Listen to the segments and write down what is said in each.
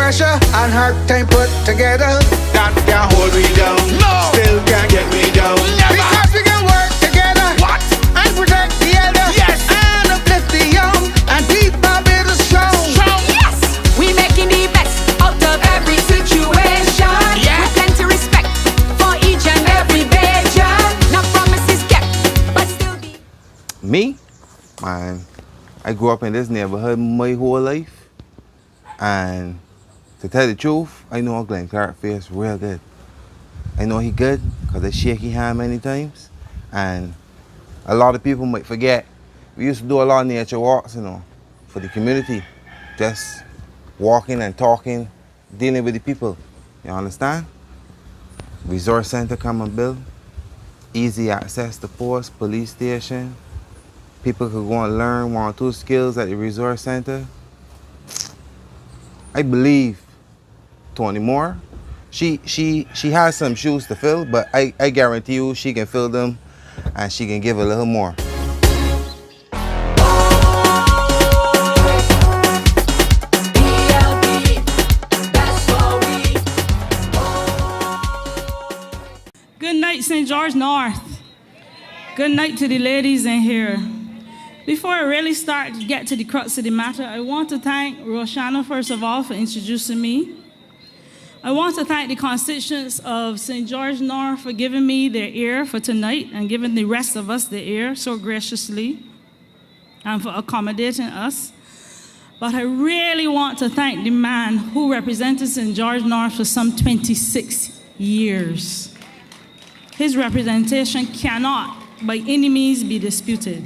pressure and her time put together. That can't hold me down. No. Still can't get me down. Never. Because we can work together. What? And protect the elder. Yes. And uplift the young. And keep Barbados strong. Strong. Yes. We making the best out of every situation. Yeah. With plenty respect for each and every vision. No promises kept, but still be. Me? Man, I grew up in this neighborhood my whole life. And to tell the truth, I know Glenn Clark feels real good. I know he good because I shake his hand many times. And a lot of people might forget, we used to do a lot of nature walks, you know, for the community. Just walking and talking, dealing with the people. You understand? Resort center come and build. Easy access to force, police station. People could go and learn 1 or 2 skills at the resort center. I believe Tony Moore, she has some shoes to fill, but I guarantee you she can fill them and she can give a little more. Good night, St. George North. Good night to the ladies in here. Before I really start to get to the crux of the matter, I want to thank Roshana, first of all, for introducing me. I want to thank the constituents of St. George North for giving me their ear for tonight and giving the rest of us their ear so graciously and for accommodating us. But I really want to thank the man who represented St. George North for some 26 years. His representation cannot by any means be disputed.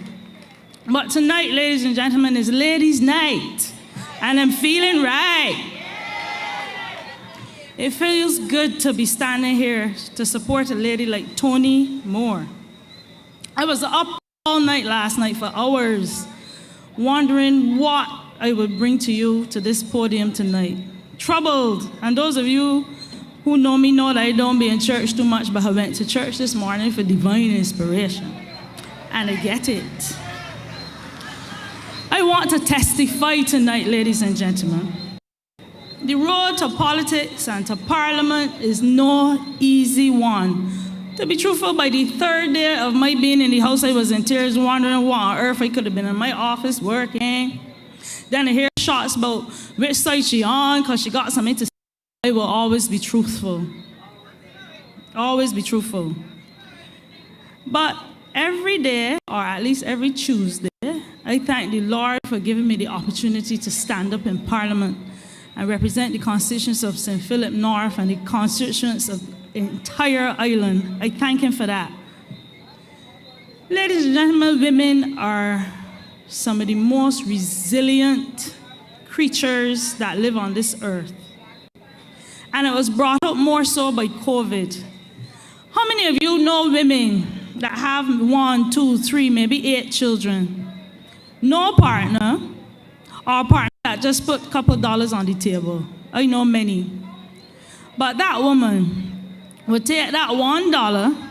But tonight, ladies and gentlemen, is ladies' night, and I'm feeling right. It feels good to be standing here to support a lady like Tony Moore. I was up all night last night for hours, wondering what I would bring to you to this podium tonight. Troubled, and those of you who know me know that I don't be in church too much, but I went to church this morning for divine inspiration, and I get it. I want to testify tonight, ladies and gentlemen. The road to politics and to parliament is no easy one. To be truthful, by the 3rd day of my being in the house, I was in tears wondering what on earth I could have been in my office working. Then I hear shots about which side she on because she got something to say. I will always be truthful. Always be truthful. But every day, or at least every Tuesday, I thank the Lord for giving me the opportunity to stand up in Parliament and represent the constituents of St. Philip North and the constituents of the entire island. I thank him for that. Ladies and gentlemen, women are some of the most resilient creatures that live on this earth. And it was brought up more so by COVID. How many of you know women that have 1, 2, 3, maybe 8 children? No partner, or a partner that just put a couple dollars on the table. I know many. But that woman would take that $1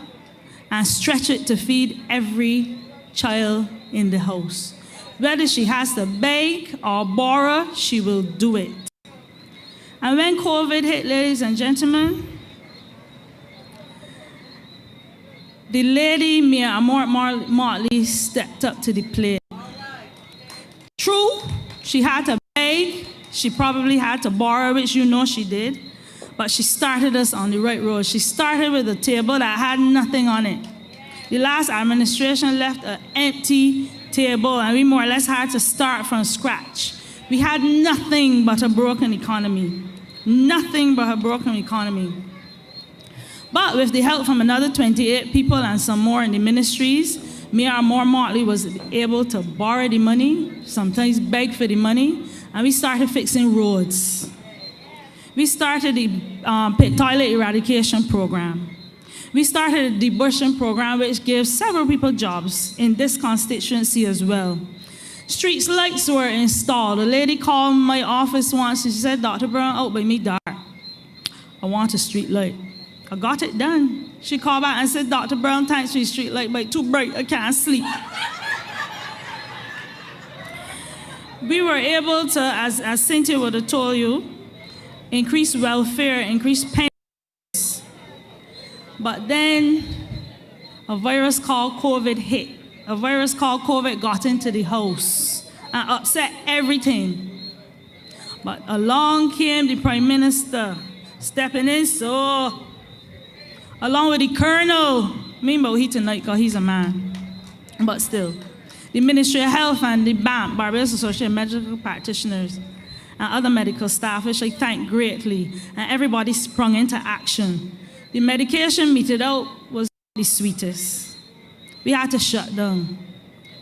and stretch it to feed every child in the house. Whether she has to beg or borrow, she will do it. And when COVID hit, ladies and gentlemen, the lady, Mia Amor Motley, stepped up to the plate. True, she had to beg, she probably had to borrow, which you know she did, but she started us on the right road. She started with a table that had nothing on it. The last administration left an empty table, and we more or less had to start from scratch. We had nothing but a broken economy. Nothing but a broken economy. But with the help from another 28 people and some more in the ministries, Mia Moore Motley was able to borrow the money, sometimes beg for the money, and we started fixing roads. We started the pit toilet eradication program. We started the bushing program, which gave several people jobs in this constituency as well. Street lights were installed. A lady called my office once and she said, Dr. Brown, out by me dark. I want a street light. I got it done. She called back and said, Dr. Brown, thanks for your street light, but too bright, I can't sleep. We were able to, as Cynthia would have told you, increased welfare, increased pensions. But then a virus called COVID hit. A virus called COVID got into the house and upset everything. But along came the Prime Minister, stepping in so, along with the Colonel, me about he tonight because he's a man, but still, the Ministry of Health and the BAMP, Barbados Association of Medical Practitioners, and other medical staff, which I thank greatly, and everybody sprung into action. The medication meted out was the sweetest. We had to shut down.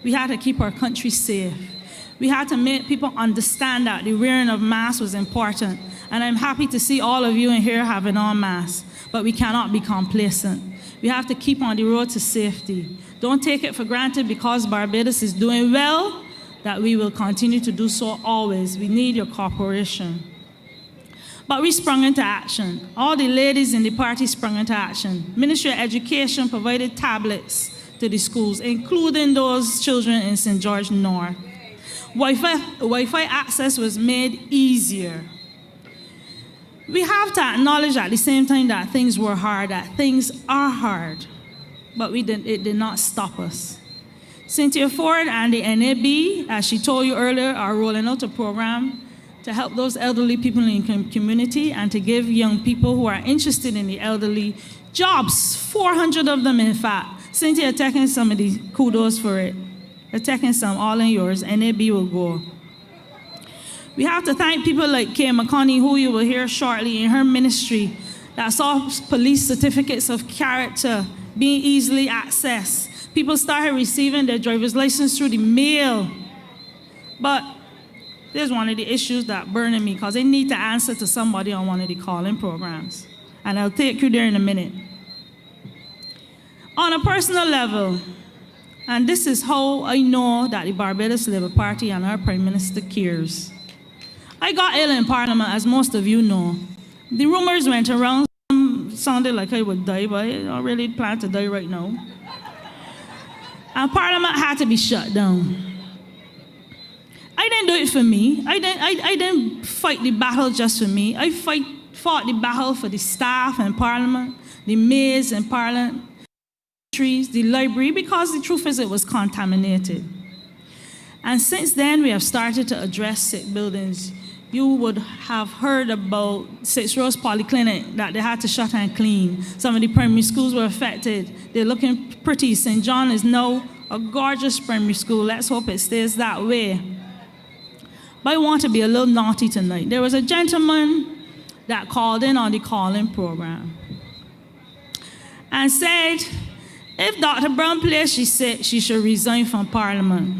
We had to keep our country safe. We had to make people understand that the wearing of masks was important. And I'm happy to see all of you in here having on masks, but we cannot be complacent. We have to keep on the road to safety. Don't take it for granted because Barbados is doing well, that we will continue to do so always. We need your cooperation. But we sprung into action. All the ladies in the party sprung into action. Ministry of Education provided tablets to the schools, including those children in St. George North. Wi-Fi access was made easier. We have to acknowledge at the same time that things were hard, that things are hard, but it did not stop us. Cynthia Ford and the NAB, as she told you earlier, are rolling out a program to help those elderly people in the community and to give young people who are interested in the elderly jobs, 400 of them in fact. Cynthia taking some of the kudos for it. They're taking some, all in yours, NAB will go. We have to thank people like Kay McConney, who you will hear shortly in her ministry, that saw police certificates of character being easily accessed. People started receiving their driver's license through the mail. But there's one of the issues that burning me, because they need to answer to somebody on one of the call-in programs. And I'll take you there in a minute. On a personal level, and this is how I know that the Barbados Labour Party and our Prime Minister cares. I got ill in Parliament, as most of you know. The rumors went around, sounded like I would die, but I don't really plan to die right now. And Parliament had to be shut down. I didn't do it for me. I didn't fight the battle just for me. I fought the battle for the staff in Parliament, the maids in Parliament, the library, because the truth is it was contaminated. And since then, we have started to address sick buildings. You would have heard about 6 Rose Polyclinic, that they had to shut and clean. Some of the primary schools were affected. They're looking pretty. St. John is now a gorgeous primary school. Let's hope it stays that way. But I want to be a little naughty tonight. There was a gentleman that called in on the call-in program and said, if Dr. Brown plays, she said she should resign from Parliament.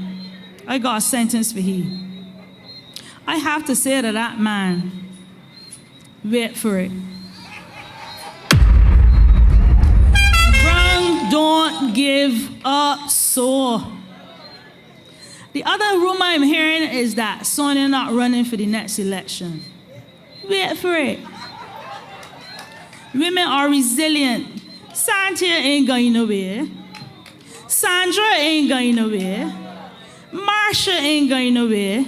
I got a sentence for he. I have to say to that man, wait for it. Brown don't give up so. The other rumor I'm hearing is that Sonia not running for the next election. Wait for it. Women are resilient. Santia ain't going nowhere. Sandra ain't going nowhere. Marsha ain't going nowhere.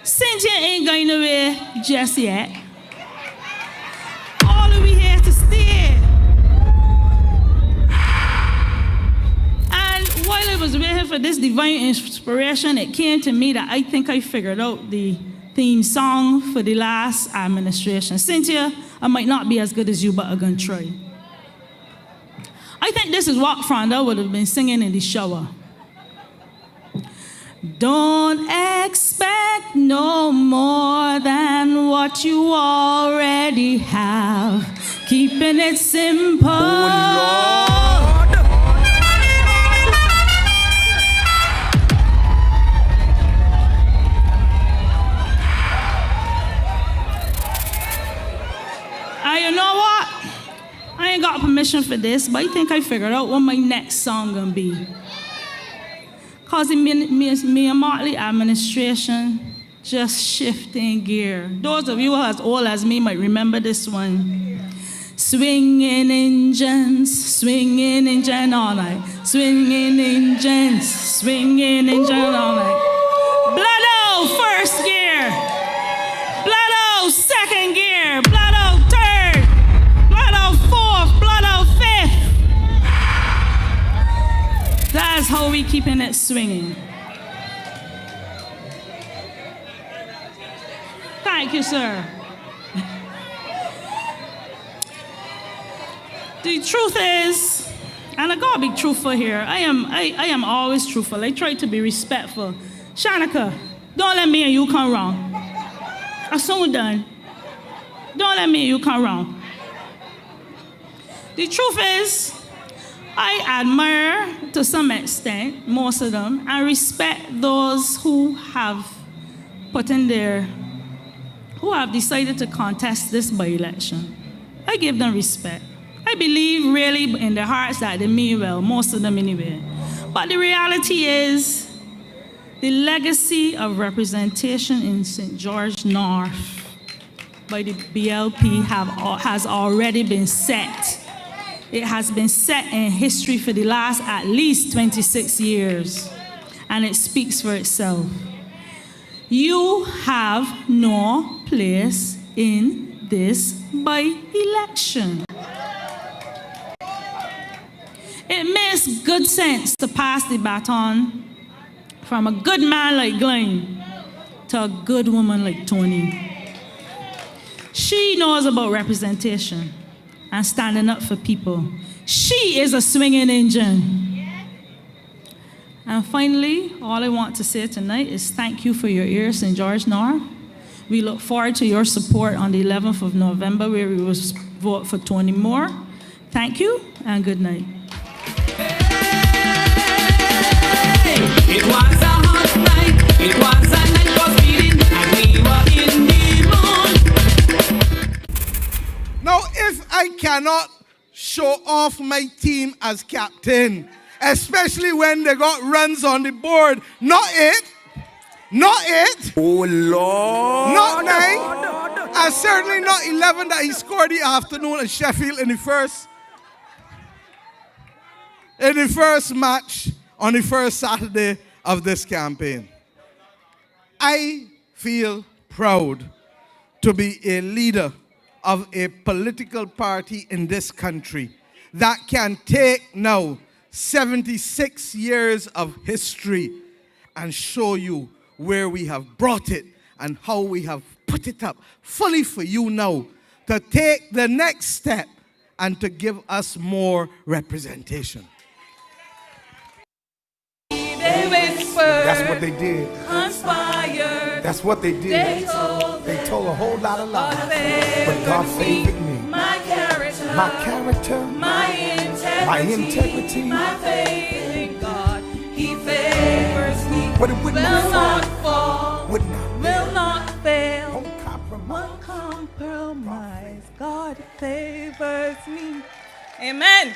Cynthia ain't going nowhere just yet. All of we here to stay. And while I was waiting for this divine inspiration, it came to me that I think I figured out the theme song for the last administration. Cynthia, I might not be as good as you, but I'm going to try. I think this is what Fronda would have been singing in the shower. Don't expect no more than what you already have. Keeping it simple. Oh, Lord. You know what? I ain't got permission for this, but I think I figured out what my next song gonna be. Cause the me and Motley administration just shifting gear. Those of you as old as me might remember this one. Swinging engines all night. Swinging engines all night. Blood-o, first gear. Blood-o, second gear. Blood sure we keeping it swinging. Thank you, sir. The truth is, and I gotta be truthful here. I am always truthful. I try to be respectful. Shanika, don't let me and you come wrong. I'm soon done. Don't let me and you come wrong. The truth is, I admire to some extent, most of them, and respect those who have who have decided to contest this by-election. I give them respect. I believe really in their hearts that they mean well, most of them anyway. But the reality is, the legacy of representation in St. George North by the BLP has already been set. It has been set in history for the last at least 26 years, and it speaks for itself. You have no place in this by-election. It makes good sense to pass the baton from a good man like Glenn to a good woman like Tony. She knows about representation and standing up for people. She is a swinging engine. And finally, all I want to say tonight is thank you for your ears, St. George North. We look forward to your support on the 11th of November, where we will vote for Tony Moore. Thank you, and good night. It was a hot night, it was a night for speeding, and we were in the moon. Now, if I cannot show off my team as captain, especially when they got runs on the board, not 8, Oh, Lord. not 9, and certainly not 11 that he scored the afternoon at Sheffield in the first match on the first Saturday of this campaign. I feel proud to be a leader of a political party in this country that can take now 76 years of history and show you where we have brought it and how we have put it up fully for you now to take the next step and to give us more representation. That's what they did. Conspired. That's what they did. They told a whole lot of lies. But God favored me. My character. My character. My integrity. My integrity. My faith in God. He favors me. But it would not not fall. fall. Would not Will not fail. Won't compromise. Won't compromise. God favors me. Amen.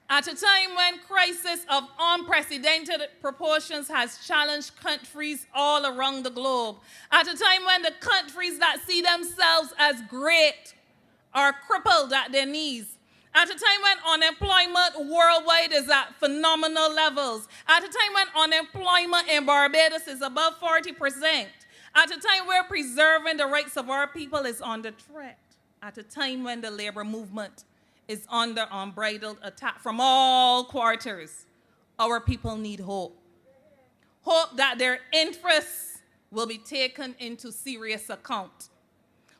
At a time when crisis of unprecedented proportions has challenged countries all around the globe, at a time when the countries that see themselves as great are crippled at their knees, at a time when unemployment worldwide is at phenomenal levels, at a time when unemployment in Barbados is above 40%, at a time where preserving the rights of our people is under threat, at a time when the labor movement is under unbridled attack from all quarters, our people need hope. Hope that their interests will be taken into serious account.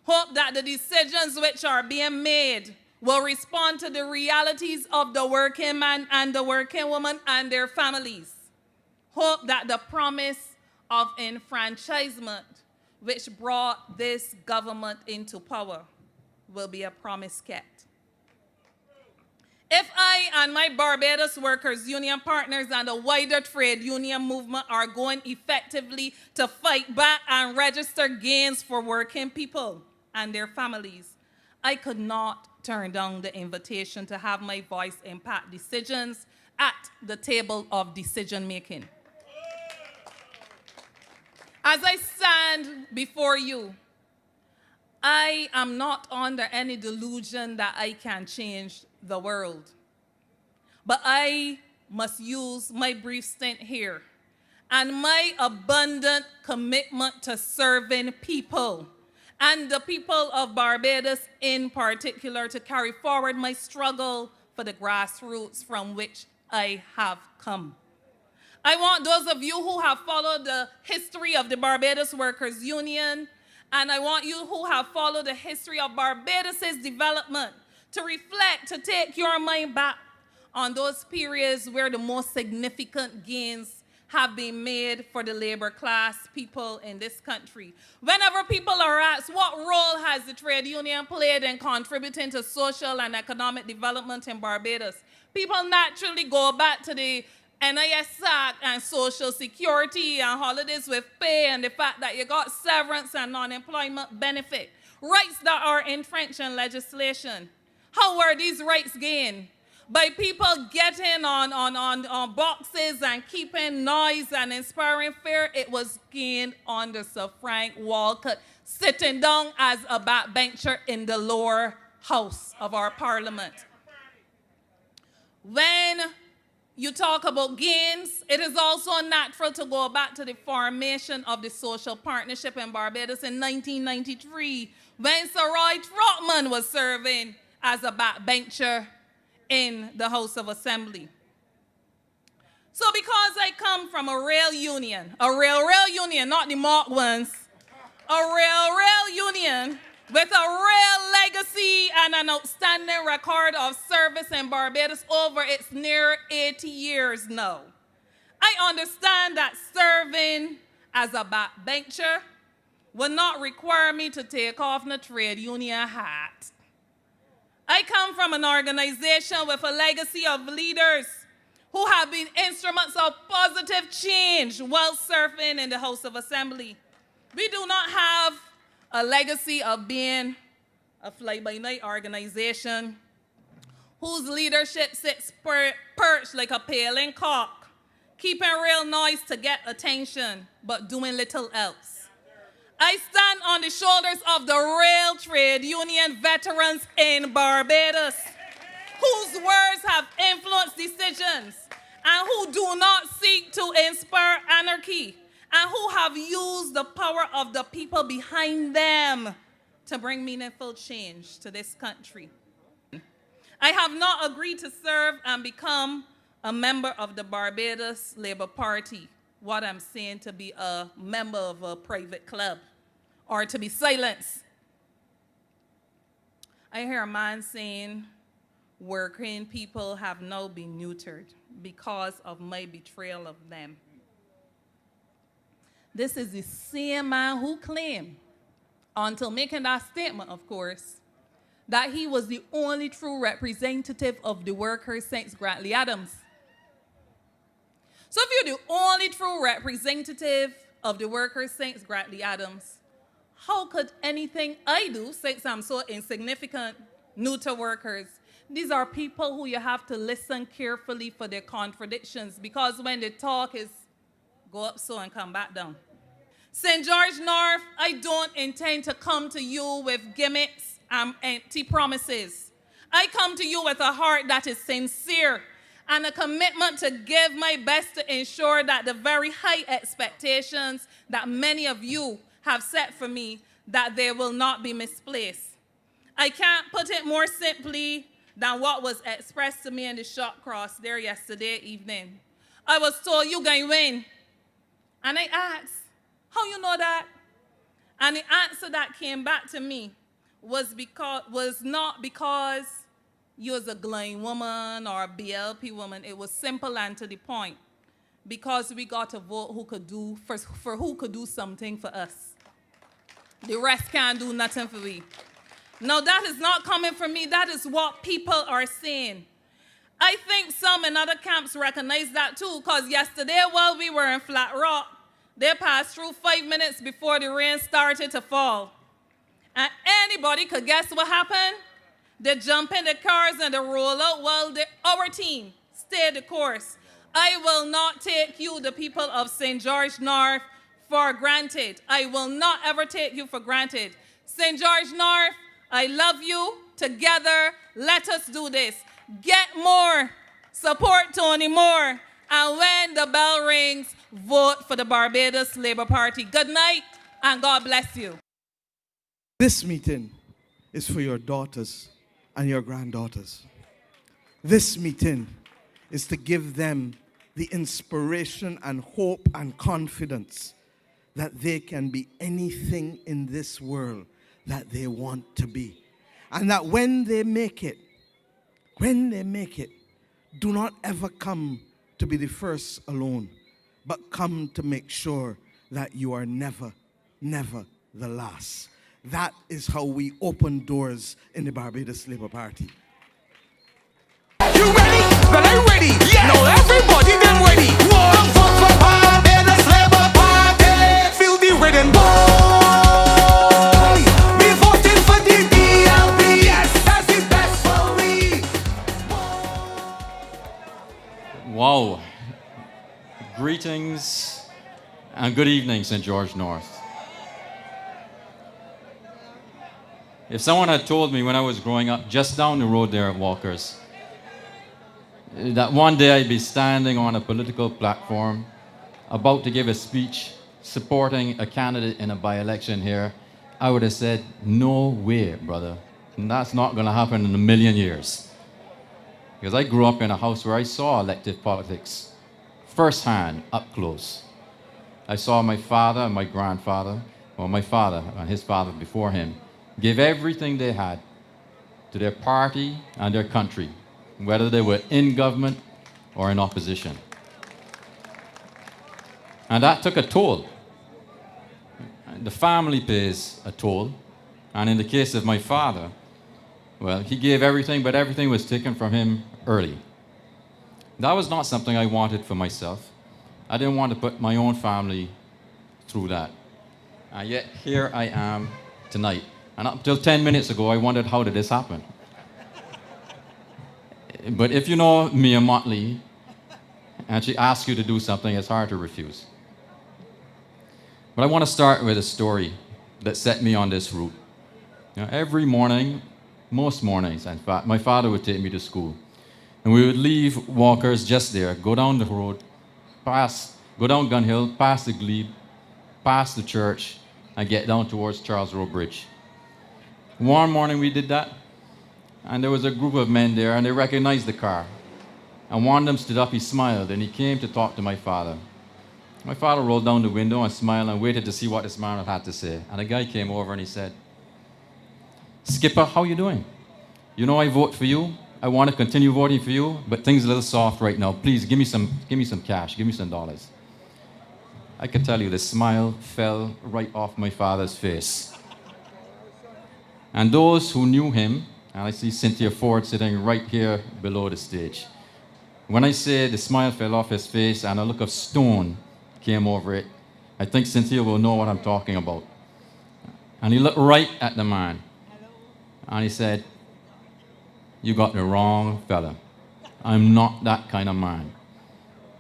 Hope that the decisions which are being made will respond to the realities of the working man and the working woman and their families. Hope that the promise of enfranchisement which brought this government into power will be a promise kept. If I and my Barbados Workers Union partners and the wider trade union movement are going effectively to fight back and register gains for working people and their families, I could not turn down the invitation to have my voice impact decisions at the table of decision making. As I stand before you, I am not under any delusion that I can change the world. But I must use my brief stint here and my abundant commitment to serving people and the people of Barbados in particular to carry forward my struggle for the grassroots from which I have come. I want those of you who have followed the history of the Barbados Workers Union, and I want you who have followed the history of Barbados' development to reflect, to take your mind back on those periods where the most significant gains have been made for the labor class people in this country. Whenever people are asked, what role has the trade union played in contributing to social and economic development in Barbados? People naturally go back to the NIS Act and Social Security and holidays with pay and the fact that you got severance and non-employment benefit, rights that are entrenched in legislation. How were these rights gained? By people getting on boxes and keeping noise and inspiring fear. It was gained under Sir Frank Walcott, sitting down as a backbencher in the lower house of our parliament. When you talk about gains, it is also natural to go back to the formation of the social partnership in Barbados in 1993, when Sir Roy Trotman was serving as a backbencher in the House of Assembly. So because I come from a real union, not the mock ones, a real union with a real legacy and an outstanding record of service in Barbados over its near 80 years now, I understand that serving as a backbencher will not require me to take off the trade union hat. I come from an organization with a legacy of leaders who have been instruments of positive change while serving in the House of Assembly. We do not have a legacy of being a fly-by-night organization whose leadership sits perched like a paling cock, keeping real noise to get attention, but doing little else. I stand on the shoulders of the real trade union veterans in Barbados, whose words have influenced decisions and who do not seek to inspire anarchy and who have used the power of the people behind them to bring meaningful change to this country. I have not agreed to serve and become a member of the Barbados Labour Party, what I'm saying to be a member of a private club, or to be silenced. I hear a man saying working people have now been neutered because of my betrayal of them. This is the same man who claimed, until making that statement, of course, that he was the only true representative of the workers since Grantley Adams. So if you're the only true representative of the workers since Grantley Adams, how could anything I do, since I'm so insignificant, neuter workers? These are people who you have to listen carefully for their contradictions, because when they talk is go up so and come back down. St. George North, I don't intend to come to you with gimmicks and empty promises. I come to you with a heart that is sincere and a commitment to give my best to ensure that the very high expectations that many of you have set for me, that they will not be misplaced. I can't put it more simply than what was expressed to me in the shop cross there yesterday evening. I was told, you going to win. And I asked, how you know that? And the answer that came back to me was not because you was a Glen woman or a BLP woman. It was simple and to the point. Because we got to vote who could do for who could do something for us. The rest can't do nothing for we. Now that is not coming from me. That is what people are saying. I think some in other camps recognize that too, because yesterday while we were in Flat Rock, they passed through 5 minutes before the rain started to fall. And anybody could guess what happened? They jump in the cars and they roll out while our team stayed the course. I will not take you, the people of St. George North, for granted. I will not ever take you for granted. St. George North, I love you. Together, let us do this. Get more. Support Tony Moore. And when the bell rings, vote for the Barbados Labour Party. Good night, and God bless you. This meeting is for your daughters and your granddaughters. This meeting is to give them the inspiration and hope and confidence that they can be anything in this world that they want to be. And that when they make it, do not ever come to be the first alone, but come to make sure that you are never, never the last. That is how we open doors in the Barbados Labour Party. You ready? Well, I'm ready. Yes. Now everybody them ready. One for Barbados Labour Party. Feel the rhythm, boy. We voting for the DLP. Yes, that's the best for me. Wow. Greetings and good evening, St. George North. If someone had told me when I was growing up just down the road there at Walker's that one day I'd be standing on a political platform about to give a speech supporting a candidate in a by-election here, I would have said, no way, brother. And that's not going to happen in a million years. Because I grew up in a house where I saw elective politics firsthand, up close. I saw my father and my grandfather, or my father and his father before him, give everything they had to their party and their country, whether they were in government or in opposition. And that took a toll. The family pays a toll. And in the case of my father, well, he gave everything, but everything was taken from him early. That was not something I wanted for myself. I didn't want to put my own family through that. And yet here I am tonight. And up until 10 minutes ago, I wondered, how did this happen? But if you know Mia Motley, and she asks you to do something, it's hard to refuse. But I want to start with a story that set me on this route. You know, every morning, most mornings, in fact, my father would take me to school. And we would leave Walker's just there, go down the road, go down Gun Hill, past the Glebe, past the church, and get down towards Charles Road Bridge. One morning we did that, and there was a group of men there, and they recognized the car. And one of them stood up, he smiled, and he came to talk to my father. My father rolled down the window and smiled and waited to see what this man had to say. And a guy came over and he said, "Skipper, how you doing? You know I vote for you. I want to continue voting for you, but things are a little soft right now. Please give me some cash, give me some dollars." I can tell you the smile fell right off my father's face. And those who knew him, and I see Cynthia Ford sitting right here below the stage. When I say the smile fell off his face and a look of stone came over it, I think Cynthia will know what I'm talking about. And he looked right at the man. And he said, "You got the wrong fella. I'm not that kind of man."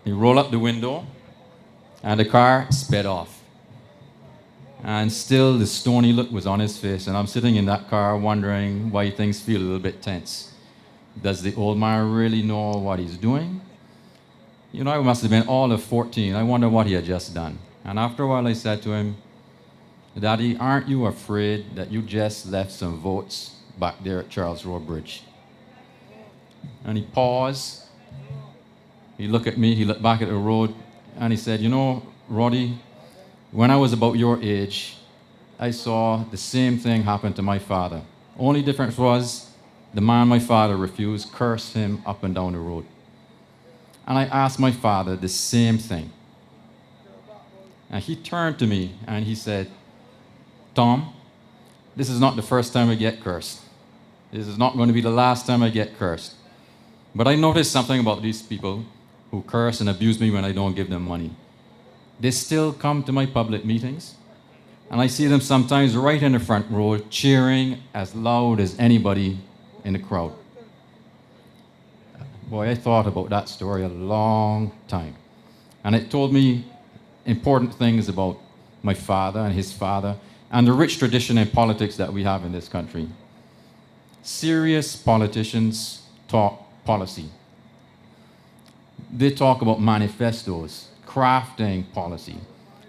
He rolled up the window, and the car sped off. And still the stony look was on his face, and I'm sitting in that car wondering why things feel a little bit tense. Does the old man really know what he's doing? You know, I must have been all of 14. I wonder what he had just done. And after a while I said to him, "Daddy, aren't you afraid that you just left some votes back there at Charles Road Bridge?" And he paused. He looked at me, he looked back at the road, and he said, "You know, Roddy, when I was about your age, I saw the same thing happen to my father. Only difference was the man my father refused cursed him up and down the road." And I asked my father the same thing. And he turned to me and he said, "Tom, this is not the first time I get cursed. This is not going to be the last time I get cursed. But I noticed something about these people who curse and abuse me when I don't give them money. They still come to my public meetings, and I see them sometimes right in the front row cheering as loud as anybody in the crowd." Boy, I thought about that story a long time, and it told me important things about my father and his father and the rich tradition in politics that we have in this country. Serious politicians talk policy. They talk about manifestos, crafting policy,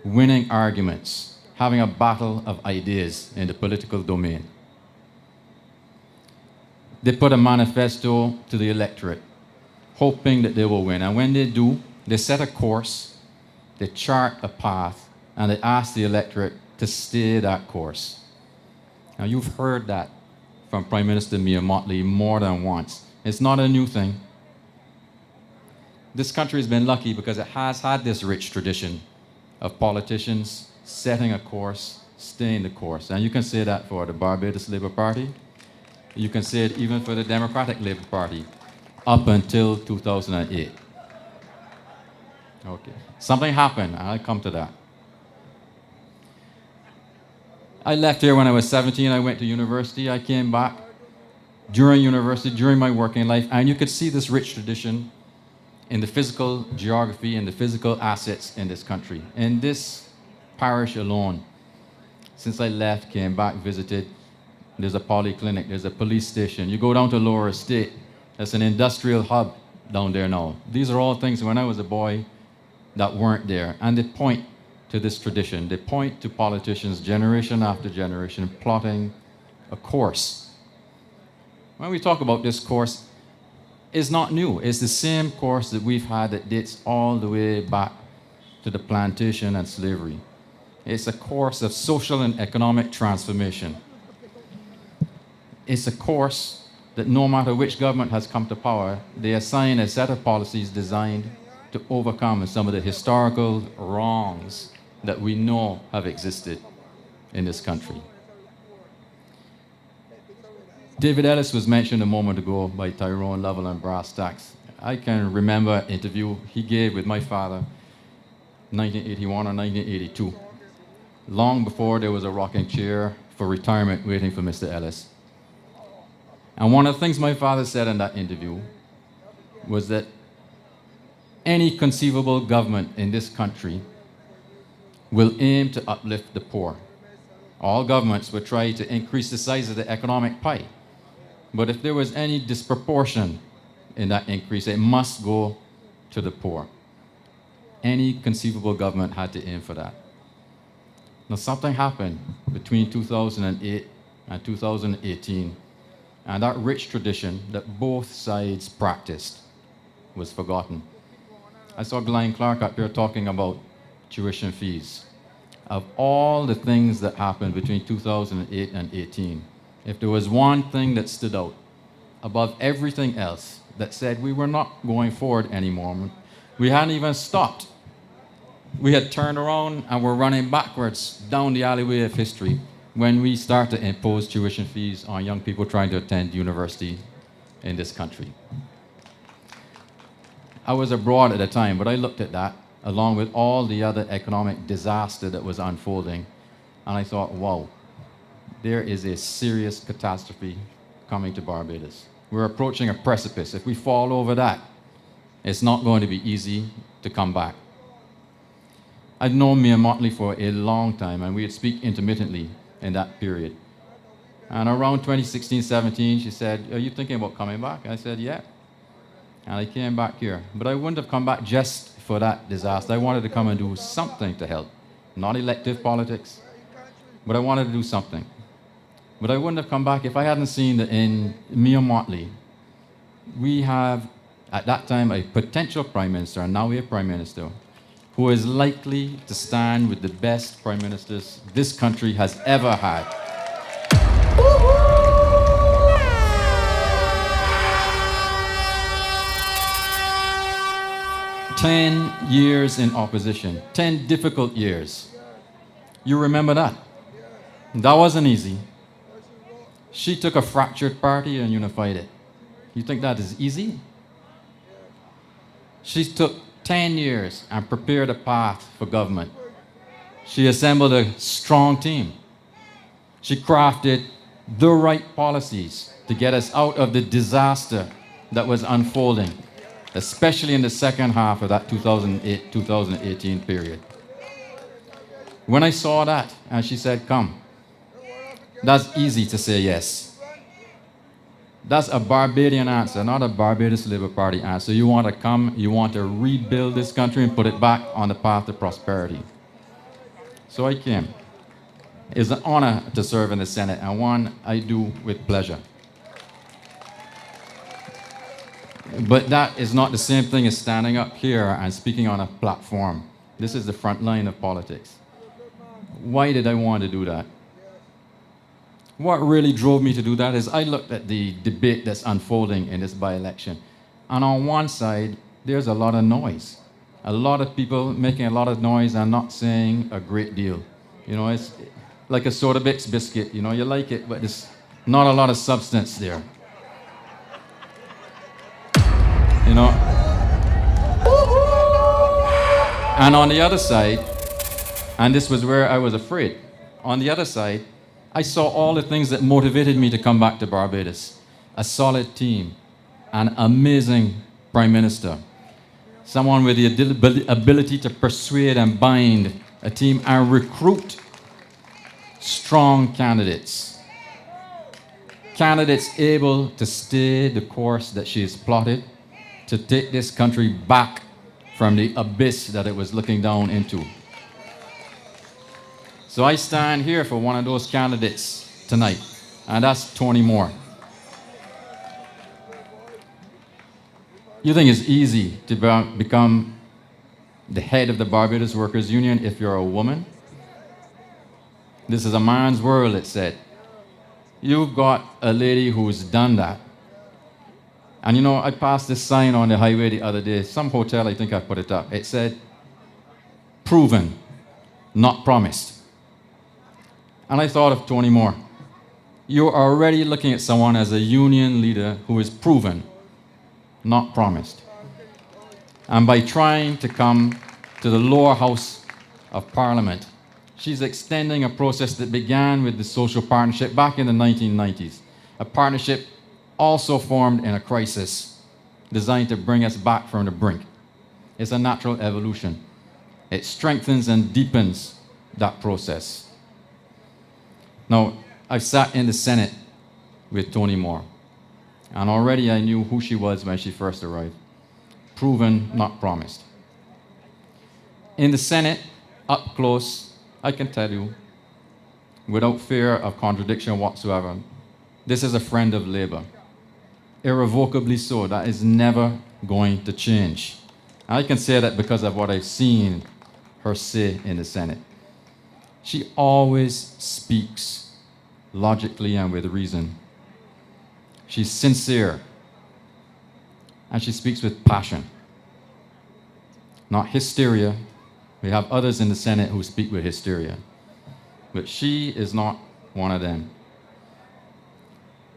winning arguments, having a battle of ideas in the political domain. they put a manifesto to the electorate, hoping that they will win. And when they do, they set a course, they chart a path, and they ask the electorate to stay that course. Now, you've heard that from Prime Minister Mia Mottley more than once. It's not a new thing. This country has been lucky because it has had this rich tradition of politicians setting a course, staying the course. And you can say that for the Barbados Labour Party. You can say it even for the Democratic Labour Party up until 2008. Okay. Something happened, and I'll come to that. I left here when I was 17. I went to university. I came back during university, during my working life, and you could see this rich tradition in the physical geography and the physical assets in this country. In this parish alone, since I left, came back, visited, there's a polyclinic, there's a police station. You go down to Lower Estate, there's an industrial hub down there now. These are all things when I was a boy that weren't there, and they point to this tradition. They point to politicians generation after generation plotting a course. When we talk about this course, it's not new. It's the same course that we've had that dates all the way back to the plantation and slavery. It's a course of social and economic transformation. It's a course that no matter which government has come to power, they assign a set of policies designed to overcome some of the historical wrongs that we know have existed in this country. David Ellis was mentioned a moment ago by Tyrone Lovell and Brass Tacks. I can remember an interview he gave with my father, 1981 or 1982, long before there was a rocking chair for retirement waiting for Mr. Ellis. And one of the things my father said in that interview was that any conceivable government in this country will aim to uplift the poor. All governments would try to increase the size of the economic pie. But if there was any disproportion in that increase, it must go to the poor. Any conceivable government had to aim for that. Now, something happened between 2008 and 2018, and that rich tradition that both sides practiced was forgotten. I saw Glenn Clark up here talking about tuition fees. Of all the things that happened between 2008 and 18, if there was one thing that stood out above everything else that said we were not going forward anymore, we hadn't even stopped. We had turned around and were running backwards down the alleyway of history when we started to impose tuition fees on young people trying to attend university in this country. I was abroad at the time, but I looked at that along with all the other economic disaster that was unfolding, and I thought, wow, there is a serious catastrophe coming to Barbados. We're approaching a precipice. If we fall over that, it's not going to be easy to come back. I'd known Mia Mottley for a long time, and we'd speak intermittently in that period. And around 2016-17, she said, "Are you thinking about coming back?" I said, "Yeah." And I came back here. But I wouldn't have come back just for that disaster. I wanted to come and do something to help. Not elective politics, but I wanted to do something. But I wouldn't have come back if I hadn't seen that in Mia Mottley, we have, at that time, a potential prime minister, and now we have prime minister, who is likely to stand with the best prime ministers this country has ever had. 10 years in opposition, 10 difficult years. You remember that? That wasn't easy. She took a fractured party and unified it. You think that is easy? She took 10 years and prepared a path for government. She assembled a strong team. She crafted the right policies to get us out of the disaster that was unfolding, especially in the second half of that 2008-2018 period. When I saw that, and she said, "Come," that's easy to say yes. That's a Barbadian answer, not a Barbados Labour Party answer. You want to come, you want to rebuild this country and put it back on the path to prosperity. So I came. It's an honor to serve in the Senate, and one I do with pleasure. But that is not the same thing as standing up here and speaking on a platform. This is the front line of politics. Why did I want to do that? What really drove me to do that is I looked at the debate that's unfolding in this by-election. And on one side, there's a lot of noise. A lot of people making a lot of noise and not saying a great deal. You know, it's like a soda biscuit. You know, you like it, but there's not a lot of substance there. You know? And on the other side, and this was where I was afraid, on the other side, I saw all the things that motivated me to come back to Barbados. A solid team, an amazing Prime Minister, someone with the ability to persuade and bind a team and recruit strong candidates. Candidates able to stay the course that she has plotted to take this country back from the abyss that it was looking down into. So I stand here for one of those candidates tonight, and that's Tony Moore. You think it's easy to become the head of the Barbados Workers Union if you're a woman? This is a man's world, it said. You've got a lady who's done that. And you know, I passed this sign on the highway the other day. Some hotel, I think I put it up. It said, proven, not promised. And I thought of Tony Moore. You're already looking at someone as a union leader who is proven, not promised. And by trying to come to the lower house of Parliament, she's extending a process that began with the social partnership back in the 1990s. A partnership also formed in a crisis designed to bring us back from the brink. It's a natural evolution. It strengthens and deepens that process. Now, I've sat in the Senate with Tony Moore, and already I knew who she was when she first arrived. Proven, not promised. In the Senate, up close, I can tell you, without fear of contradiction whatsoever, this is a friend of Labour. Irrevocably so. That is never going to change. I can say that because of what I've seen her say in the Senate. She always speaks logically and with reason. She's sincere, and she speaks with passion, not hysteria. We have others in the Senate who speak with hysteria, but she is not one of them.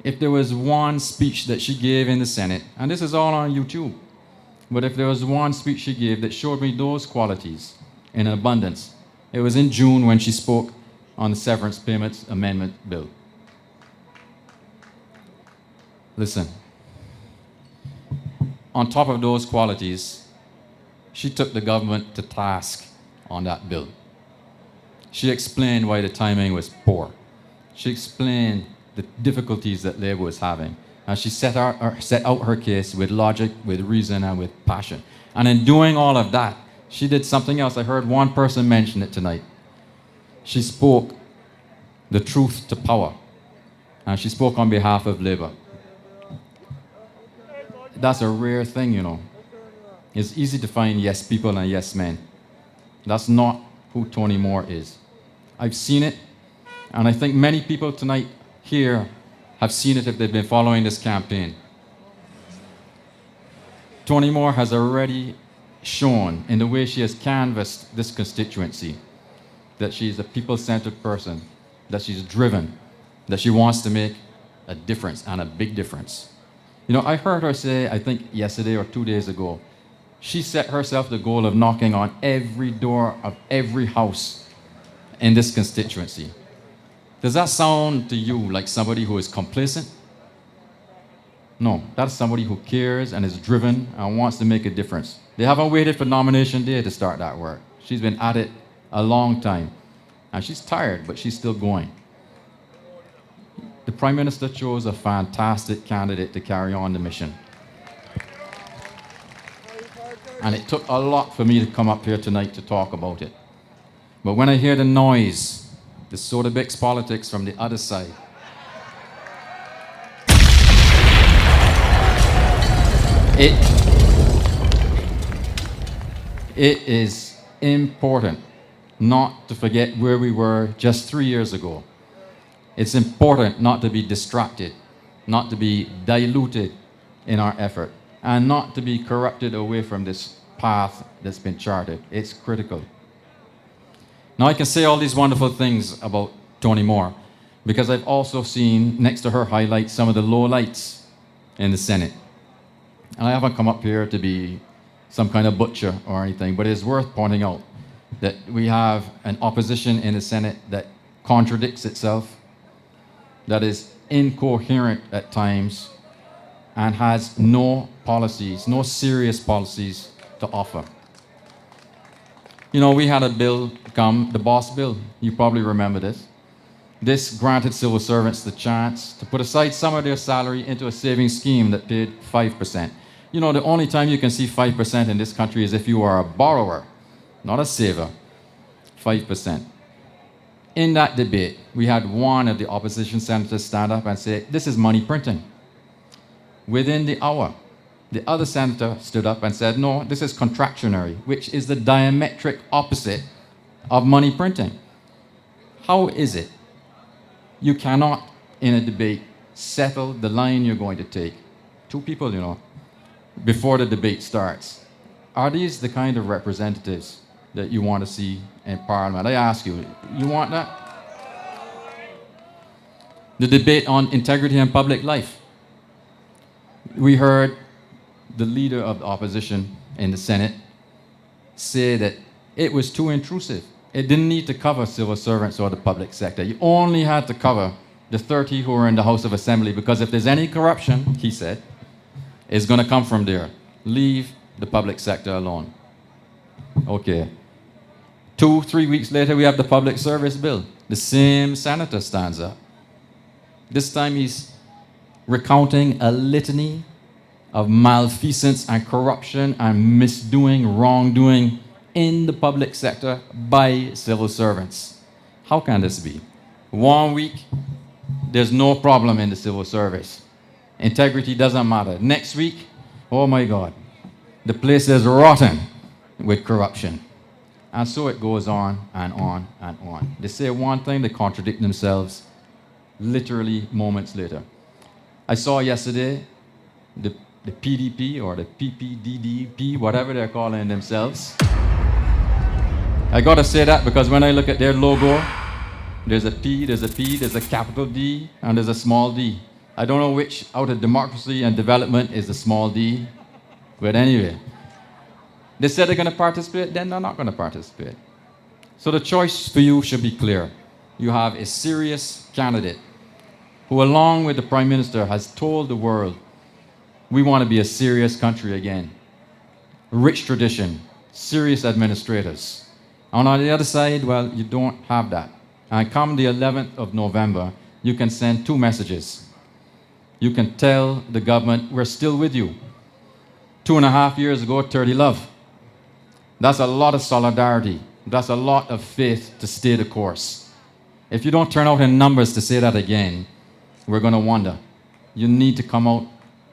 If there was one speech that she gave in the Senate, and this is all on YouTube, but if there was one speech she gave that showed me those qualities in abundance, it was in June when she spoke on the Severance Payments Amendment Bill. Listen, on top of those qualities, she took the government to task on that bill. She explained why the timing was poor. She explained the difficulties that Labour was having. And she set out her case with logic, with reason, and with passion. And in doing all of that, she did something else. I heard one person mention it tonight. She spoke the truth to power. And she spoke on behalf of Labour. That's a rare thing, you know. It's easy to find yes people and yes men. That's not who Tony Moore is. I've seen it, and I think many people tonight here have seen it if they've been following this campaign. Tony Moore has already shown in the way she has canvassed this constituency that she's a people-centered person, that she's driven, that she wants to make a difference, and a big difference. You know, I heard her say, I think yesterday or 2 days ago, she set herself the goal of knocking on every door of every house in this constituency. Does that sound to you like somebody who is complacent? No, that's somebody who cares and is driven and wants to make a difference. They haven't waited for nomination day to start that work. She's been at it a long time. And she's tired, but she's still going. The Prime Minister chose a fantastic candidate to carry on the mission. And it took a lot for me to come up here tonight to talk about it. But when I hear the noise, the Soda-Bix politics from the other side, It is important not to forget where we were just 3 years ago. It's important not to be distracted, not to be diluted in our effort, and not to be corrupted away from this path that's been charted. It's critical. Now, I can say all these wonderful things about Toni Moore because I've also seen next to her highlight some of the lowlights in the Senate. And I haven't come up here to be some kind of butcher or anything, but it's worth pointing out that we have an opposition in the Senate that contradicts itself, that is incoherent at times, and has no policies, no serious policies to offer. You know, we had a bill come, the Boss Bill. You probably remember this. This granted civil servants the chance to put aside some of their salary into a savings scheme that paid 5%. You know, the only time you can see 5% in this country is if you are a borrower, not a saver. 5%. In that debate, we had one of the opposition senators stand up and say, this is money printing. Within the hour, the other senator stood up and said, no, this is contractionary, which is the diametric opposite of money printing. How is it you cannot, in a debate, settle the line you're going to take? Two people, you know, before the debate starts. Are these the kind of representatives that you want to see in Parliament? I ask you, you want that? The debate on integrity and public life. We heard the leader of the opposition in the Senate say that it was too intrusive. It didn't need to cover civil servants or the public sector. You only had to cover the 30 who are in the House of Assembly, because if there's any corruption, he said, it's going to come from there. Leave the public sector alone. Okay. 2-3 weeks later, we have the Public Service Bill. The same senator stands up. This time he's recounting a litany of malfeasance and corruption and misdoing, wrongdoing in the public sector by civil servants. How can this be? 1 week, there's no problem in the civil service. Integrity doesn't matter. Next week, oh my God, the place is rotten with corruption. And so it goes on and on and on. They say one thing, they contradict themselves literally moments later. I saw yesterday the PDP or the PPDDP, whatever they're calling themselves. I gotta say that because when I look at their logo, there's a P, there's a P, there's a capital D, and there's a small d. I don't know which out of democracy and development is the small d, but anyway. They said they're gonna participate, then they're not gonna participate. So the choice for you should be clear. You have a serious candidate who, along with the Prime Minister, has told the world, we want to be a serious country again. Rich tradition, serious administrators. And on the other side, well, you don't have that. And come the 11th of November, you can send two messages. You can tell the government, we're still with you. 2.5 years ago, 30 love. That's a lot of solidarity. That's a lot of faith to stay the course. If you don't turn out in numbers to say that again, we're going to wonder. You need to come out.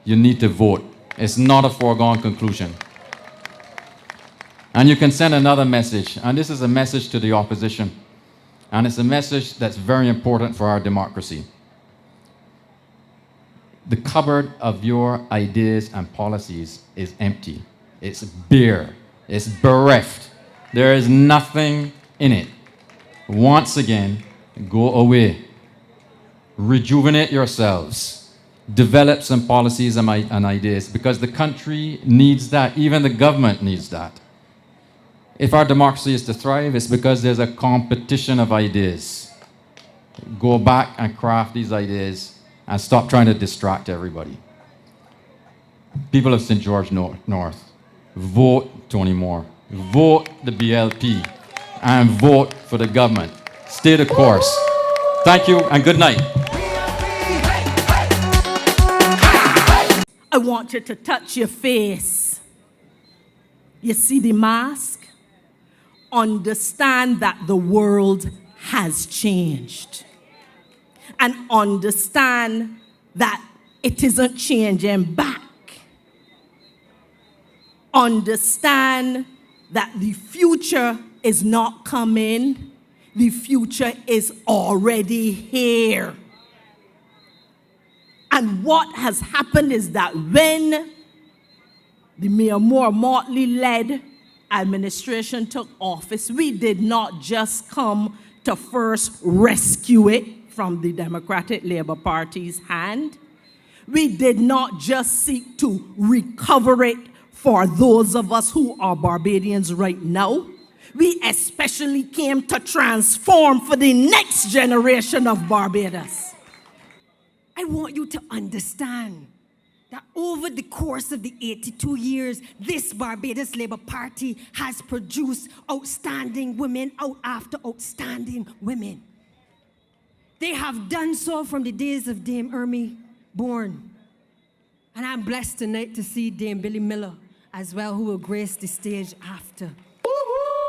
You need to vote. It's not a foregone conclusion. And you can send another message, and this is a message to the opposition, and it's a message that's very important for our democracy. The cupboard of your ideas and policies is empty. It's bare. It's bereft. There is nothing in it. Once again, go away. Rejuvenate yourselves. Develop some policies and ideas, because the country needs that. Even the government needs that. If our democracy is to thrive, it's because there's a competition of ideas. Go back and craft these ideas and stop trying to distract everybody. People of St. George North, vote Toni Moore. Vote the BLP and vote for the government. Stay the course. Thank you and good night. I want you to touch your face. You see the mask? Understand that the world has changed. And understand that it isn't changing back. understand that the future is not coming, the future is already here. And what has happened is that when the Mayor Moore Motley-led administration took office, we did not just come to first rescue it from the Democratic Labour Party's hand. We did not just seek to recover it for those of us who are Barbadians right now. We especially came to transform for the next generation of Barbados. I want you to understand that over the course of the 82 years, this Barbados Labour Party has produced outstanding women out after outstanding women. They have done so from the days of Dame Ermi Bourne. And I'm blessed tonight to see Dame Billy Miller as well, who will grace the stage after.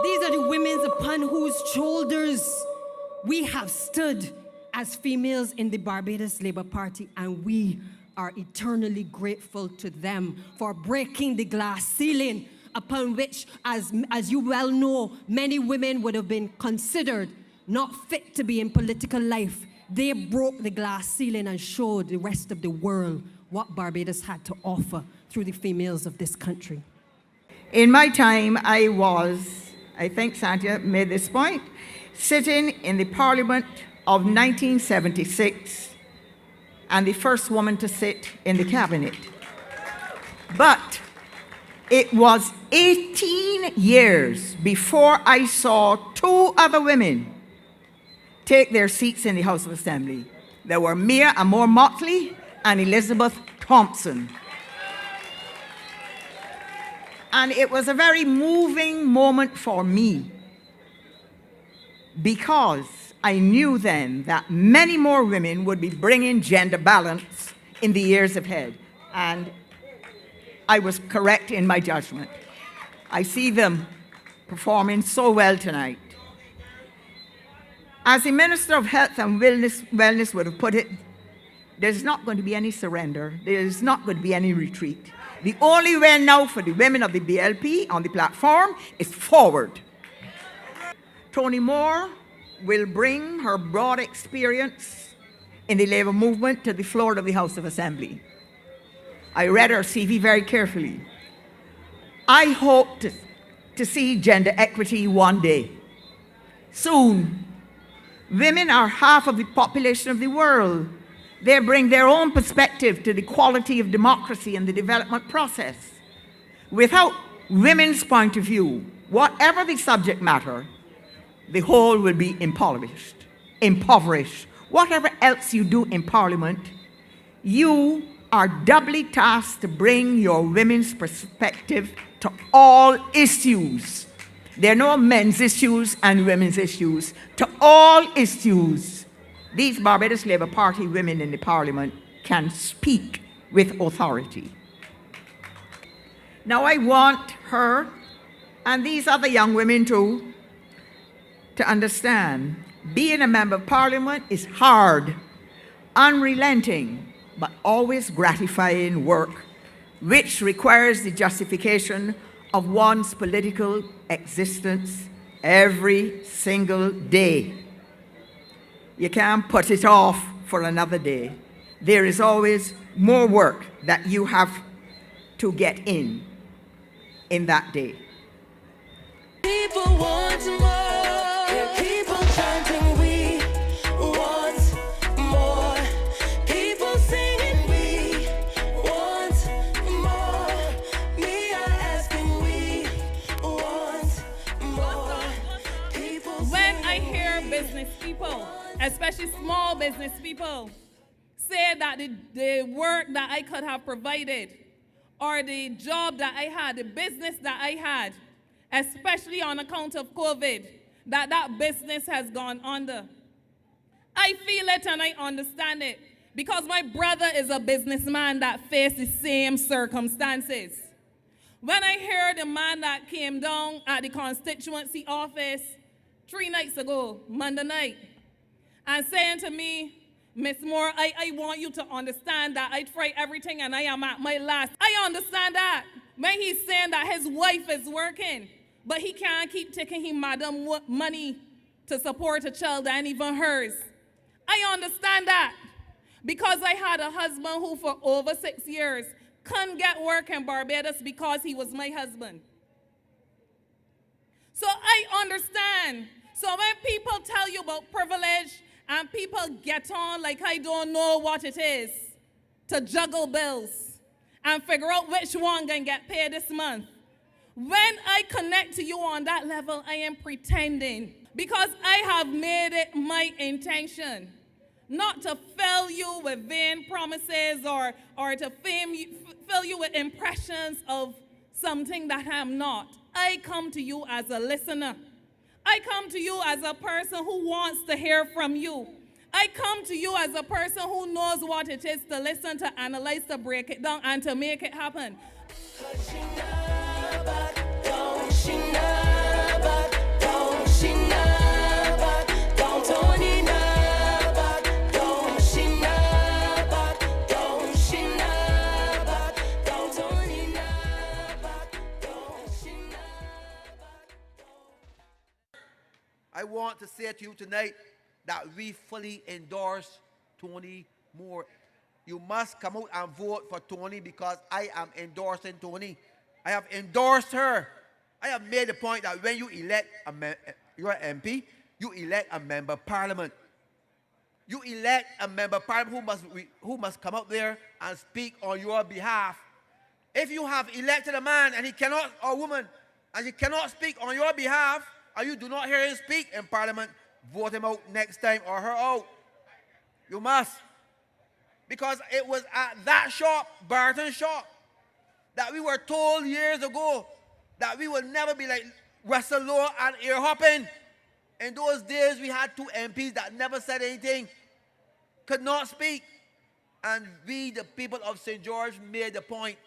These are the women upon whose shoulders we have stood as females in the Barbados Labour Party, and we are eternally grateful to them for breaking the glass ceiling upon which, as you well know, many women would have been considered not fit to be in political life. They broke the glass ceiling and showed the rest of the world what Barbados had to offer through the females of this country. In my time, I think Sandhya made this point, sitting in the Parliament of 1976 and the first woman to sit in the cabinet. But it was 18 years before I saw two other women take their seats in the House of Assembly. There were Mia Amor Motley and Elizabeth Thompson. And it was a very moving moment for me because I knew then that many more women would be bringing gender balance in the years ahead. And I was correct in my judgment. I see them performing so well tonight. As the Minister of Health and Wellness would have put it, there's not going to be any surrender. There's not going to be any retreat. The only way now for the women of the BLP on the platform is forward. Toni Moore will bring her broad experience in the labor movement to the floor of the House of Assembly. I read her CV very carefully. I hope to see gender equity one day. Soon. Women are half of the population of the world. They bring their own perspective to the quality of democracy and the development process. Without women's point of view, whatever the subject matter, the whole will be impoverished. Whatever else you do in Parliament, you are doubly tasked to bring your women's perspective to all issues. There are no men's issues and women's issues. To all issues, these Barbados Labour Party women in the Parliament can speak with authority. Now I want her and these other young women too to understand being a member of Parliament is hard, unrelenting, but always gratifying work, which requires the justification of one's political existence every single day. You can't put it off for another day. There is always more work that you have to get in that day. People want more. People chanting, we want more. People singing, we want more. Me are asking, we want more. People When I hear business people, especially small business people, say that the work that I could have provided or the job that I had, the business that I had, especially on account of COVID, that business has gone under. I feel it and I understand it because my brother is a businessman that faced the same circumstances. When I heard the man that came down at the constituency office 3 nights ago, Monday night, and saying to me, Miss Moore, I want you to understand that I tried everything and I am at my last. I understand that when he's saying that his wife is working, but he can't keep taking his madam money to support a child that ain't even hers. I understand that because I had a husband who for over 6 years couldn't get work in Barbados because he was my husband. So I understand. So when people tell you about privilege and people get on like I don't know what it is to juggle bills and figure out which one can get paid this month, when I connect to you on that level, I am pretending because I have made it my intention not to fill you with vain promises or to fill you with impressions of something that I'm not. I come to you as a listener. I come to you as a person who wants to hear from you. I come to you as a person who knows what it is to listen, to analyze, to break it down, and to make it happen. I want to say to you tonight that we fully endorse Tony Moore. You must come out and vote for Tony because I am endorsing Tony. I have endorsed her. I have made the point that when you elect your MP, you elect a member of parliament. You elect a member of parliament who must come up there and speak on your behalf. If you have elected a man and he cannot, or woman, and he cannot speak on your behalf, or you do not hear him speak in parliament, vote him out next time or her out. You must. Because it was at that shop, Barton shop, that we were told years ago that we would never be like Russell Lowe and Ear Hopping. In those days, we had 2 MPs that never said anything, could not speak. And we, the people of St. George, made the point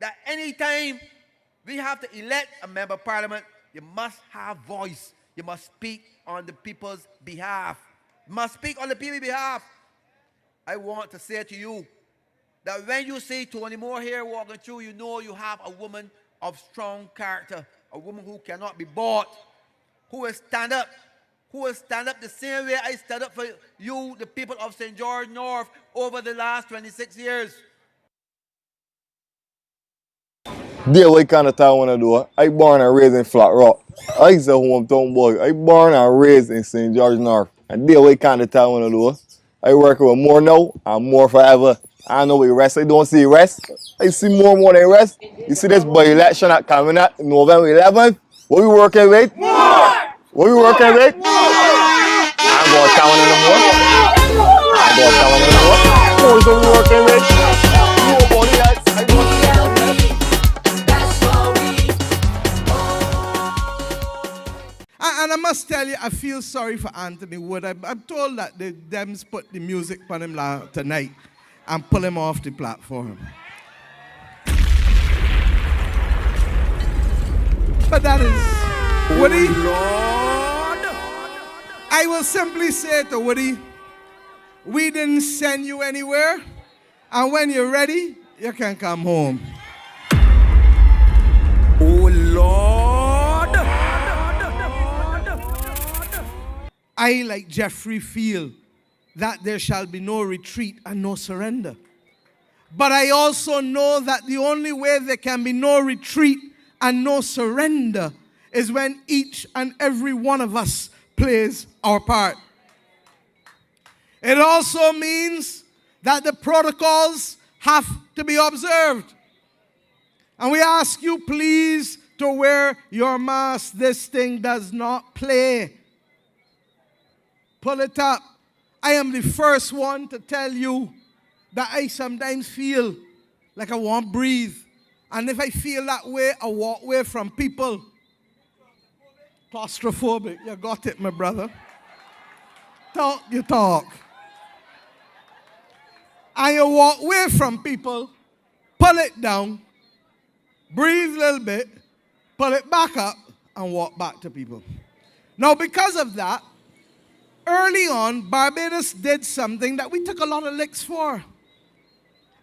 that anytime we have to elect a member of parliament, you must have voice. You must speak on the people's behalf. You must speak on the people's behalf. I want to say to you that when you see Tony Moore here walking through, you know you have a woman of strong character, a woman who cannot be bought, who will stand up the same way I stood up for you, the people of St. George North, over the last 26 years. Dear what kind of town I wanna do? I born and raised in Flat Rock. I say hometown boy. I born and raised in St. George North. And dear what kind of town I wanna do? I work with more now and more forever. I know we rest. I don't see rest. I see more than rest. You see this by-election that coming at November 11th? What we working with? More! What we working with? More! I'm going to town anymore. I'm going to town anymore. More is what we working with. Nobody else. I don't see And I must tell you, I feel sorry for Anthony Wood. I'm told that the Dems put the music on him tonight and pull him off the platform. But that is Woody. Lord. I will simply say to Woody, we didn't send you anywhere, and when you're ready, you can come home. Oh Lord. I, like Jeffrey, feel that there shall be no retreat and no surrender. But I also know that the only way there can be no retreat and no surrender is when each and every one of us plays our part. It also means that the protocols have to be observed. And we ask you please to wear your mask. This thing does not play. Pull it up. I am the first one to tell you that I sometimes feel like I won't breathe. And if I feel that way, I walk away from people. Claustrophobic. You got it, my brother. Talk, you talk. And you walk away from people, pull it down, breathe a little bit, pull it back up, and walk back to people. Now, because of that, early on, Barbados did something that we took a lot of licks for.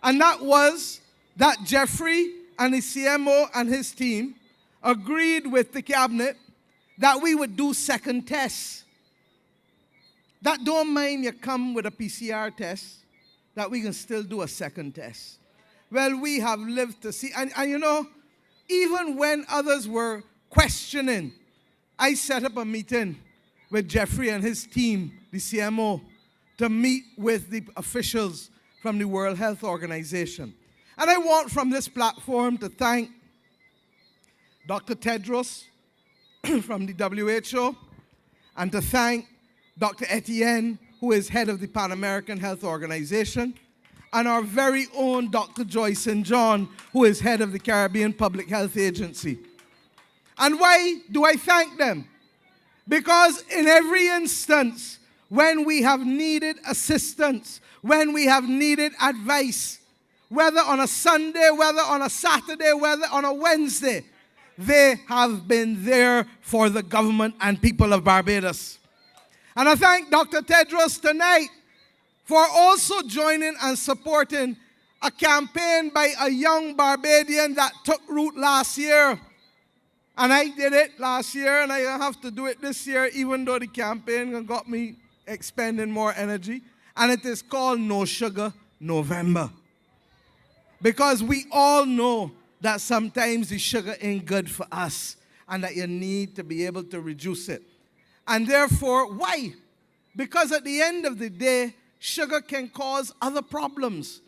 And that was that Jeffrey and the CMO and his team agreed with the cabinet that we would do second tests. That don't mind you come with a PCR test, that we can still do a second test. Well, we have lived to see, and you know, even when others were questioning, I set up a meeting with Jeffrey and his team, the CMO, to meet with the officials from the World Health Organization. And I want from this platform to thank Dr. Tedros from the WHO, and to thank Dr. Etienne, who is head of the Pan American Health Organization, and our very own Dr. Joy St. John, who is head of the Caribbean Public Health Agency. And why do I thank them? Because in every instance, when we have needed assistance, when we have needed advice, whether on a Sunday, whether on a Saturday, whether on a Wednesday, they have been there for the government and people of Barbados. And I thank Dr. Tedros tonight for also joining and supporting a campaign by a young Barbadian that took root last year. And I did it last year, and I have to do it this year, even though the campaign got me expending more energy. And it is called No Sugar November. Because we all know that sometimes the sugar ain't good for us, and that you need to be able to reduce it. And therefore, why? Because at the end of the day, sugar can cause other problems,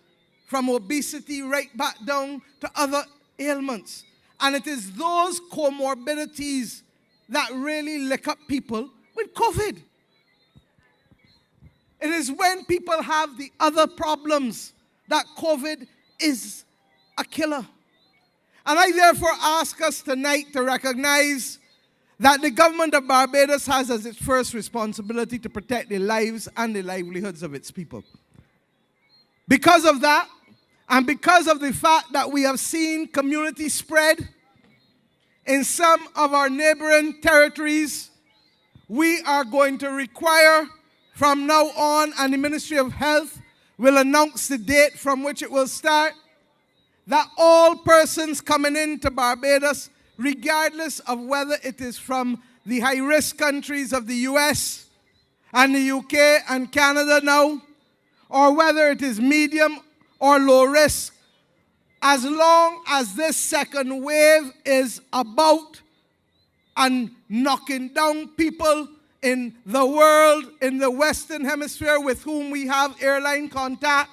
from obesity right back down to other ailments. And it is those comorbidities that really lick up people with COVID. It is when people have the other problems that COVID is a killer. And I therefore ask us tonight to recognize that the government of Barbados has as its first responsibility to protect the lives and the livelihoods of its people. Because of that, and because of the fact that we have seen community spread in some of our neighboring territories, we are going to require from now on, and the Ministry of Health will announce the date from which it will start, that all persons coming into Barbados, regardless of whether it is from the high-risk countries of the US and the UK and Canada now, or whether it is medium or low risk, as long as this second wave is about and knocking down people in the world, in the Western Hemisphere with whom we have airline contact,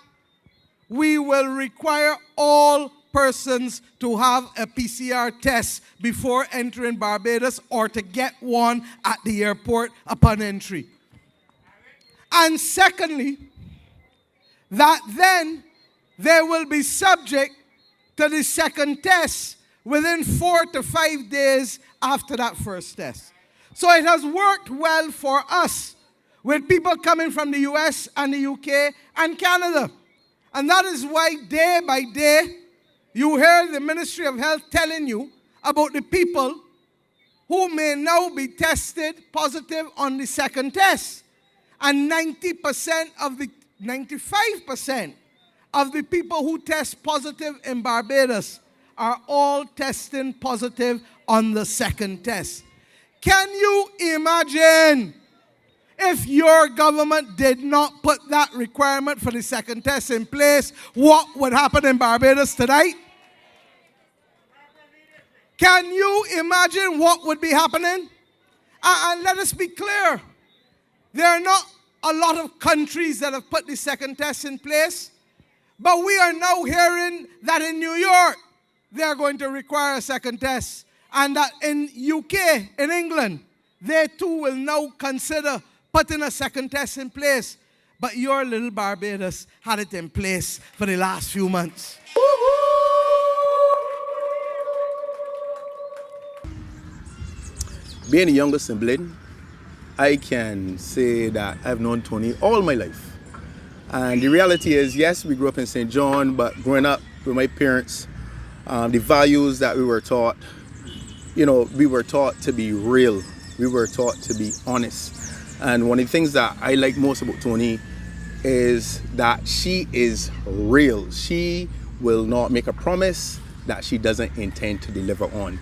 we will require all persons to have a PCR test before entering Barbados, or to get one at the airport upon entry. And secondly, that then they will be subject to the second test within 4 to 5 days after that first test. So it has worked well for us with people coming from the US and the UK and Canada. And that is why day by day, you hear the Ministry of Health telling you about the people who may now be tested positive on the second test. And 95% of the people who test positive in Barbados are all testing positive on the second test. Can you imagine if your government did not put that requirement for the second test in place, what would happen in Barbados tonight? Can you imagine what would be happening? And let us be clear, there are not a lot of countries that have put the second test in place, but we are now hearing that in New York, they are going to require a second test, and that in UK, in England, they too will now consider putting a second test in place. But your little Barbados had it in place for the last few months. Being the youngest sibling, I can say that I've known Tony all my life. And the reality is, yes, we grew up in St. John, but growing up with my parents, the values that we were taught, we were taught to be real. We were taught to be honest. And one of the things that I like most about Tony is that she is real. She will not make a promise that she doesn't intend to deliver on.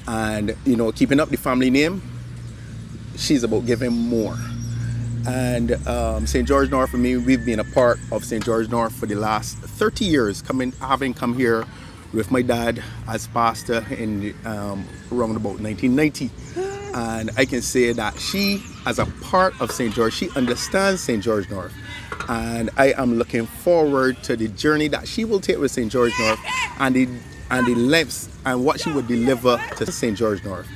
And, you know, keeping up the family name, she's about giving more. And St. George North, for me, we've been a part of St. George North for the last 30 years, having come here with my dad as pastor in around about 1990. And I can say that she, as a part of St. George, she understands St. George North. And I am looking forward to the journey that she will take with St. George North and the lengths and what she will deliver to St. George North.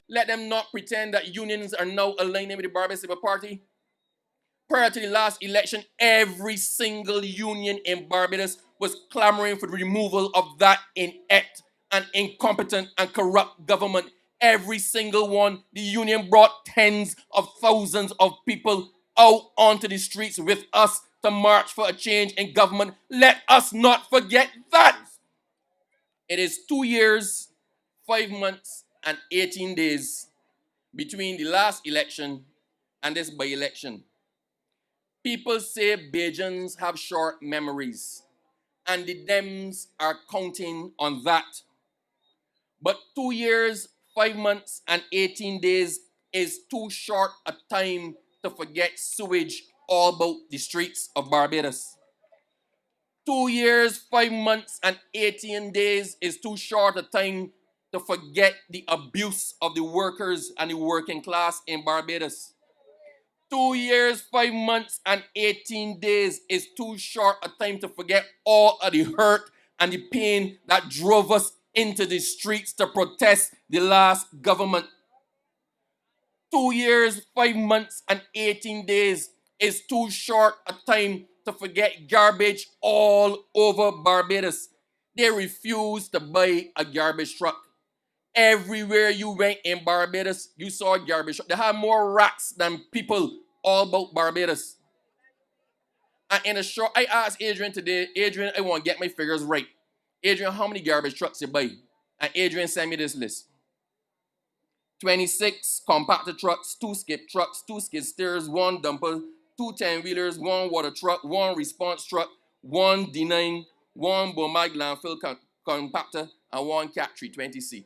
Let them not pretend that unions are now aligning with the Barbados Labour Party. Prior to the last election, every single union in Barbados was clamoring for the removal of that inept and incompetent and corrupt government. Every single one. The union brought tens of thousands of people out onto the streets with us to march for a change in government. Let us not forget that. It is 2 years, 5 months, and 18 days between the last election and this by-election. People say Bajans have short memories, and the Dems are counting on that. But 2 years, 5 months, and 18 days is too short a time to forget sewage all about the streets of Barbados. 2 years, 5 months, and 18 days is too short a time to forget the abuse of the workers and the working class in Barbados. 2 years, 5 months, and 18 days is too short a time to forget all of the hurt and the pain that drove us into the streets to protest the last government. 2 years, 5 months, and 18 days is too short a time to forget garbage all over Barbados. They refused to buy a garbage truck. Everywhere you went in Barbados, you saw a garbage truck. They had more rats than people all about Barbados. And in a short, I asked Adrian today, Adrian, I want to get my figures right. Adrian, how many garbage trucks you buy? And Adrian sent me this list. 26 compactor trucks, 2 skip trucks, 2 skid steers, 1 dumper, 2 10-wheelers, 1 water truck, 1 response truck, 1 D9, 1 Bomag landfill compactor, and 1 Cat 320C.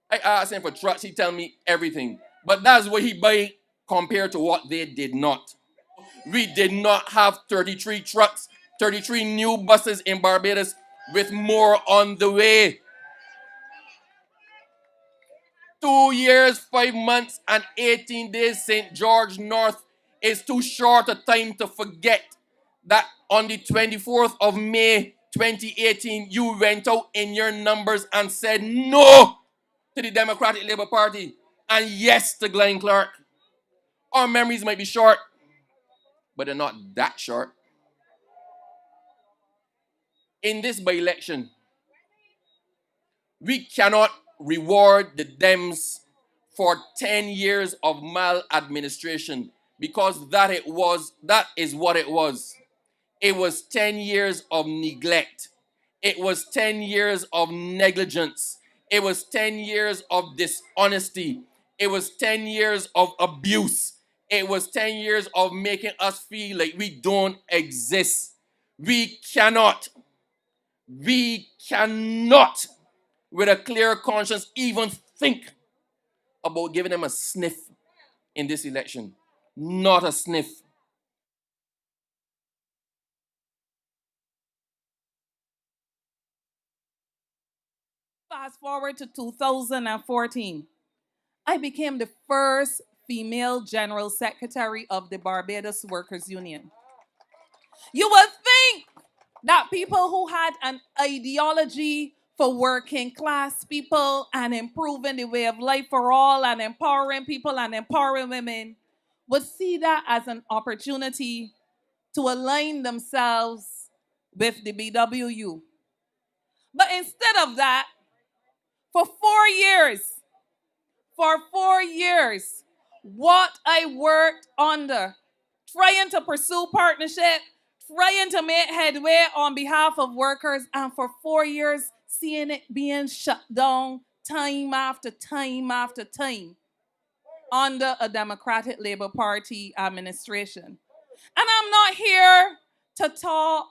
I asked him for trucks, he tell me everything. But that's what he buy compared to what they did not. We did not have 33 trucks, 33 new buses in Barbados with more on the way. 2 years, 5 months, and 18 days, St. George North is too short a time to forget that on the 24th of May 2018, you went out in your numbers and said no to the Democratic Labour Party and yes to Glenn Clark. Our memories might be short, but they're not that short. In this by-election, we cannot reward the Dems for 10 years of maladministration because that is what it was. It was 10 years of neglect. It was 10 years of negligence. It was 10 years of dishonesty. It was 10 years of abuse. It was 10 years of making us feel like we don't exist. We cannot, with a clear conscience, even think about giving them a sniff in this election. Not a sniff. Fast forward to 2014. I became the first female general secretary of the Barbados Workers Union. You would think that people who had an ideology for working class people and improving the way of life for all and empowering people and empowering women would see that as an opportunity to align themselves with the BWU. But instead of that, for 4 years, what I worked under, trying to pursue partnership, trying to make headway on behalf of workers, and for 4 years, seeing it being shut down time after time after time under a Democratic Labour Party administration. And I'm not here to talk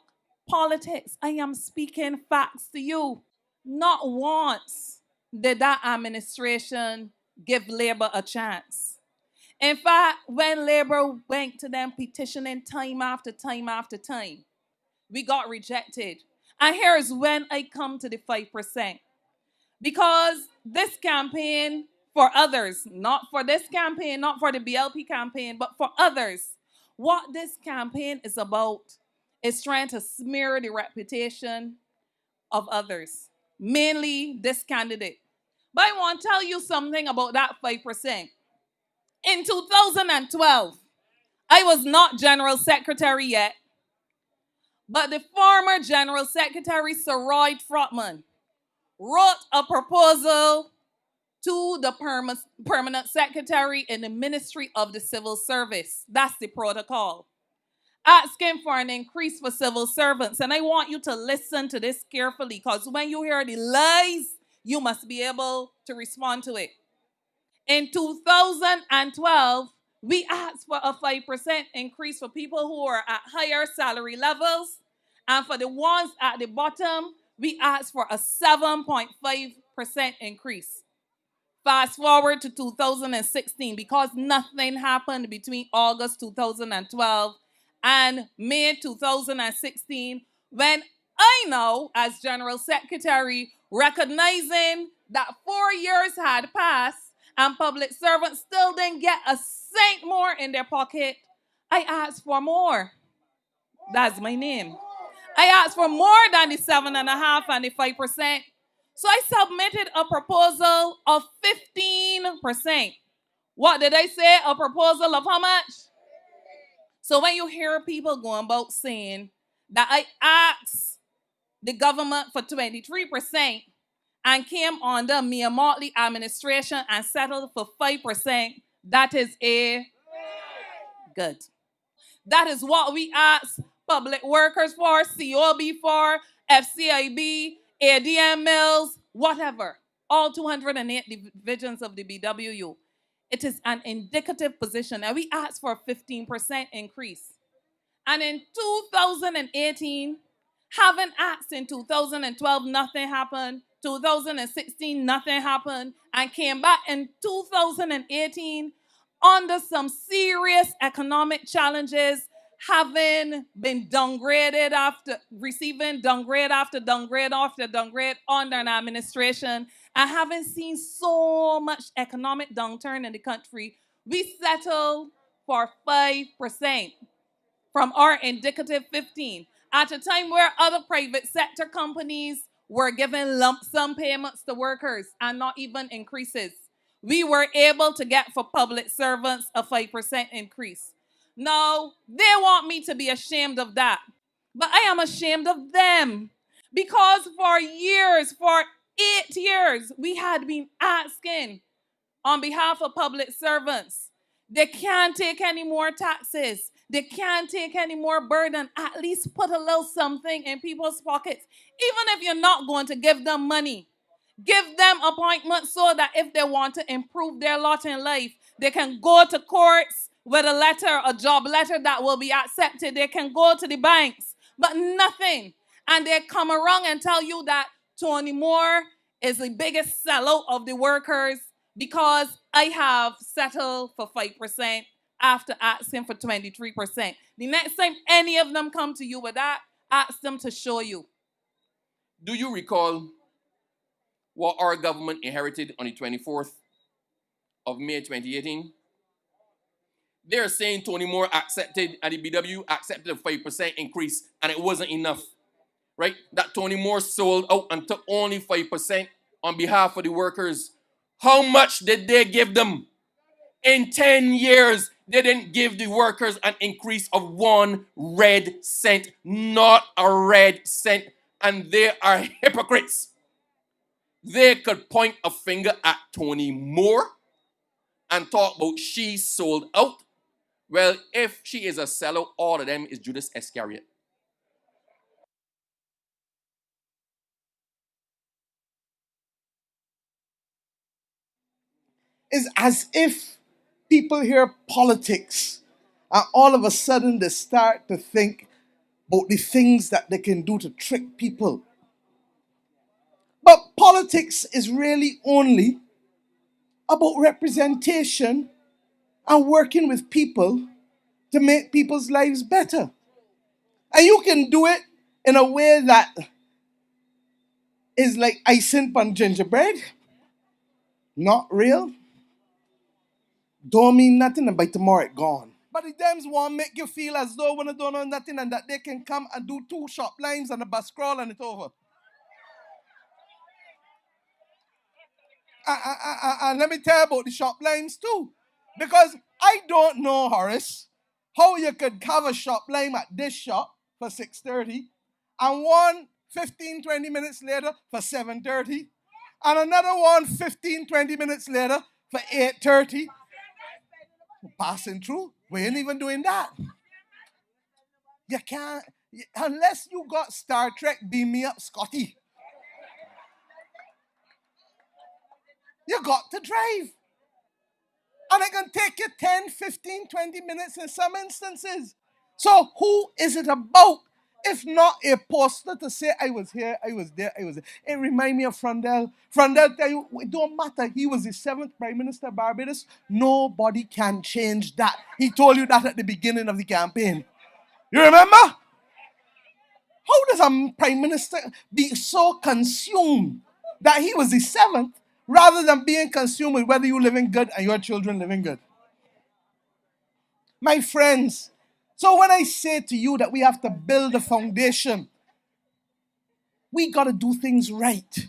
politics. I am speaking facts to you. Not once did that administration give Labour a chance. In fact, when Labour went to them petitioning time after time after time, we got rejected. And here's when I come to the 5%. Because this campaign, for others, not for this campaign, not for the BLP campaign, but for others, what this campaign is about is trying to smear the reputation of others, mainly this candidate. But I want to tell you something about that 5%. In 2012, I was not General Secretary yet, but the former General Secretary, Sir Roy Trotman, wrote a proposal to the permanent secretary in the Ministry of the Civil Service. That's the protocol. Asking for an increase for civil servants. And I want you to listen to this carefully, because when you hear the lies, you must be able to respond to it. In 2012, we asked for a 5% increase for people who are at higher salary levels. And for the ones at the bottom, we asked for a 7.5% increase. Fast forward to 2016, because nothing happened between August 2012 and May 2016, when I now, as General Secretary, recognizing that 4 years had passed and public servants still didn't get a cent more in their pocket, I asked for more. That's my name. I asked for more than the 7.5% and the 5%. So I submitted a proposal of 15%. What did I say? A proposal of how much? So when you hear people going about saying that I asked the government for 23% and came under Mia Mottley administration and settled for 5%, that is good. That is what we asked public workers for, COB for, FCIB, ADM Mills, whatever. All 208 divisions of the BWU. It is an indicative position, and we asked for a 15% increase. And in 2018, having asked in 2012, nothing happened. 2016, nothing happened. And came back in 2018 under some serious economic challenges, having been downgraded after receiving downgrade after downgrade after downgrade under an administration, and having seen so much economic downturn in the country, we settled for 5% from our indicative 15%. At a time where other private sector companies were giving lump sum payments to workers and not even increases, we were able to get for public servants a 5% increase. Now, they want me to be ashamed of that. But I am ashamed of them. Because for years, for 8 years, we had been asking on behalf of public servants, they can't take any more taxes. They can't take any more burden. At least put a little something in people's pockets. Even if you're not going to give them money, give them appointments so that if they want to improve their lot in life, they can go to courts with a letter, a job letter that will be accepted. They can go to the banks, but nothing. And they come around and tell you that Tony Moore is the biggest sellout of the workers because I have settled for 5% after asking for 23%. The next time any of them come to you with that, ask them to show you. Do you recall what our government inherited on the 24th of May 2018? They're saying Tony Moore accepted, and the BW accepted a 5% increase, and it wasn't enough, right? That Tony Moore sold out and took only 5% on behalf of the workers. How much did they give them? In 10 years, they didn't give the workers an increase of 1 red cent, not a red cent, and they are hypocrites. They could point a finger at Tony Moore and talk about she sold out. Well, if she is a sellout, all of them is Judas Iscariot. It's as if people hear politics and all of a sudden they start to think about the things that they can do to trick people. But politics is really only about representation and working with people to make people's lives better. And you can do it in a way that is like icing on gingerbread, not real, don't mean nothing, and by tomorrow it gone. But the Dems want to make you feel as though when they don't know nothing and that they can come and do 2 shop lines and a bus crawl and it's over. And let me tell you about the shop lines too. Because I don't know, Horace, how you could have a shop line at this shop for 6:30 and one 15, 20 minutes later for 7:30 and another one 15, 20 minutes later for 8:30. Passing through, we ain't even doing that. You can't, unless you got Star Trek, beam me up, Scotty. You got to drive. And it can take you 10, 15, 20 minutes in some instances. So who is it about if not a poster to say, I was here, I was there, I was there? It reminds me of Frondell. Frondell tell you, it don't matter. He was the 7th Prime Minister of Barbados. Nobody can change that. He told you that at the beginning of the campaign. You remember? How does a Prime Minister be so consumed that he was the 7th rather than being consumed with whether you living good and your children living good? My friends, so when I say to you that we have to build a foundation, we got to do things right.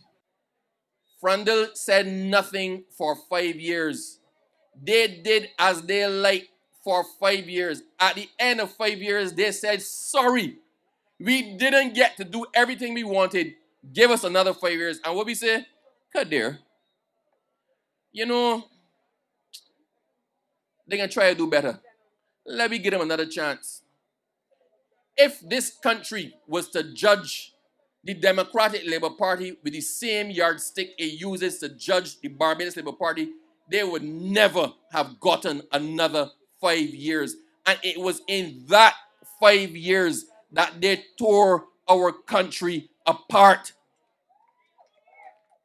Frondell said nothing for 5 years. They did as they liked for 5 years. At the end of 5 years, they said, sorry, we didn't get to do everything we wanted. Give us another 5 years. And what we say? Kadir, you know, they can try to do better. Let me give them another chance. If this country was to judge the Democratic Labour Party with the same yardstick it uses to judge the Barbados Labour Party, they would never have gotten another 5 years. And it was in that 5 years that they tore our country apart.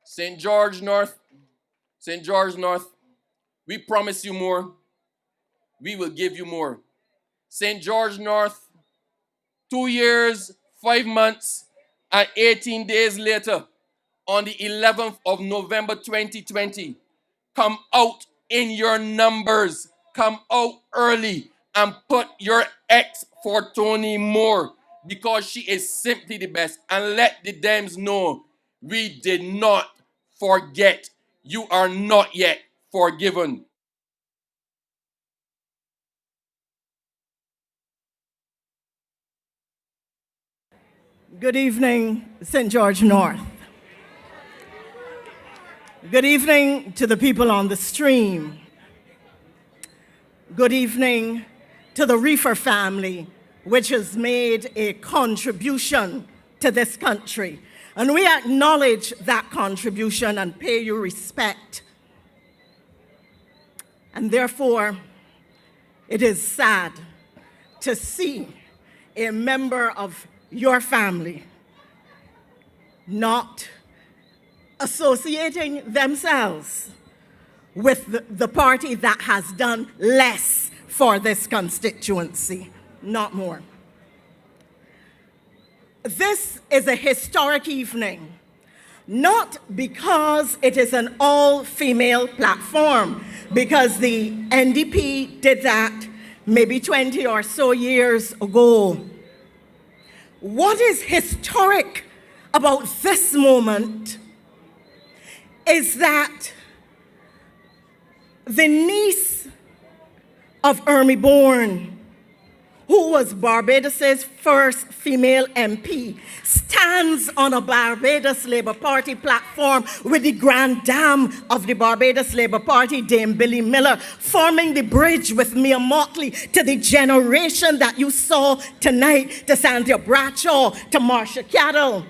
St. George North, we promise you more. We will give you more. St. George North, 2 years, 5 months, and 18 days later, on the 11th of November 2020, come out in your numbers. Come out early and put your ex for Tony Moore because she is simply the best. And let the Dems know we did not forget. You are not yet forgiven. Good evening, St. George North. Good evening to the people on the stream. Good evening to the Reefer family, which has made a contribution to this country. And we acknowledge that contribution and pay you respect. And therefore, it is sad to see a member of your family not associating themselves with the party that has done less for this constituency, not more. This is a historic evening, not because it is an all-female platform, because the NDP did that maybe 20 or so years ago. What is historic about this moment is that the niece of Ermi Bourne, who was Barbados's first female MP, stands on a Barbados Labour Party platform with the Grand Dame of the Barbados Labour Party, Dame Billy Miller, forming the bridge with Mia Mottley to the generation that you saw tonight, to Sandra Bradshaw, to Marsha Cattle,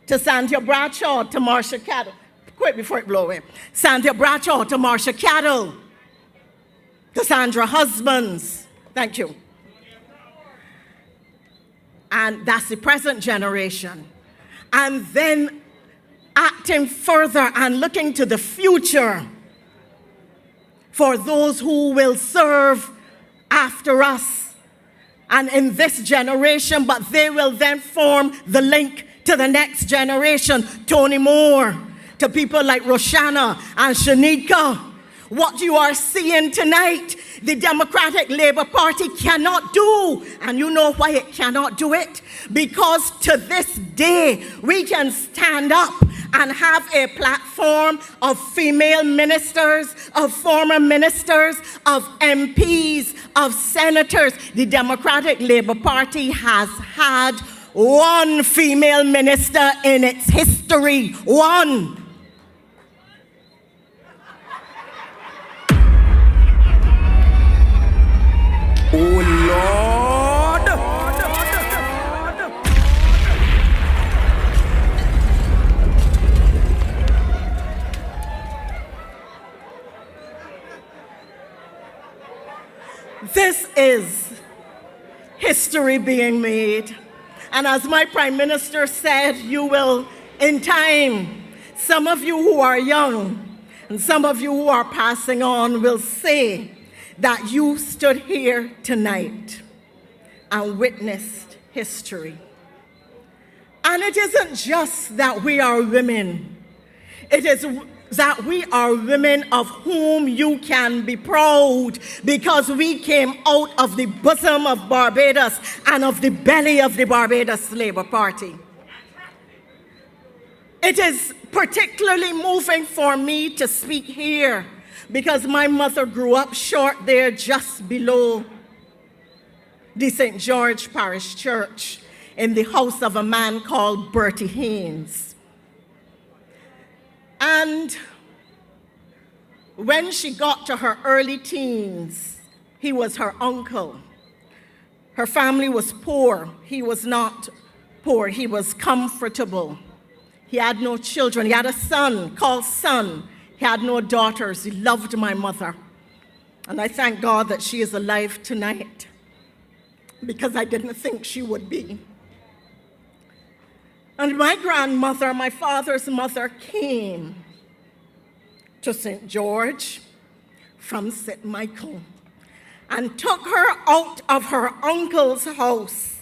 to Sandra Bradshaw, to Marsha Cattle. quick before it blow away. Cynthia Bradshaw to Marsha Cattle, to Sandra Husbands. Thank you. And that's the present generation. And then acting further and looking to the future for those who will serve after us and in this generation, but they will then form the link to the next generation. Tony Moore, to people like Roshana and Shanika. What you are seeing tonight, the Democratic Labour Party cannot do. And you know why it cannot do it? Because to this day, we can stand up and have a platform of female ministers, of former ministers, of MPs, of senators. The Democratic Labour Party has had one female minister in its history. One. Oh Lord! This is history being made. And as my Prime Minister said, you will, in time, some of you who are young and some of you who are passing on will say that you stood here tonight and witnessed history. And it isn't just that we are women. It is that we are women of whom you can be proud, because we came out of the bosom of Barbados and of the belly of the Barbados Labour Party. It is particularly moving for me to speak here because my mother grew up short there just below the St. George Parish Church in the house of a man called Bertie Haynes. And when she got to her early teens, he was her uncle. Her family was poor. He was not poor. He was comfortable. He had no children. He had a son called Son. He had no daughters. He loved my mother. And I thank God that she is alive tonight, because I didn't think she would be. And my grandmother, my father's mother, came to St. George from St. Michael and took her out of her uncle's house.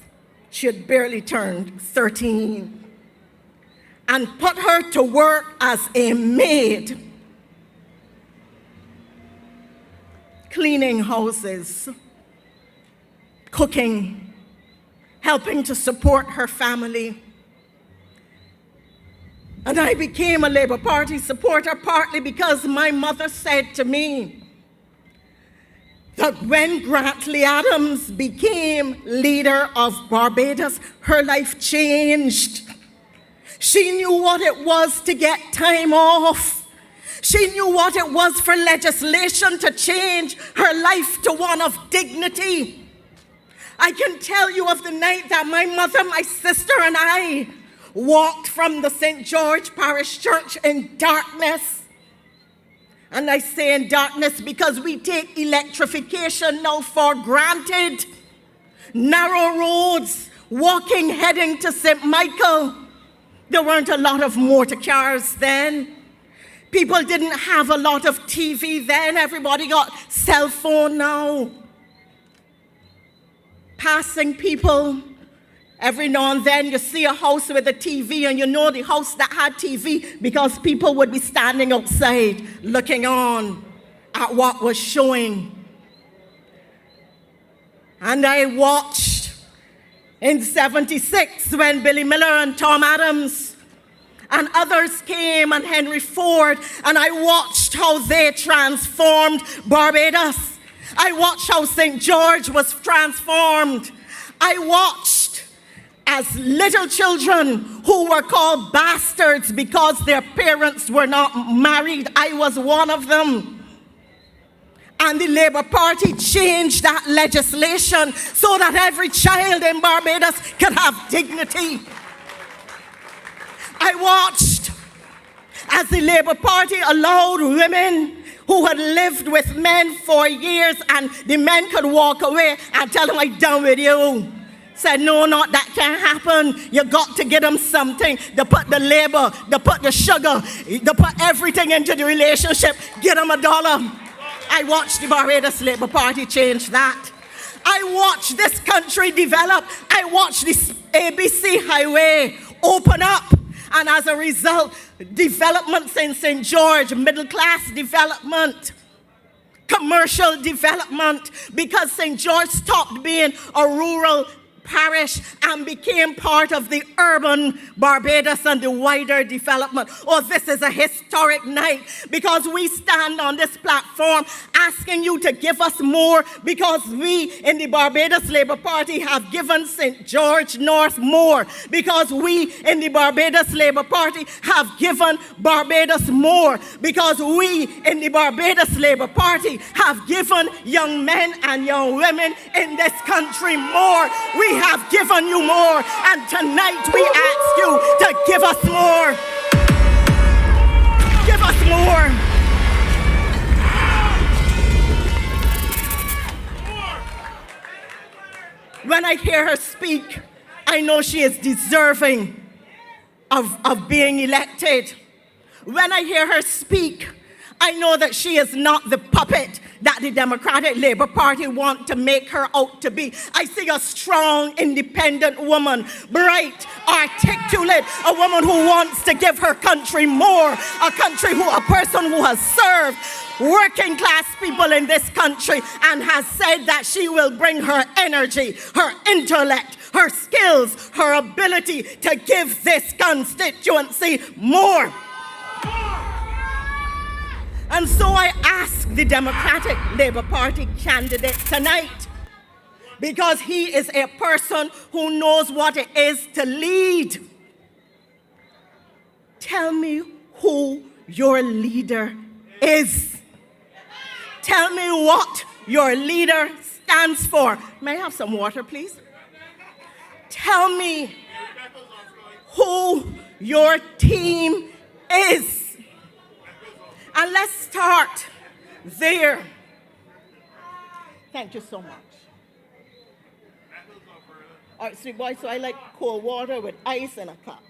She had barely turned 13, and put her to work as a maid, cleaning houses, cooking, helping to support her family. And I became a Labour Party supporter partly because my mother said to me that when Grantley Adams became leader of Barbados, her life changed. She knew what it was to get time off. She knew what it was for legislation to change her life to one of dignity. I can tell you of the night that my mother, my sister, and I walked from the St. George Parish Church in darkness. And I say in darkness because we take electrification now for granted. Narrow roads, walking, heading to St. Michael. There weren't a lot of motor cars then. People didn't have a lot of TV then. Everybody got cell phone now. Passing people, every now and then you see a house with a TV and you know the house that had TV because people would be standing outside looking on at what was showing. And I watched in '76 when Billy Miller and Tom Adams and others came, and Henry Ford, and I watched how they transformed Barbados. I watched how St. George was transformed. I watched as little children who were called bastards because their parents were not married. I was one of them. And the Labour Party changed that legislation so that every child in Barbados could have dignity. I watched as the Labour Party allowed women who had lived with men for years and the men could walk away and tell them, I'm done with you. Said, no, not that can't happen. You got to get them something. They put the labor, they put the sugar, they put everything into the relationship. Get them $1. I watched the Barbados Labour Party change that. I watched this country develop. I watched this ABC highway open up. And as a result, developments in St. George, middle class development, commercial development, because St. George stopped being a rural parish and became part of the urban Barbados and the wider development. Oh, this is a historic night because we stand on this platform asking you to give us more, because we in the Barbados Labour Party have given St. George North more, because we in the Barbados Labour Party have given Barbados more, because we in the Barbados Labour Party have given young men and young women in this country more. We have given you more, and tonight we ask you to give us more. Give us more. When I hear her speak, I know she is deserving of being elected. When I hear her speak, I know that she is not the puppet that the Democratic Labour Party want to make her out to be. I see a strong, independent woman, bright, articulate, a woman who wants to give her country more, a person who has served working class people in this country and has said that she will bring her energy, her intellect, her skills, her ability to give this constituency more. And so I ask the Democratic Labour Party candidate tonight, because he is a person who knows what it is to lead. Tell me who your leader is. Tell me what your leader stands for. May I have some water, please? Tell me who your team is. And let's start there. Thank you so much. All right, sweet boy, so I like cold water with ice in a cup.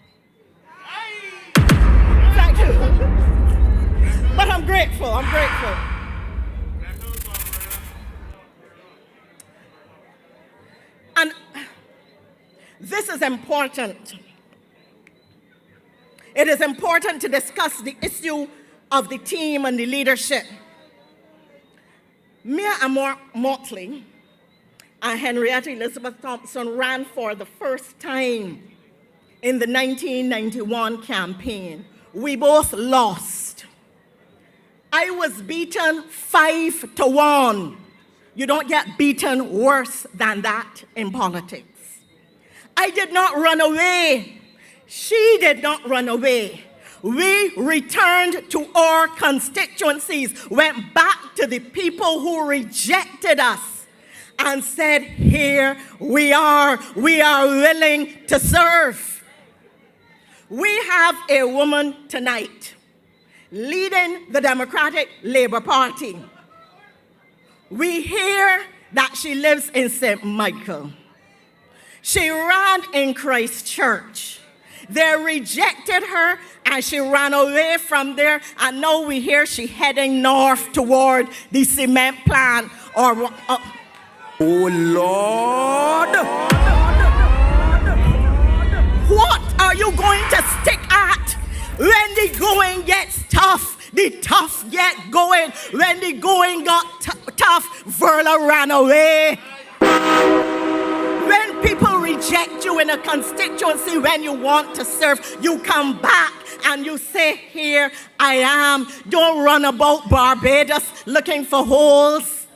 Thank you. But I'm grateful, I'm grateful. And this is important. It is important to discuss the issue of the team and the leadership. Mia Amor Motley and Henrietta Elizabeth Thompson ran for the first time in the 1991 campaign. We both lost. I was beaten 5-1. You don't get beaten worse than that in politics. I did not run away. She did not run away. We returned to our constituencies, went back to the people who rejected us and said, here we are willing to serve. We have a woman tonight leading the Democratic Labour Party. We hear that she lives in St. Michael. She ran in Christchurch. They rejected her and she ran away from there, and now we hear she heading north toward the cement plant. Oh Lord! What are you going to stick at when the going gets tough? The tough get going. When the going got tough, Verla ran away. When people reject you in a constituency, when you want to serve, you come back and you say, here I am. Don't run about Barbados looking for holes.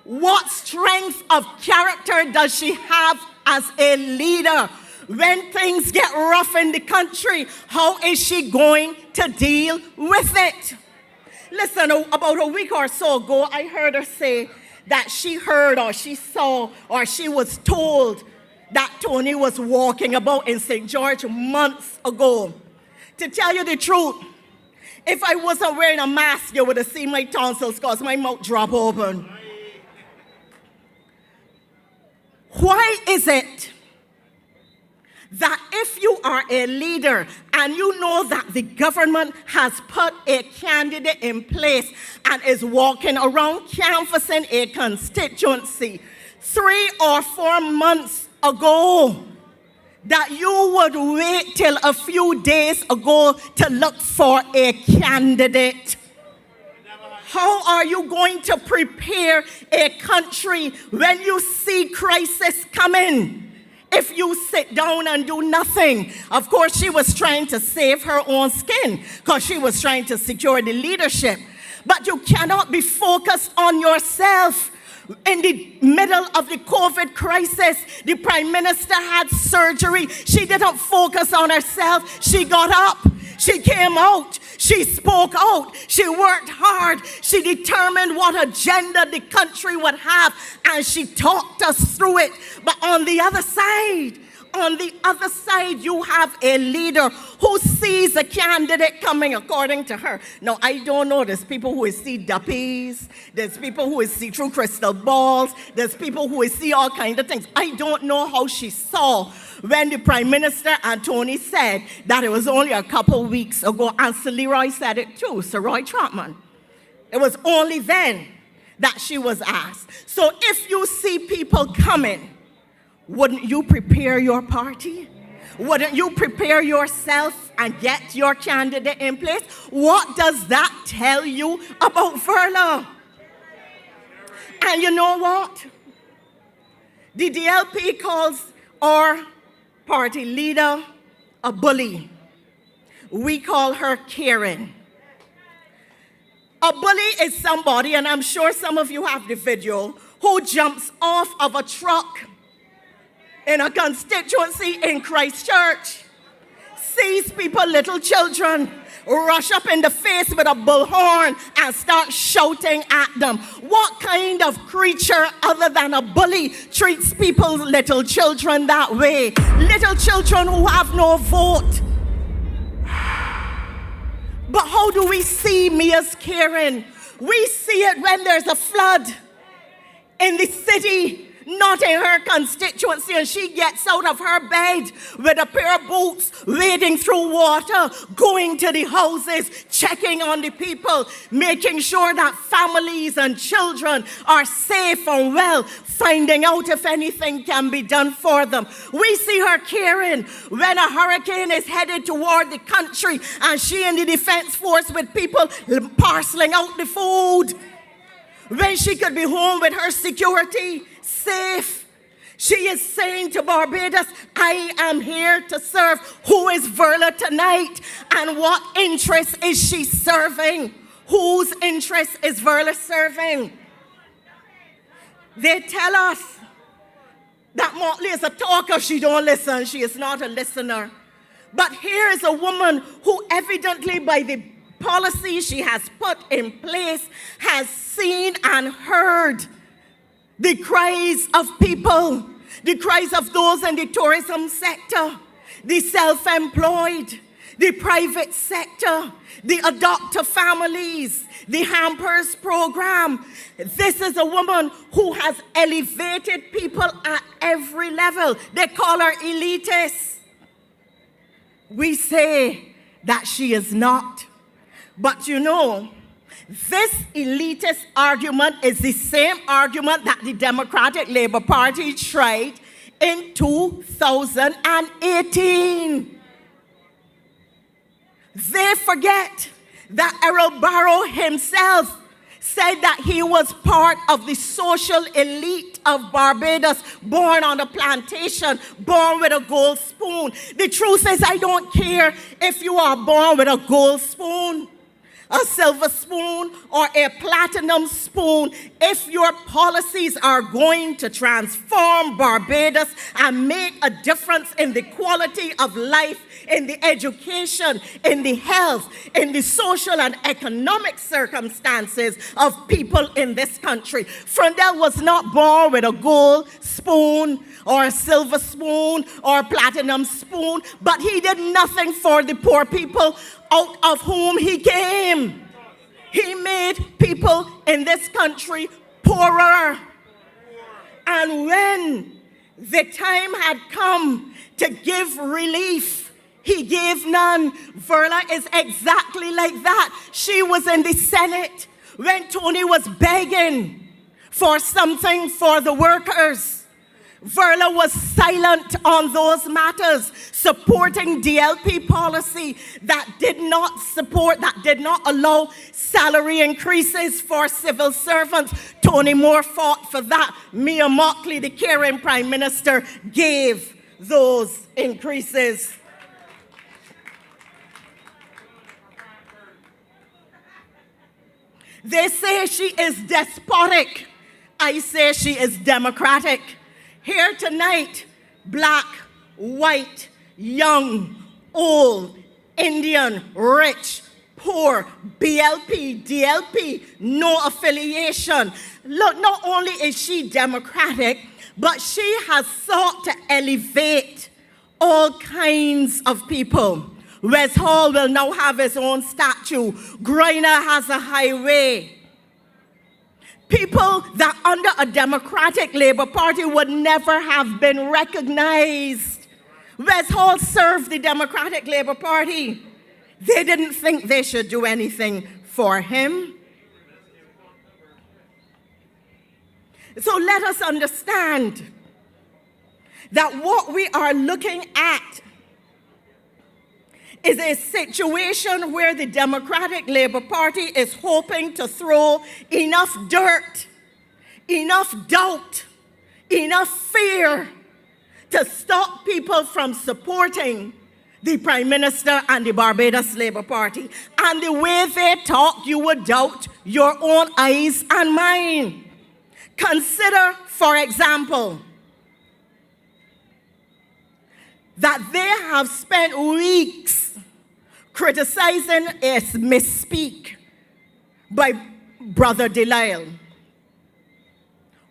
What strength of character does she have as a leader? When things get rough in the country, how is she going to deal with it? Listen, about a week or so ago, I heard her say that she heard or she saw or she was told that Tony was walking about in St. George months ago. To tell you the truth, if I wasn't wearing a mask, you would have seen my tonsils because my mouth drop open. Why is it that if you are a leader and you know that the government has put a candidate in place and is walking around canvassing a constituency 3 or 4 months ago, that you would wait till a few days ago to look for a candidate? How are you going to prepare a country when you see crisis coming if you sit down and do nothing? Of course, she was trying to save her own skin because she was trying to secure the leadership. But you cannot be focused on yourself. In the middle of the COVID crisis, the Prime Minister had surgery. She didn't focus on herself. She got up. She came out. She spoke out. She worked hard. She determined what agenda the country would have, and she talked us through it. But on the other side, you have a leader who sees a candidate coming according to her. Now, I don't know. There's people who see duppies. There's people who see through crystal balls. There's people who see all kinds of things. I don't know how she saw when the Prime Minister and Tony said that it was only a couple weeks ago, and Sir Leroy said it too, Sir Roy Trotman. It was only then that she was asked. So if you see people coming, wouldn't you prepare your party? Wouldn't you prepare yourself and get your candidate in place? What does that tell you about Verla? And you know what? The DLP calls our party leader a bully. We call her Karen. A bully is somebody, and I'm sure some of you have the video, who jumps off of a truck in a constituency in Christchurch, sees people, little children, rush up in the face with a bullhorn and start shouting at them. What kind of creature other than a bully treats people, little children, that way? Little children who have no vote. But how do we see Mia's Karen? We see it when there's a flood in the city, not in her constituency, and she gets out of her bed with a pair of boots, wading through water, going to the houses, checking on the people, making sure that families and children are safe and well, finding out if anything can be done for them. We see her caring when a hurricane is headed toward the country and she in the defense force with people parceling out the food. When she could be home with her security, safe. She is saying to Barbados, I am here to serve. Who is Verla tonight? And what interest is she serving? Whose interest is Verla serving? They tell us that Motley is a talker. She don't listen. She is not a listener. But here is a woman who evidently, by the policy she has put in place, has seen and heard the cries of people, the cries of those in the tourism sector, the self-employed, the private sector, the adoptive families, the Hampers program. This is a woman who has elevated people at every level. They call her elitist. We say that she is not. But you know, this elitist argument is the same argument that the Democratic Labour Party tried in 2018. They forget that Errol Barrow himself said that he was part of the social elite of Barbados, born on a plantation, born with a gold spoon. The truth is, I don't care if you are born with a gold spoon. a silver spoon or a platinum spoon. If your policies are going to transform Barbados and make a difference in the quality of life, in the education, in the health, in the social and economic circumstances of people in this country. Freundel was not born with a gold spoon or a silver spoon or a platinum spoon, but he did nothing for the poor people out of whom he came. He made people in this country poorer. And when the time had come to give relief, he gave none. Verla is exactly like that. She was in the Senate when Tony was begging for something for the workers. Verla was silent on those matters, supporting DLP policy that did not allow salary increases for civil servants. Tony Moore fought for that. Mia Mottley, the caring Prime Minister, gave those increases. They say she is despotic. I say she is democratic. Here tonight, black, white, young, old, Indian, rich, poor, BLP, DLP, no affiliation. Look, not only is she democratic, but she has sought to elevate all kinds of people. West Hall will now have his own statue. Groiner has a highway. People that under a Democratic Labour Party would never have been recognized. West Hall served the Democratic Labour Party. They didn't think they should do anything for him. So let us understand that what we are looking at is a situation where the Democratic Labour Party is hoping to throw enough dirt, enough doubt, enough fear to stop people from supporting the Prime Minister and the Barbados Labour Party. And the way they talk, you would doubt your own eyes and mine. Consider, for example, that they have spent weeks criticizing a misspeak by Brother Delisle.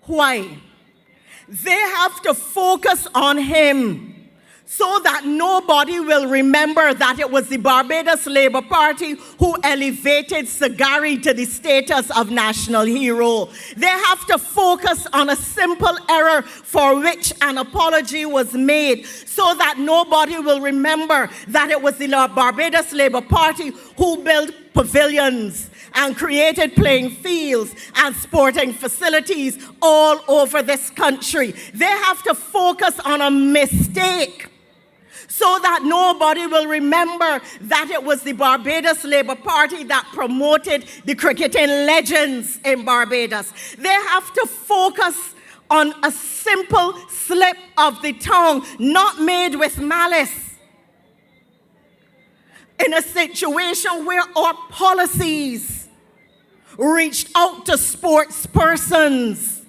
Why? They have to focus on him so that nobody will remember that it was the Barbados Labour Party who elevated Sagari to the status of national hero. They have to focus on a simple error for which an apology was made so that nobody will remember that it was the Barbados Labour Party who built pavilions and created playing fields and sporting facilities all over this country. They have to focus on a mistake so that nobody will remember that it was the Barbados Labour Party that promoted the cricketing legends in Barbados. They have to focus on a simple slip of the tongue, not made with malice, in a situation where our policies reached out to sports persons,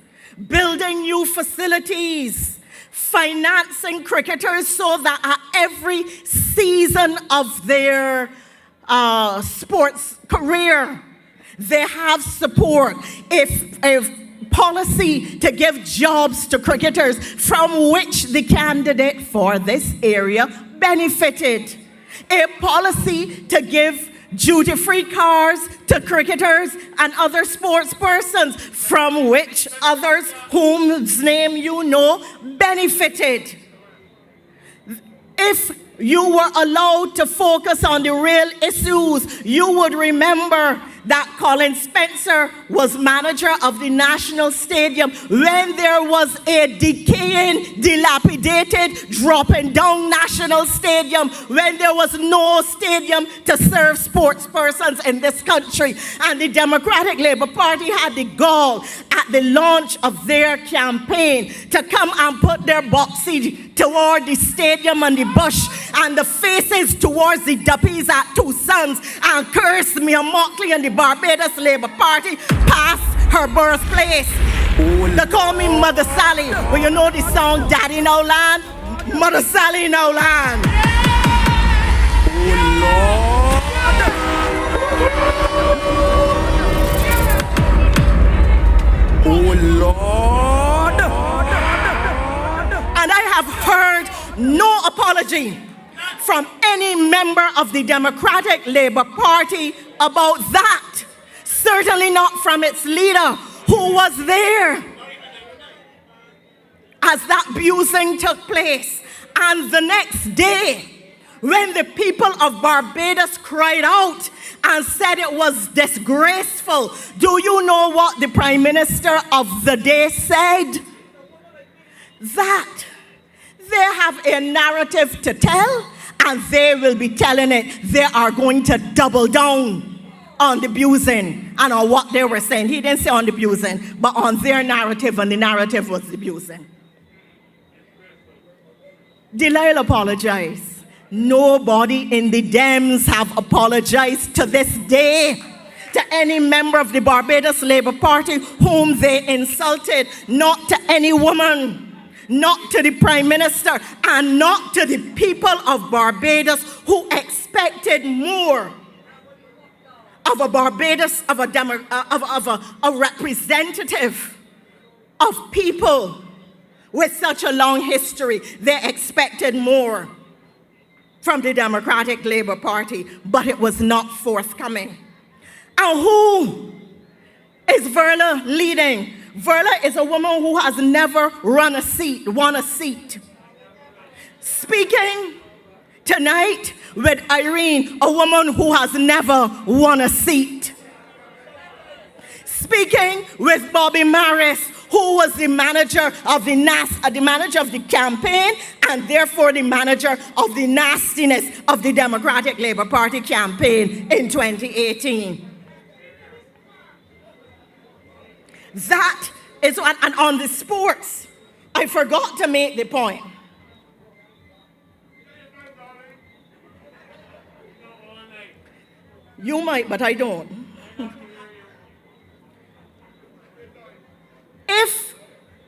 building new facilities, financing cricketers so that at every season of their sports career, they have support. If policy to give jobs to cricketers from which the candidate for this area benefited. A policy to give duty-free cars to cricketers and other sports persons from which others whose name you know benefited. If you were allowed to focus on the real issues, you would remember that Colin Spencer was manager of the National Stadium when there was a decaying, dilapidated, dropping down National Stadium, when there was no stadium to serve sports persons in this country. And the Democratic Labour Party had the gall at the launch of their campaign to come and put their boxy toward the stadium and the bush and the faces towards the duppies at Two Sons and curse Mia Mottley and the Barbados Labour Party past her birthplace. They call me Mother Sally. Well, you know the song Daddy No Land? Mother Sally No Land. Oh Lord. And I have heard no apology from any member of the Democratic Labour Party about that. Certainly not from its leader, who was there as that abusing took place. And the next day, when the people of Barbados cried out and said it was disgraceful, do you know what the Prime Minister of the day said? That they have a narrative to tell, and they will be telling it. They are going to double down on the abusing and on what they were saying. He didn't say on the abusing, but on their narrative, and the narrative was the abusing. Delisle apologized. Nobody in the Dems have apologized to this day to any member of the Barbados Labour Party whom they insulted, not to any woman, not to the Prime Minister, and not to the people of Barbados who expected more of a Barbados, of a representative of people with such a long history. They expected more from the Democratic Labour Party, but it was not forthcoming. And who is Verla leading? Verla is a woman who has never won a seat. Speaking tonight with Irene, a woman who has never won a seat. Speaking with Bobby Maris, who was the manager of the campaign, and therefore the manager of the nastiness of the Democratic Labour Party campaign in 2018. That is what, and on the sports, I forgot to make the point. You might, but I don't. If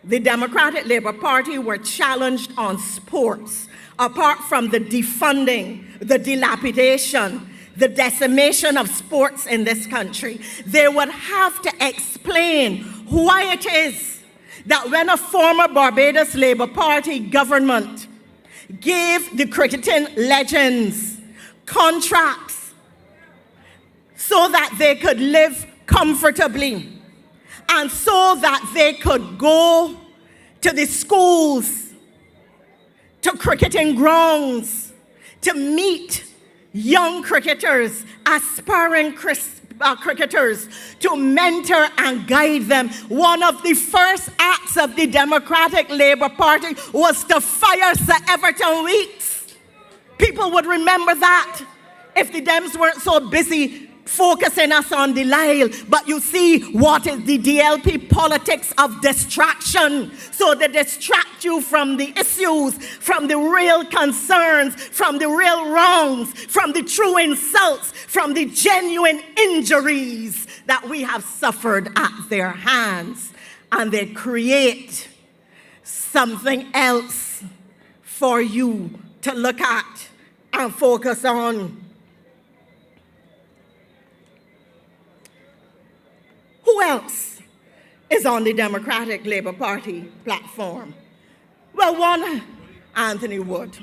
the Democratic Labour Party were challenged on sports, apart from the defunding, the dilapidation, the decimation of sports in this country, they would have to explain why it is that when a former Barbados Labour Party government gave the cricketing legends contracts so that they could live comfortably and so that they could go to the schools, to cricketing grounds, to meet young cricketers, aspiring cricketers, to mentor and guide them. One of the first acts of the Democratic Labour Party was to fire Sir Everton Weekes. People would remember that if the Dems weren't so busy focusing us on Delisle. But you see what is the DLP politics of distraction. So they distract you from the issues, from the real concerns, from the real wrongs, from the true insults, from the genuine injuries that we have suffered at their hands. And they create something else for you to look at and focus on. Who else is on the Democratic Labour Party platform? Well, one, Anthony Wood.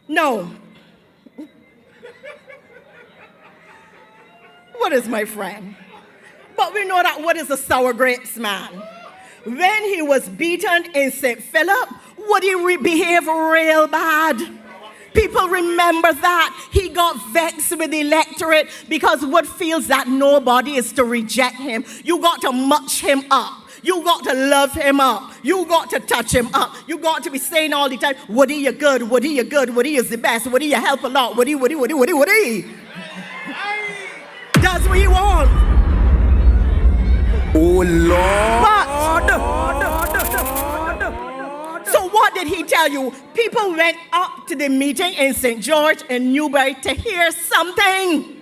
No. Wood is my friend. But we know that Wood is a sour grapes man. When he was beaten in St. Philip, Would he behave real bad? People remember that. He got vexed with the electorate because Wood feels that nobody is to reject him. You got to much him up. You got to love him up. You got to touch him up. You got to be saying all the time, Woody, you're good. Woody, you're good. Woody is the best. Woody, you help a lot. Woody. That's what he wants. Oh, Lord. So what did he tell you? People went up to the meeting in St. George and Newbury to hear something.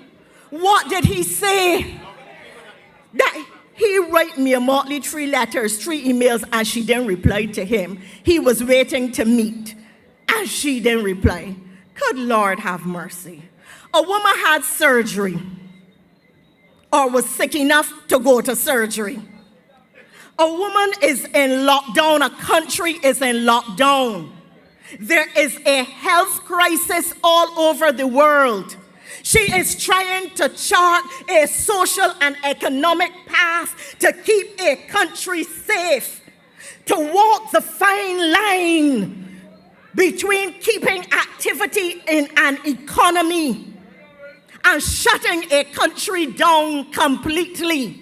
What did he say? That he wrote Mia Mottley 3 letters, 3 emails, and she didn't reply to him. He was waiting to meet, and she didn't reply. Good Lord have mercy. A woman had surgery or was sick enough to go to surgery. A woman is in lockdown. A country is in lockdown. There is a health crisis all over the world. She is trying to chart a social and economic path to keep a country safe, to walk the fine line between keeping activity in an economy and shutting a country down completely.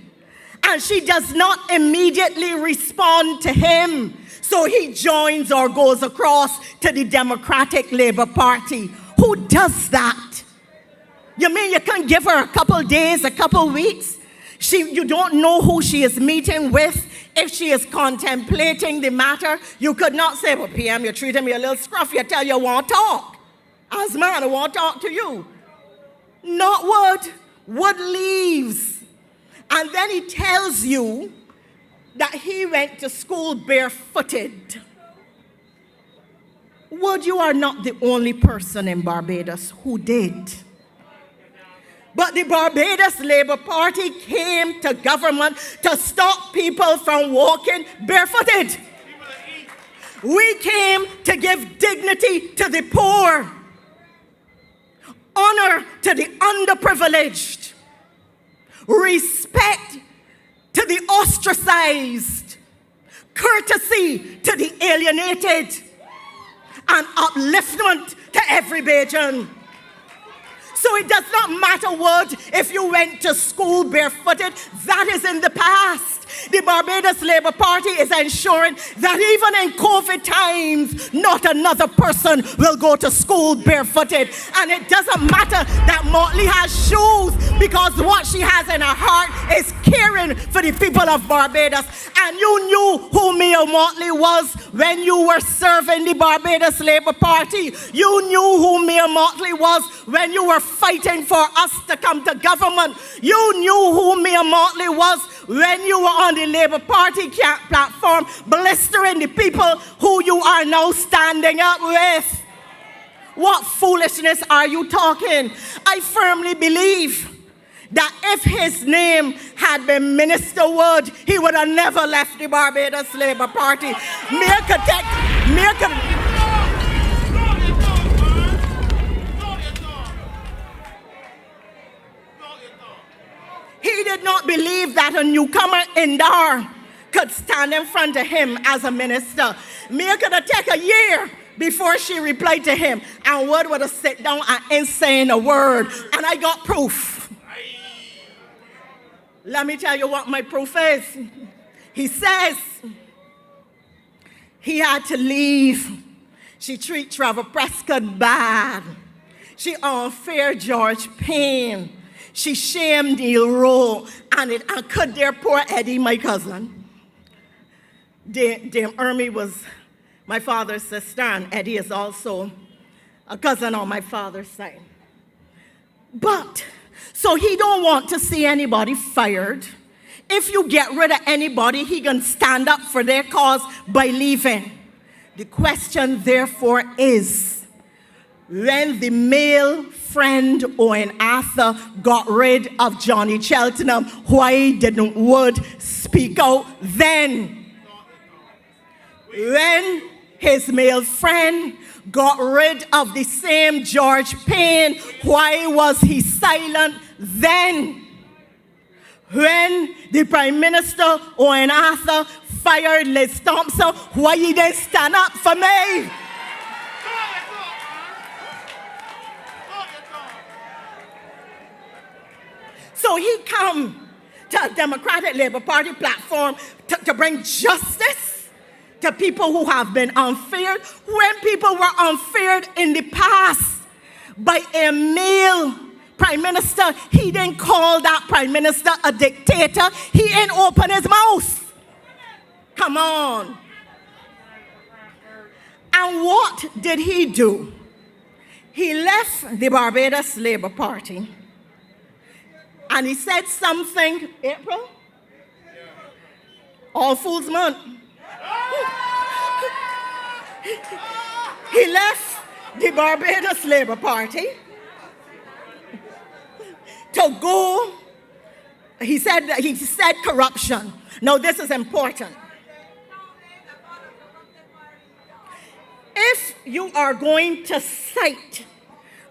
And she does not immediately respond to him. So he joins or goes across to the Democratic Labour Party. Who does that? You mean you can give her a couple days, a couple weeks? You don't know who she is meeting with. If she is contemplating the matter, you could not say, well, PM, you're treating me a little scruffy. You tell you I want to talk. As man, I want to talk to you. Not Wood. Wood leaves. And then he tells you that he went to school barefooted. Wood, you are not the only person in Barbados who did. But the Barbados Labour Party came to government to stop people from walking barefooted. We came to give dignity to the poor, honor to the underprivileged, respect to the ostracized, courtesy to the alienated, and upliftment to every Bajan. So it does not matter what if you went to school barefooted. That is in the past. The Barbados Labour Party is ensuring that even in COVID times, not another person will go to school barefooted. And it doesn't matter that Mottley has shoes, because what she has in her heart is caring for the people of Barbados. And you knew who Mia Mottley was when you were serving the Barbados Labour Party. You knew who Mia Mottley was when you were fighting for us to come to government. You knew who Mia Mottley was when you were on the Labour Party platform, blistering the people who you are now standing up with. What foolishness are you talking? I firmly believe that if his name had been Minister Wood, he would have never left the Barbados Labour Party. He did not believe that a newcomer in Dar could stand in front of him as a minister. Mia could have taken a year before she replied to him, and Wood would have sat down and ain't saying a word. And I got proof. Let me tell you what my proof is. He says he had to leave. She treat Trevor Prescott bad. She unfair George Payne. She shamed Neil Rowe, and could their poor Eddie, my cousin. Dame Ermi was my father's sister, and Eddie is also a cousin on my father's side. But, so he don't want to see anybody fired. If you get rid of anybody, he can stand up for their cause by leaving. The question, therefore, is, when the male friend Owen Arthur got rid of Johnny Cheltenham, why didn't Wood speak out then? When his male friend got rid of the same George Payne, why was he silent then? When the Prime Minister Owen Arthur fired Liz Thompson. Why you didn't stand up for me? So he come to a Democratic Labour Party platform to bring justice to people who have been unfair, when people were unfair in the past by a male prime minister. He didn't call that prime minister a dictator. He didn't open his mouth. Come on. And what did he do? He left the Barbados Labour Party. And he said something, April? All Fools Month. He left the Barbados Labour Party to go, he said corruption. Now this is important. If you are going to cite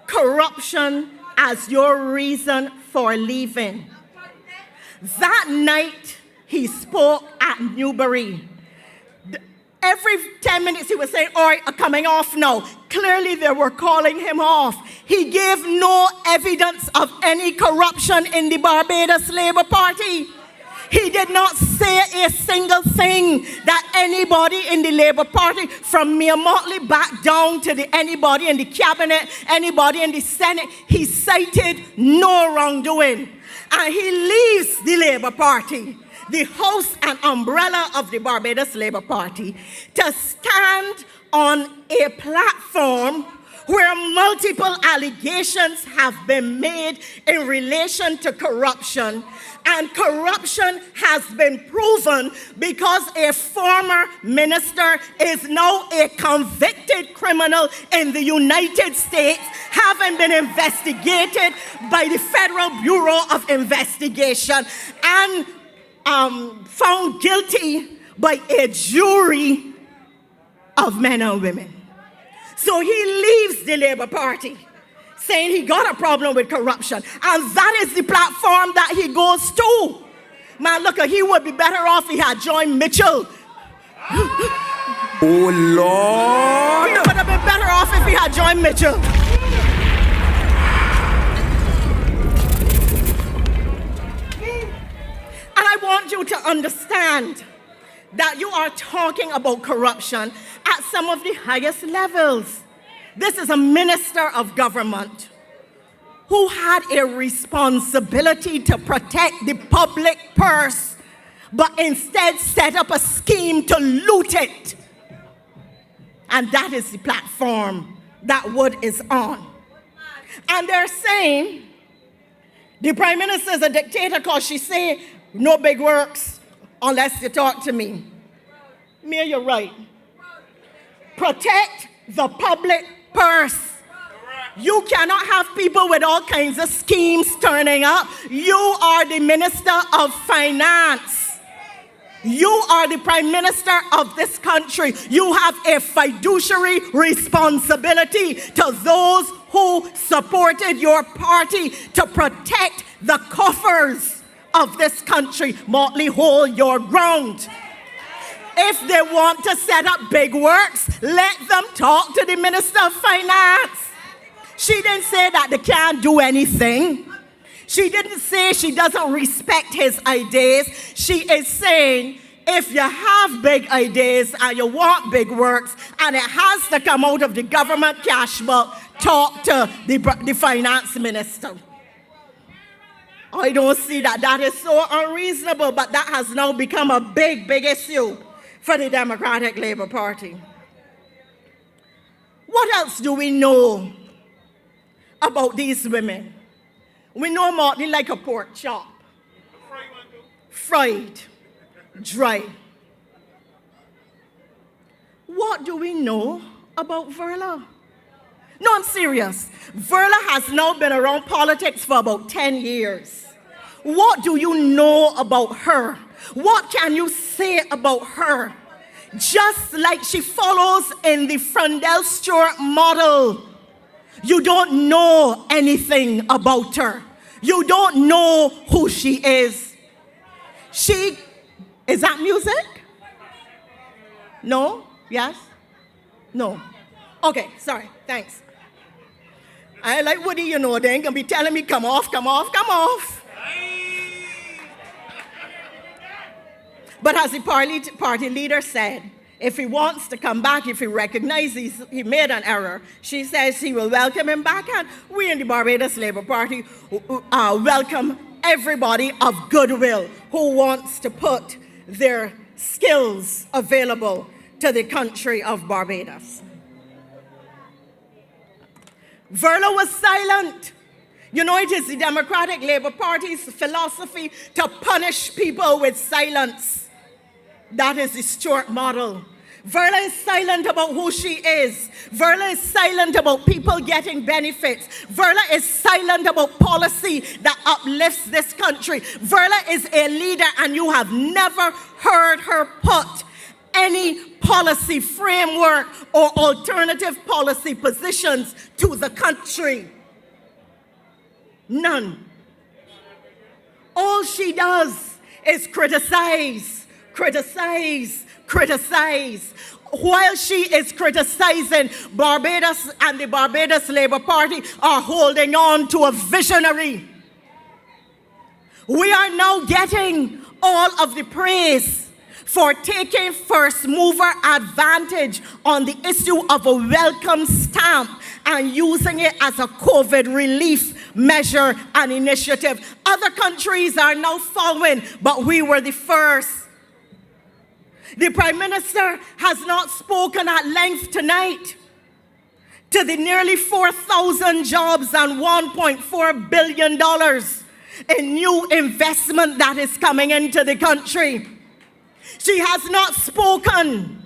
corruption as your reason for leaving, that night he spoke at Newbury. Every 10 minutes he was saying, all right, I'm coming off now. Clearly they were calling him off. He gave no evidence of any corruption in the Barbados Labour Party. He did not say a single thing that anybody in the Labour Party, from Mia Mottley back down to anybody in the cabinet, anybody in the Senate, he cited no wrongdoing. And he leaves the Labour Party, the house and umbrella of the Barbados Labour Party, to stand on a platform where multiple allegations have been made in relation to corruption. And corruption has been proven because a former minister is now a convicted criminal in the United States, having been investigated by the Federal Bureau of Investigation and found guilty by a jury of men and women. So he leaves the Labour Party saying he got a problem with corruption. And that is the platform that he goes to. Man, look, he would be better off if he had joined Mitchell. Oh, Lord. He would have been better off if he had joined Mitchell. And I want you to understand that you are talking about corruption at some of the highest levels. This is a minister of government who had a responsibility to protect the public purse, but instead set up a scheme to loot it. And that is the platform that Wood is on. And they're saying the prime minister is a dictator because she say no big works unless you talk to me. Mia, you're right. Protect the public purse. You cannot have people with all kinds of schemes turning up. You are the Minister of Finance. You are the Prime Minister of this country. You have a fiduciary responsibility to those who supported your party to protect the coffers of this country. Motley, hold your ground. If they want to set up big works, let them talk to the Minister of Finance. She didn't say that they can't do anything. She didn't say she doesn't respect his ideas. She is saying if you have big ideas and you want big works and it has to come out of the government cash book, talk to the finance minister. I don't see that. That is so unreasonable, but that has now become a big, big issue for the Democratic Labour Party. What else do we know about these women? We know Motley like a pork chop. Fried, dry. What do we know about Verla? No, I'm serious. Verla has now been around politics for about 10 years. What do you know about her? What can you say about her? Just like she follows in the Frondell Stewart model. You don't know anything about her. You don't know who she is. Is that music? No? Yes? No. Okay, sorry, thanks. I like Woody, you know, they ain't gonna be telling me, come off, come off, come off. But as the party leader said, if he wants to come back, if he recognizes he made an error, she says he will welcome him back, and we in the Barbados Labour Party welcome everybody of goodwill who wants to put their skills available to the country of Barbados. Verla was silent. You know, it is the Democratic Labour Party's philosophy to punish people with silence. That is the Stuart model. Verla is silent about who she is. Verla is silent about people getting benefits. Verla is silent about policy that uplifts this country. Verla is a leader, and you have never heard her put any policy framework or alternative policy positions to the country. None. All she does is criticize, criticize, criticize. While she is criticizing, Barbados and the Barbados Labour Party are holding on to a visionary. We are now getting all of the praise for taking first mover advantage on the issue of a welcome stamp and using it as a COVID relief measure and initiative. Other countries are now following, but we were the first. The Prime Minister has not spoken at length tonight to the nearly 4,000 jobs and $1.4 billion in new investment that is coming into the country. She has not spoken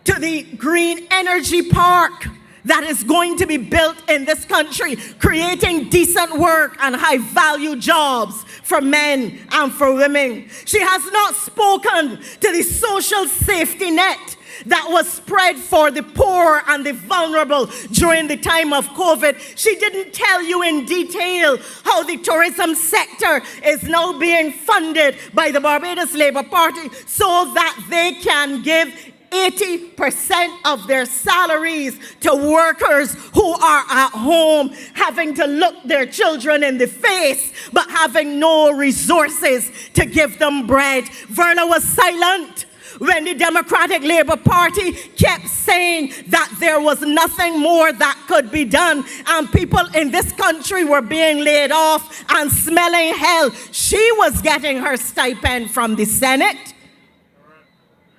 to the green energy park that is going to be built in this country, creating decent work and high-value jobs for men and for women. She has not spoken to the social safety net that was spread for the poor and the vulnerable during the time of COVID. She didn't tell you in detail how the tourism sector is now being funded by the Barbados Labour Party so that they can give 80% of their salaries to workers who are at home having to look their children in the face but having no resources to give them bread. Verla was silent when the Democratic Labour Party kept saying that there was nothing more that could be done and people in this country were being laid off and smelling hell. She was getting her stipend from the Senate.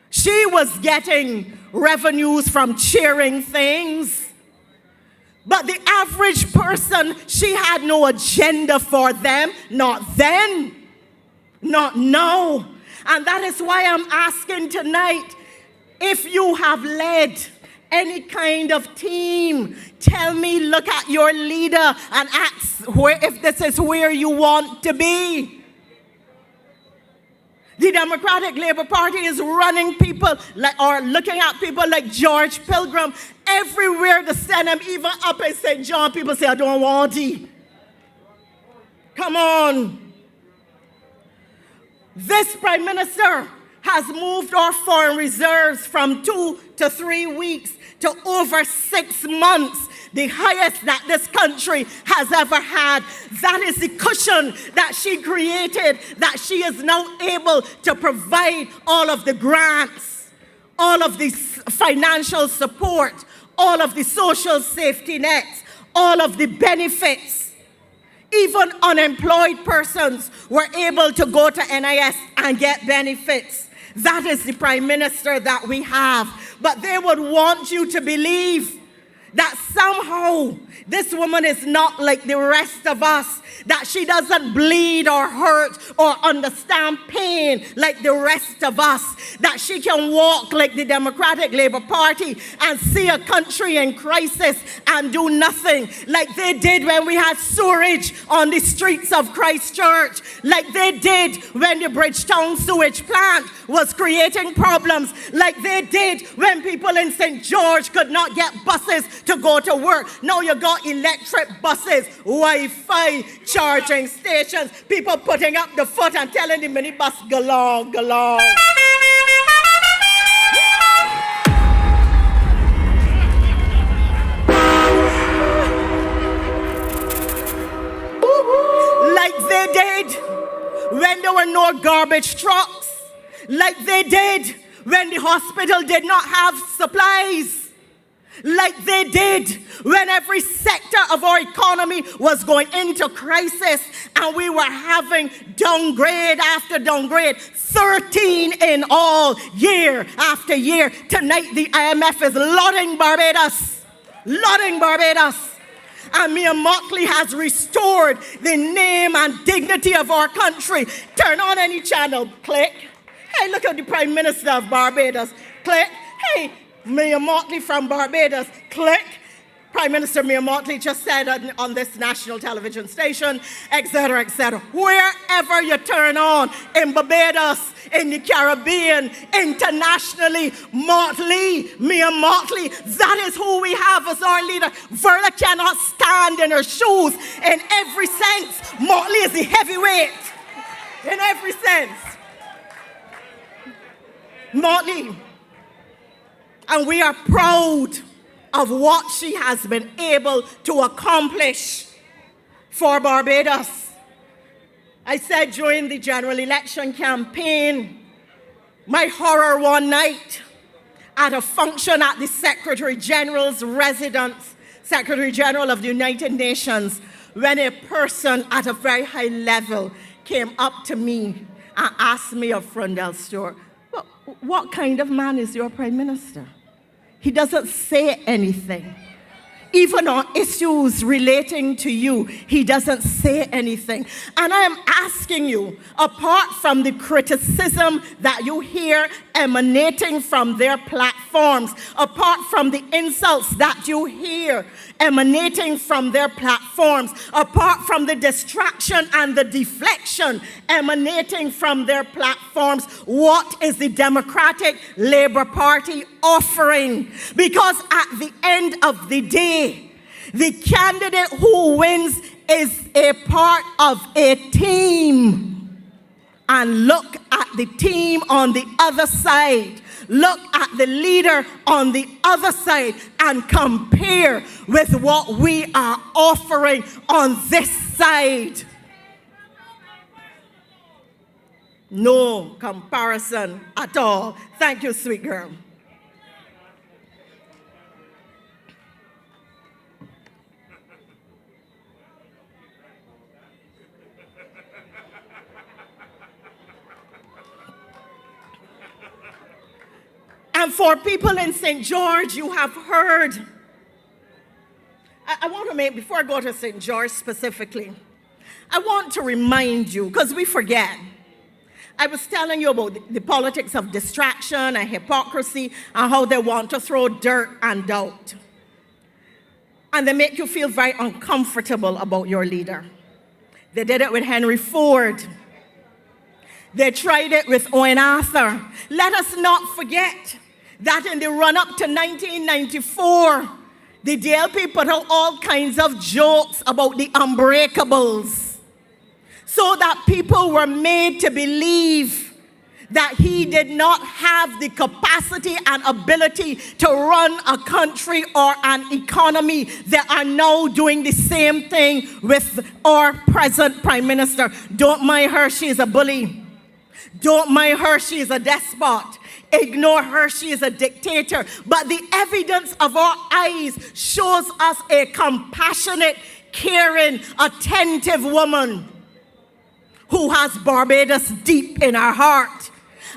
She was getting revenues from cheering things. But the average person, she had no agenda for them. Not then, not now. And that is why I'm asking tonight, if you have led any kind of team, tell me, look at your leader and ask if this is where you want to be. The Democratic Labour Party is running people or looking at people like George Pilgrim. Everywhere they send him, even up in St. John, people say, I don't want it. Come on. This Prime Minister has moved our foreign reserves from 2 to 3 weeks to over 6 months, the highest that this country has ever had. That is the cushion that she created, that she is now able to provide all of the grants, all of the financial support, all of the social safety nets, all of the benefits. Even unemployed persons were able to go to NIS and get benefits. That is the Prime Minister that we have. But they would want you to believe that somehow this woman is not like the rest of us, that she doesn't bleed or hurt or understand pain like the rest of us, that she can walk like the Democratic Labour Party and see a country in crisis and do nothing, like they did when we had sewerage on the streets of Christchurch, like they did when the Bridgetown sewage plant was creating problems, like they did when people in St. George could not get buses to go to work. Now you got electric buses, Wi-Fi charging stations, people putting up the foot and telling the minibus, go long, go long. more garbage trucks like they did when the hospital did not have supplies. Like they did when every sector of our economy was going into crisis and we were having downgrade after downgrade, 13 in all, year after year. Tonight the IMF is lauding Barbados. And Mia Mottley has restored the name and dignity of our country. Turn on any channel, click. Hey, look at the Prime Minister of Barbados, click. Hey, Mia Mottley from Barbados, click. Prime Minister Mia Mottley just said on this national television station, etc., etc. Wherever you turn on, in Barbados, in the Caribbean, internationally, Mottley, Mia Mottley, that is who we have as our leader. Verla cannot stand in her shoes in every sense. Mottley is the heavyweight in every sense. Mottley. And we are proud of what she has been able to accomplish for Barbados. I said during the general election campaign, my horror one night at a function at the Secretary General's residence, Secretary General of the United Nations, when a person at a very high level came up to me and asked me of Frundell Stewart, what kind of man is your Prime Minister? He doesn't say anything. Even on issues relating to you, he doesn't say anything. And I am asking you, apart from the criticism that you hear emanating from their platforms, apart from the insults that you hear emanating from their platforms, apart from the distraction and the deflection emanating from their platforms, what is the Democratic Labour Party offering? Because at the end of the day, the candidate who wins is a part of a team. And look at the team on the other side. Look at the leader on the other side and compare with what we are offering on this side. No comparison at all. Thank you, sweet girl. And for people in St. George, you have heard. I want to make, before I go to St. George specifically, I want to remind you, because we forget. I was telling you about the politics of distraction and hypocrisy and how they want to throw dirt and doubt. And they make you feel very uncomfortable about your leader. They did it with Henry Ford. They tried it with Owen Arthur. Let us not forget that in the run-up to 1994, the DLP put out all kinds of jokes about the unbreakables so that people were made to believe that he did not have the capacity and ability to run a country or an economy. They are now doing the same thing with our present Prime Minister. Don't mind her, she is a bully. Don't mind her, she is a despot. Ignore her, she is a dictator. But the evidence of our eyes shows us a compassionate, caring, attentive woman who has Barbados deep in her heart.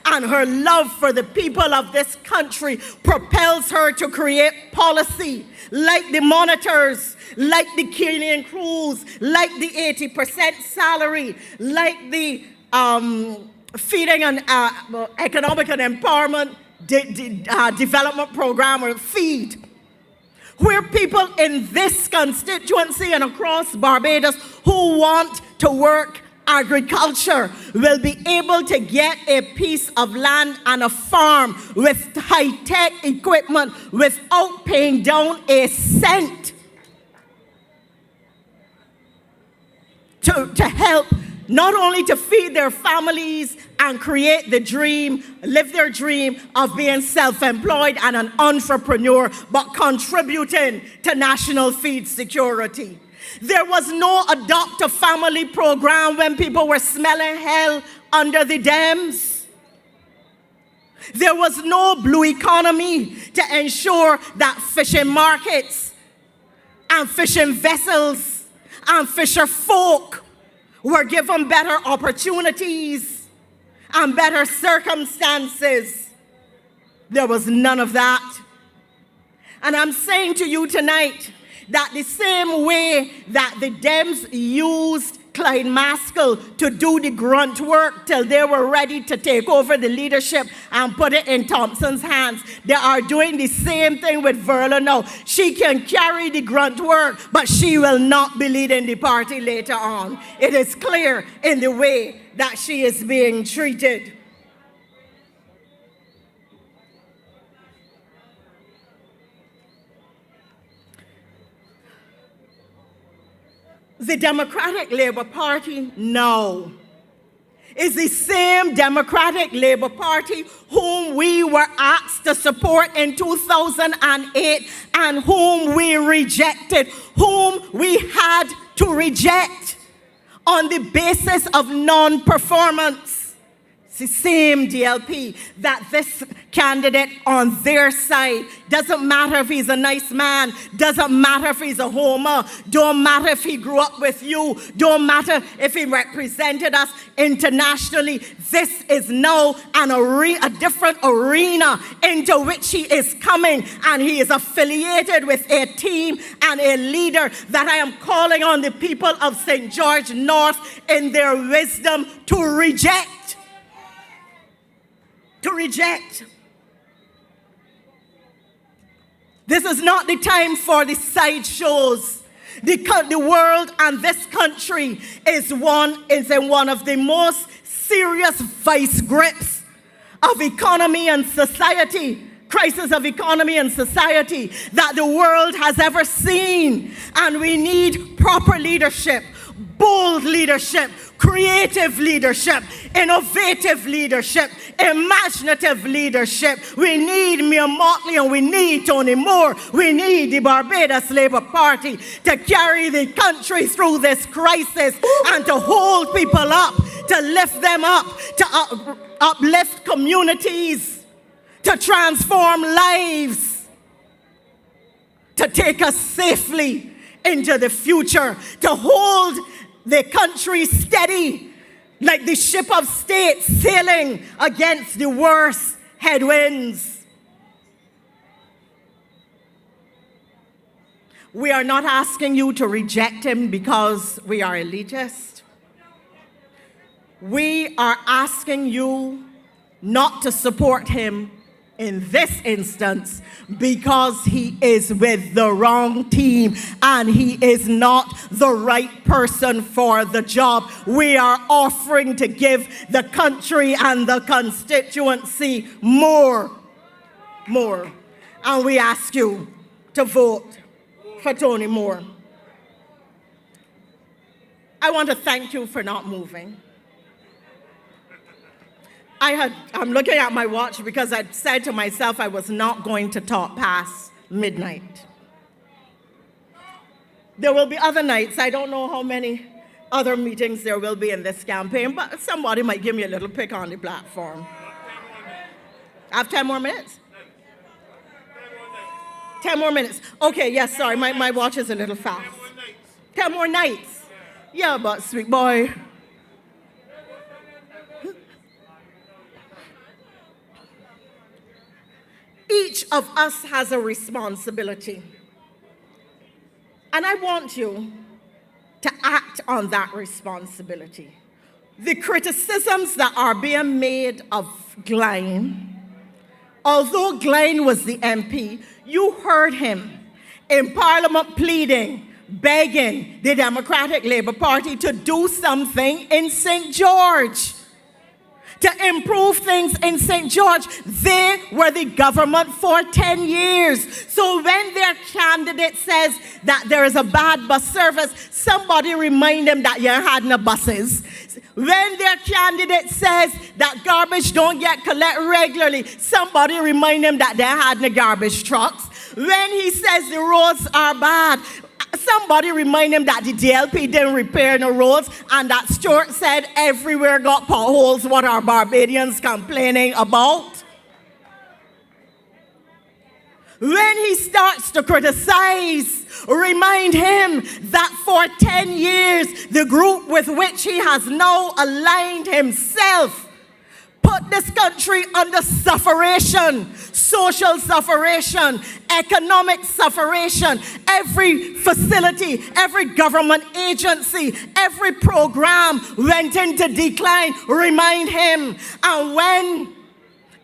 And her love for the people of this country propels her to create policy like the monitors, like the Kenyan crews, like the 80% salary, like the feeding and economic and empowerment development program, or FEED, where people in this constituency and across Barbados who want to work agriculture will be able to get a piece of land and a farm with high-tech equipment without paying down a cent to help not only to feed their families and create the dream, live their dream of being self-employed and an entrepreneur, but contributing to national feed security. There was no adopt a family program when people were smelling hell under the Dems. There was no blue economy to ensure that fishing markets and fishing vessels and fisher folk were given better opportunities and better circumstances. There was none of that. And I'm saying to you tonight that the same way that the Dems used Clyde Maskell to do the grunt work till they were ready to take over the leadership and put it in Thompson's hands, they are doing the same thing with Verla now. She can carry the grunt work, but she will not be leading the party later on. It is clear in the way that she is being treated. The Democratic Labour Party now is the same Democratic Labour Party whom we were asked to support in 2008 and whom we rejected, whom we had to reject on the basis of non-performance. It's the same DLP that this candidate on their side, doesn't matter if he's a nice man, doesn't matter if he's a homer, don't matter if he grew up with you, don't matter if he represented us internationally. This is now a different arena into which he is coming, and he is affiliated with a team and a leader that I am calling on the people of St. George North in their wisdom to reject. To reject. This is not the time for the sideshows. The world and this country is in one of the most serious vice grips of economy and society, crisis of economy and society that the world has ever seen. And we need proper leadership, bold leadership, creative leadership, innovative leadership, imaginative leadership. We need Mia Mottley and we need Tony Moore. We need the Barbados Labour Party to carry the country through this crisis and to hold people up, to lift them up, to uplift communities, to transform lives, to take us safely into the future, to hold the country steady like the ship of state sailing against the worst headwinds. We are not asking you to reject him because we are elitist. We are asking you not to support him in this instance because he is with the wrong team and he is not the right person for the job. We are offering to give the country and the constituency more. And we ask you to vote for Tony Moore. I want to thank you for not moving. I'm looking at my watch because I said to myself I was not going to talk past midnight. There will be other nights. I don't know how many other meetings there will be in this campaign, but somebody might give me a little pick on the platform. I have 10 more minutes? 10 more minutes. Okay, yes, sorry, my watch is a little fast. 10 more nights. Yeah, but sweet boy. Each of us has a responsibility. And I want you to act on that responsibility. The criticisms that are being made of Glyne, although Glyne was the MP, you heard him in Parliament pleading, begging the Democratic Labour Party to do something in St. George, to improve things in St. George. They were the government for 10 years. So when their candidate says that there is a bad bus service, somebody remind them that you had no buses. When their candidate says that garbage don't get collected regularly, somebody remind them that they had no garbage trucks. When he says the roads are bad, Somebody remind him that the DLP didn't repair no roads and that Stuart said everywhere got potholes. What are Barbadians complaining about? When he starts to criticize, remind him that for 10 years, the group with which he has now aligned himself put this country under sufferation, social sufferation, economic sufferation. Every facility, every government agency, every program went into decline. Remind him. And when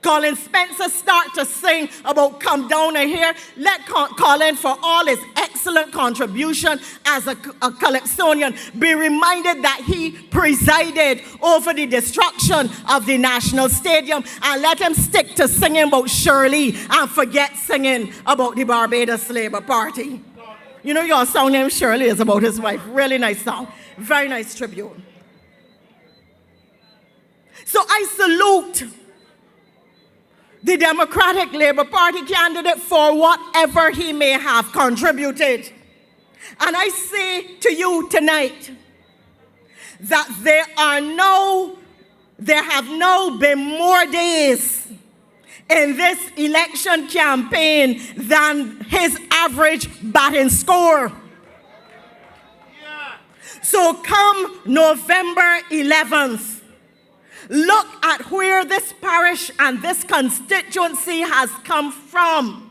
Colin Spencer start to sing about come down here, let Colin, for all his excellent contribution as a Calypsonian, be reminded that he presided over the destruction of the National Stadium, and let him stick to singing about Shirley and forget singing about the Barbados Labour Party. You know your song named Shirley is about his wife. Really nice song. Very nice tribute. So I salute the Democratic Labour Party candidate for whatever he may have contributed. And I say to you tonight that there have now been more days in this election campaign than his average batting score. So come November 11th, look at where this parish and this constituency has come from.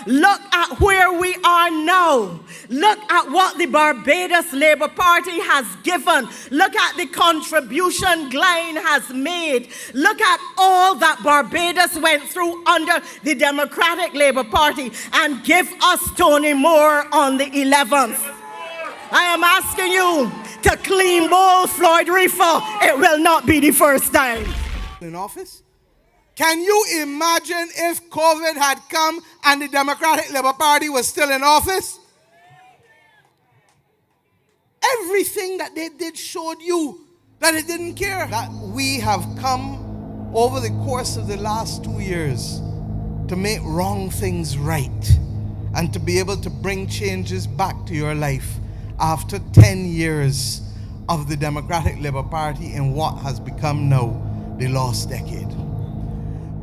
Look at where we are now. Look at what the Barbados Labour Party has given. Look at the contribution Glen has made. Look at all that Barbados went through under the Democratic Labour Party, and give us Tony Moore on the 11th. I am asking you to clean bowl Floyd Reefer. It will not be the first time. In office? Can you imagine if COVID had come and the Democratic Labour Party was still in office? Everything that they did showed you that it didn't care. That we have come over the course of the last 2 years to make wrong things right and to be able to bring changes back to your life after 10 years of the Democratic Labour Party in what has become now the lost decade.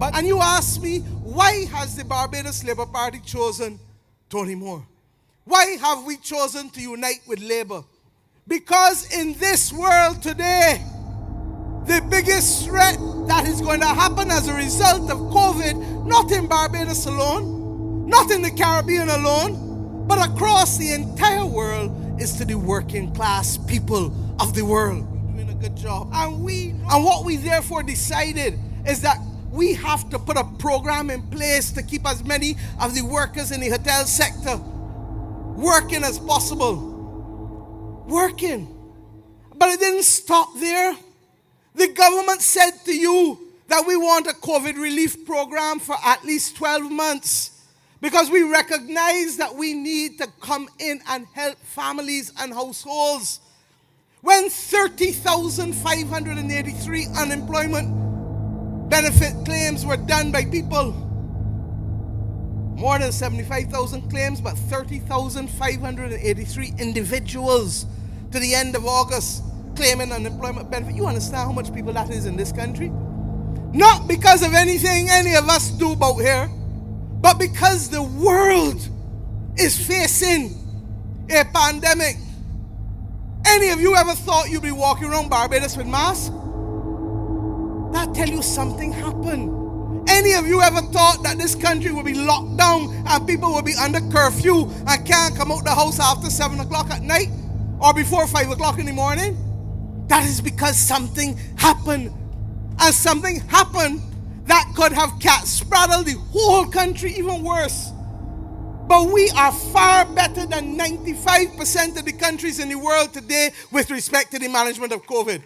And you ask me, why has the Barbados Labour Party chosen Tony Moore? Why have we chosen to unite with Labour? Because in this world today, the biggest threat that is going to happen as a result of COVID, not in Barbados alone, not in the Caribbean alone, but across the entire world, is to the working class people of the world. We're doing a good job. And what we therefore decided is that we have to put a program in place to keep as many of the workers in the hotel sector working as possible. Working. But it didn't stop there. The government said to you that we want a COVID relief program for at least 12 months. Because we recognize that we need to come in and help families and households. When 30,583 unemployment benefit claims were done by people, more than 75,000 claims, but 30,583 individuals to the end of August claiming unemployment benefit. You understand how much people that is in this country? Not because of anything any of us do about here, but because the world is facing a pandemic. Any of you ever thought you'd be walking around Barbados with masks? That tell you something happened. Any of you ever thought that this country would be locked down and people would be under curfew and can't come out the house after 7 o'clock at night or before 5 o'clock in the morning? That is because something happened. And something happened that could have cat-spraddled the whole country even worse. But we are far better than 95% of the countries in the world today with respect to the management of COVID.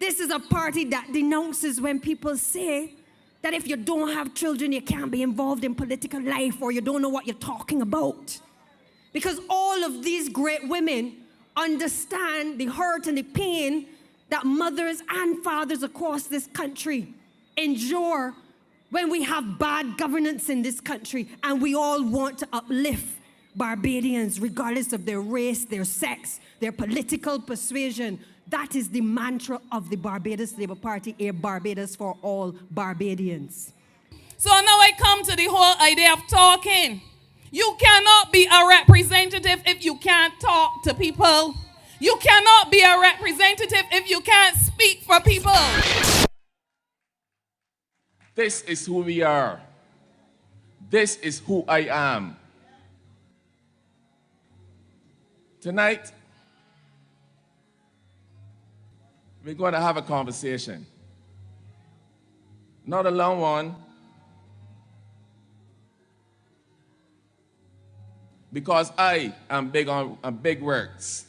This is a party that denounces when people say that if you don't have children, you can't be involved in political life or you don't know what you're talking about. Because all of these great women understand the hurt and the pain that mothers and fathers across this country endure when we have bad governance in this country and we all want to uplift Barbadians regardless of their race, their sex, their political persuasion. That is the mantra of the Barbados Labour Party, a Barbados for all Barbadians. So now I come to the whole idea of talking. You cannot be a representative if you can't talk to people. You cannot be a representative if you can't speak for people. This is who we are. This is who I am. Tonight, we're going to have a conversation. Not a long one, because I am big on big words.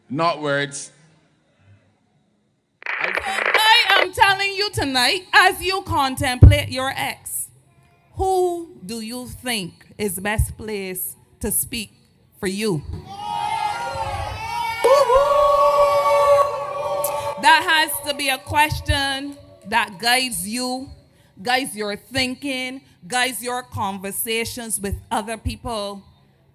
Not words. I am telling you tonight, as you contemplate your ex, who do you think is best placed to speak for you? That has to be a question that guides you, guides your thinking, guides your conversations with other people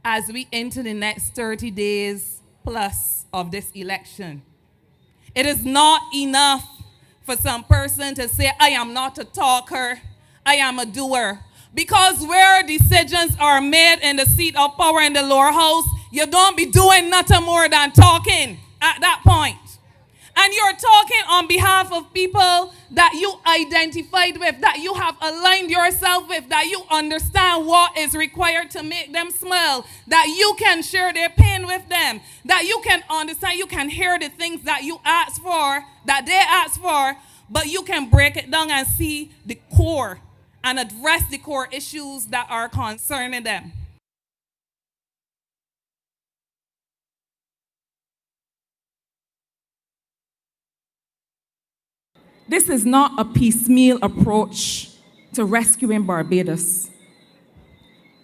as we enter the next 30 days plus of this election. It is not enough for some person to say, I am not a talker, I am a doer. Because where decisions are made in the seat of power in the lower house, you don't be doing nothing more than talking at that point. And you're talking on behalf of people that you identified with, that you have aligned yourself with, that you understand what is required to make them smile, that you can share their pain with them, that you can understand, you can hear the things that you ask for, that they ask for, but you can break it down and see the core and address the core issues that are concerning them. This is not a piecemeal approach to rescuing Barbados.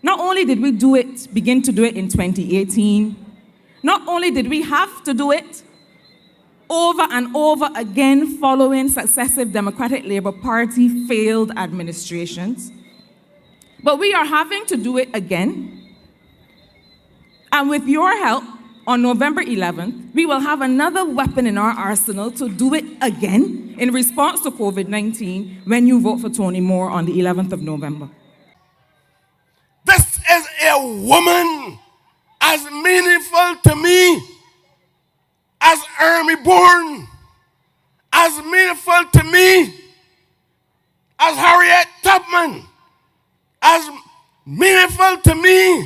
Not only did we begin to do it in 2018, not only did we have to do it over and over again following successive Democratic Labour Party failed administrations, but we are having to do it again. And with your help, on November 11th, we will have another weapon in our arsenal to do it again in response to COVID-19 when you vote for Tony Moore on the 11th of November. This is a woman as meaningful to me as Ermi Bourne, as meaningful to me as Harriet Tubman, as meaningful to me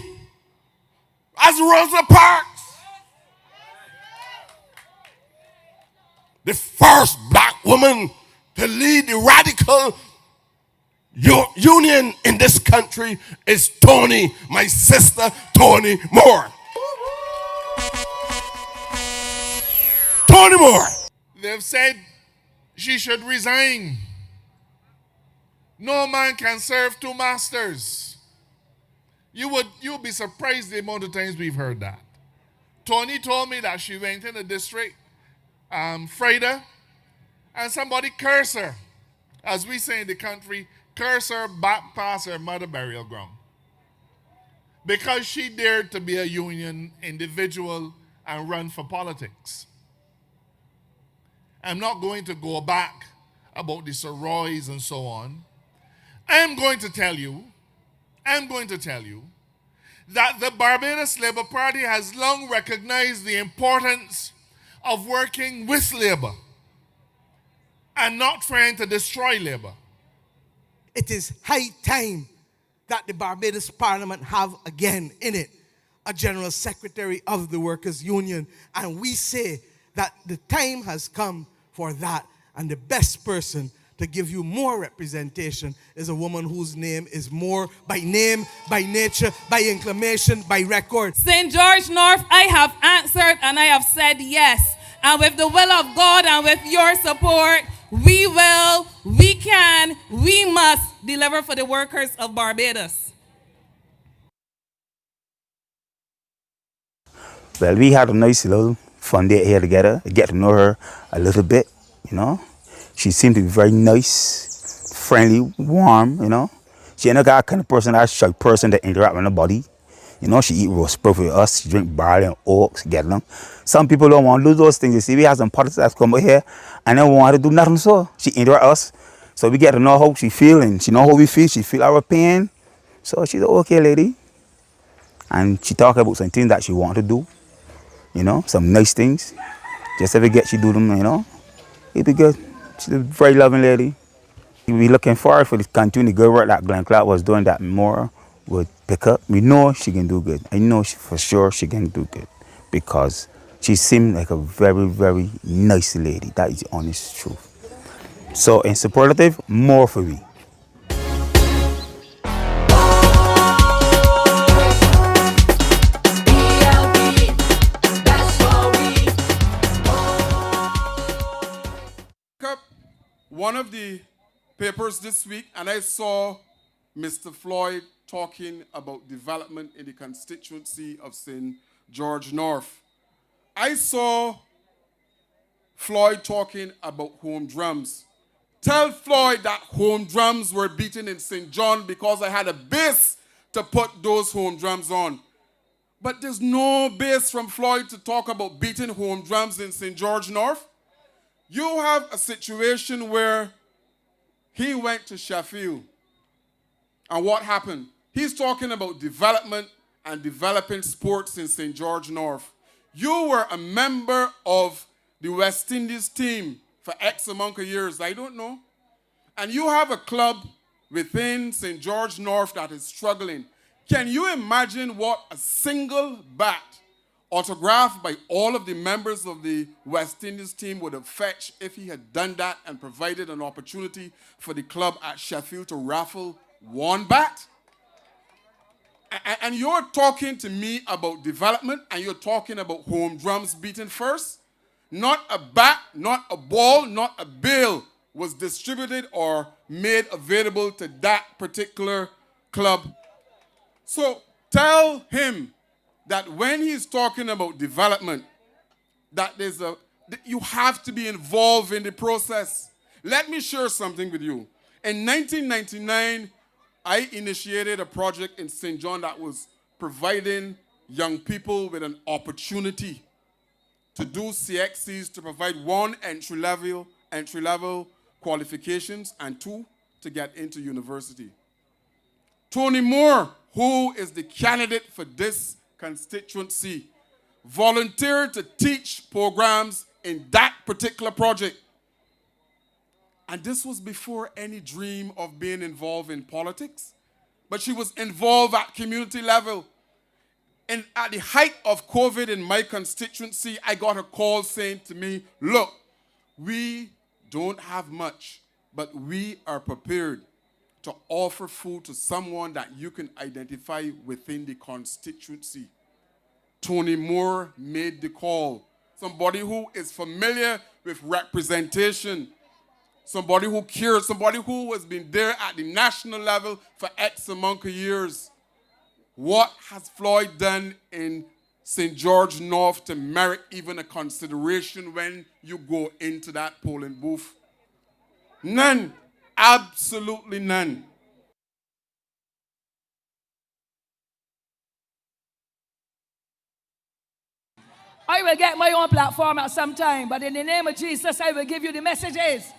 as Rosa Parks. The first black woman to lead the radical union in this country is Tony, my sister, Tony Moore. Tony Moore. They've said she should resign. No man can serve two masters. You'll be surprised the amount of times we've heard that. Tony told me that she went in the district Friday, and somebody cursed her, as we say in the country, curse her back past her mother burial ground, because she dared to be a union individual and run for politics. I'm not going to go back about the Soroys and so on. I'm going to tell you that the Barbados Labour Party has long recognized the importance of working with labor and not trying to destroy labor. It is high time that the Barbados Parliament have again in it a General Secretary of the Workers' Union, and we say that the time has come for that, and the best person to give you more representation is a woman whose name is Moore, by name, by nature, by inclination, by record. St. George North, I have answered and I have said yes. And with the will of God and with your support, we will, we can, we must deliver for the workers of Barbados. Well, we had a nice little fun day here together, get to know her a little bit, you know. She seemed to be very nice, friendly, warm, you know. She ain't that kind of person, that shy person that interact with nobody. You know, she eat roast pork with us, she drink barley and oats, get along. Some people don't want to do those things. You see, we have some politics that come over here and they don't want to do nothing, so she interact with us. So we get to know how she feel and she know how we feel, she feel our pain. So she's an okay lady. And she talk about some things that she want to do, you know, some nice things. Just every get she do them, you know. It'd be good. She's a very loving lady. We're looking forward for the continuing good work that Glenn Clark was doing, that more would pick up. We know she can do good. I know for sure she can do good because she seemed like a very, very nice lady. That is the honest truth. So in superlative, more for me. One of the papers this week, and I saw Mr. Floyd talking about development in the constituency of St. George North. I saw Floyd talking about home drums. Tell Floyd that home drums were beaten in St. John because I had a base to put those home drums on. But there's no base from Floyd to talk about beating home drums in St. George North. You have a situation where he went to Sheffield. And what happened? He's talking about development and developing sports in St. George North. You were a member of the West Indies team for X amount of years, I don't know. And you have a club within St. George North that is struggling. Can you imagine what a single bat autographed by all of the members of the West Indies team would have fetched if he had done that and provided an opportunity for the club at Sheffield to raffle one bat? And you're talking to me about development and you're talking about home drums beaten first? Not a bat, not a ball, not a bill was distributed or made available to that particular club. So tell him that when he's talking about development, that you have to be involved in the process. Let me share something with you. In 1999, I initiated a project in St. John that was providing young people with an opportunity to do CXCs, to provide one, entry-level qualifications, and two, to get into university. Tony Moore, who is the candidate for this constituency, volunteered to teach programs in that particular project. And this was before any dream of being involved in politics. But she was involved at community level. And at the height of COVID in my constituency, I got a call saying to me, look, we don't have much, but we are prepared to offer food to someone that you can identify within the constituency. Tony Moore made the call. Somebody who is familiar with representation, somebody who cares, somebody who has been there at the national level for X amount of years. What has Floyd done in St. George North to merit even a consideration when you go into that polling booth? None. Absolutely none. I will get my own platform at some time, but in the name of Jesus, I will give you the messages.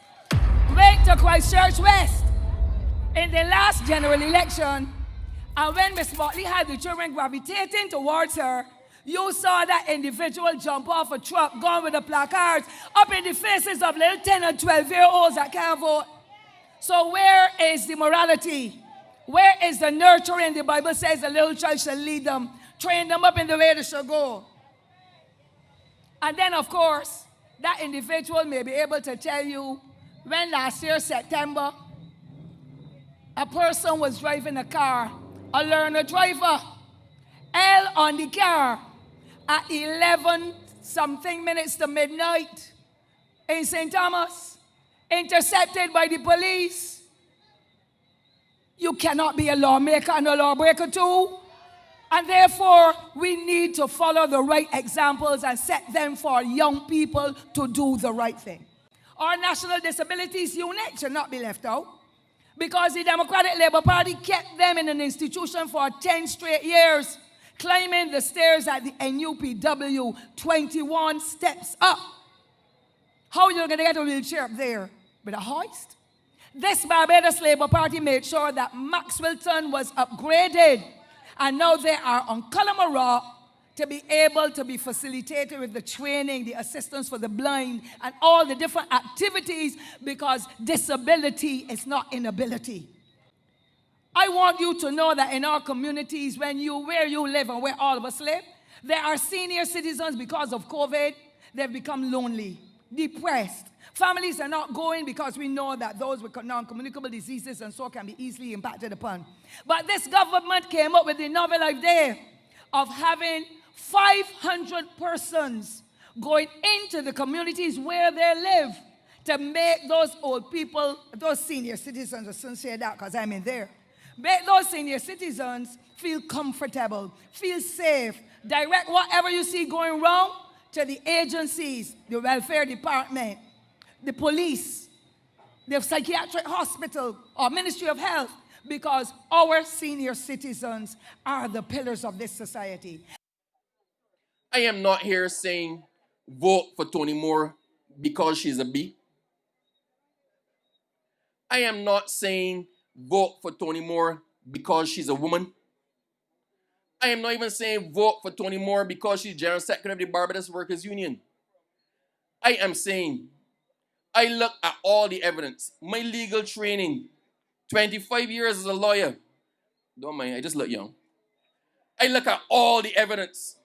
Wait to Christchurch West. In the last general election, and when Miss Motley had the children gravitating towards her, you saw that individual jump off a truck, gone with the placards, up in the faces of little 10 and 12-year-olds that can't vote. So where is the morality? Where is the nurturing? The Bible says the little child shall lead them, train them up in the way they shall go. And then, of course, that individual may be able to tell you when last year, September, a person was driving a car, a learner driver, L on the car at 11-something minutes to midnight in St. Thomas, intercepted by the police. You cannot be a lawmaker and a lawbreaker too. And therefore, we need to follow the right examples and set them for young people to do the right thing. Our National Disabilities Unit should not be left out. because the Democratic Labour Party kept them in an institution for 10 straight years, climbing the stairs at the NUPW 21 steps up. How are you going to get a wheelchair up there? With a hoist? This Barbados Labour Party made sure that Maxwellton was upgraded, and now they are on Colomara to be able to be facilitated with the training, the assistance for the blind, and all the different activities, because disability is not inability. I want you to know that in our communities, where you live and where all of us live, there are senior citizens because of COVID, they've become lonely, depressed. Families are not going because we know that those with non-communicable diseases and so can be easily impacted upon. But this government came up with the novel idea of having 500 persons going into the communities where they live to make those old people, those senior citizens, I shouldn't say that because I'm in there, make those senior citizens feel comfortable, feel safe, direct whatever you see going wrong to the agencies, the welfare department, the police, the psychiatric hospital, or Ministry of Health, because our senior citizens are the pillars of this society. I am not here saying vote for Tony Moore because she's a B. I am not saying vote for Tony Moore because she's a woman. I am not even saying vote for Tony Moore because she's General Secretary of the Barbados Workers Union. I am saying, I look at all the evidence, my legal training, 25 years as a lawyer. Don't mind, I just look young. I look at all the evidence.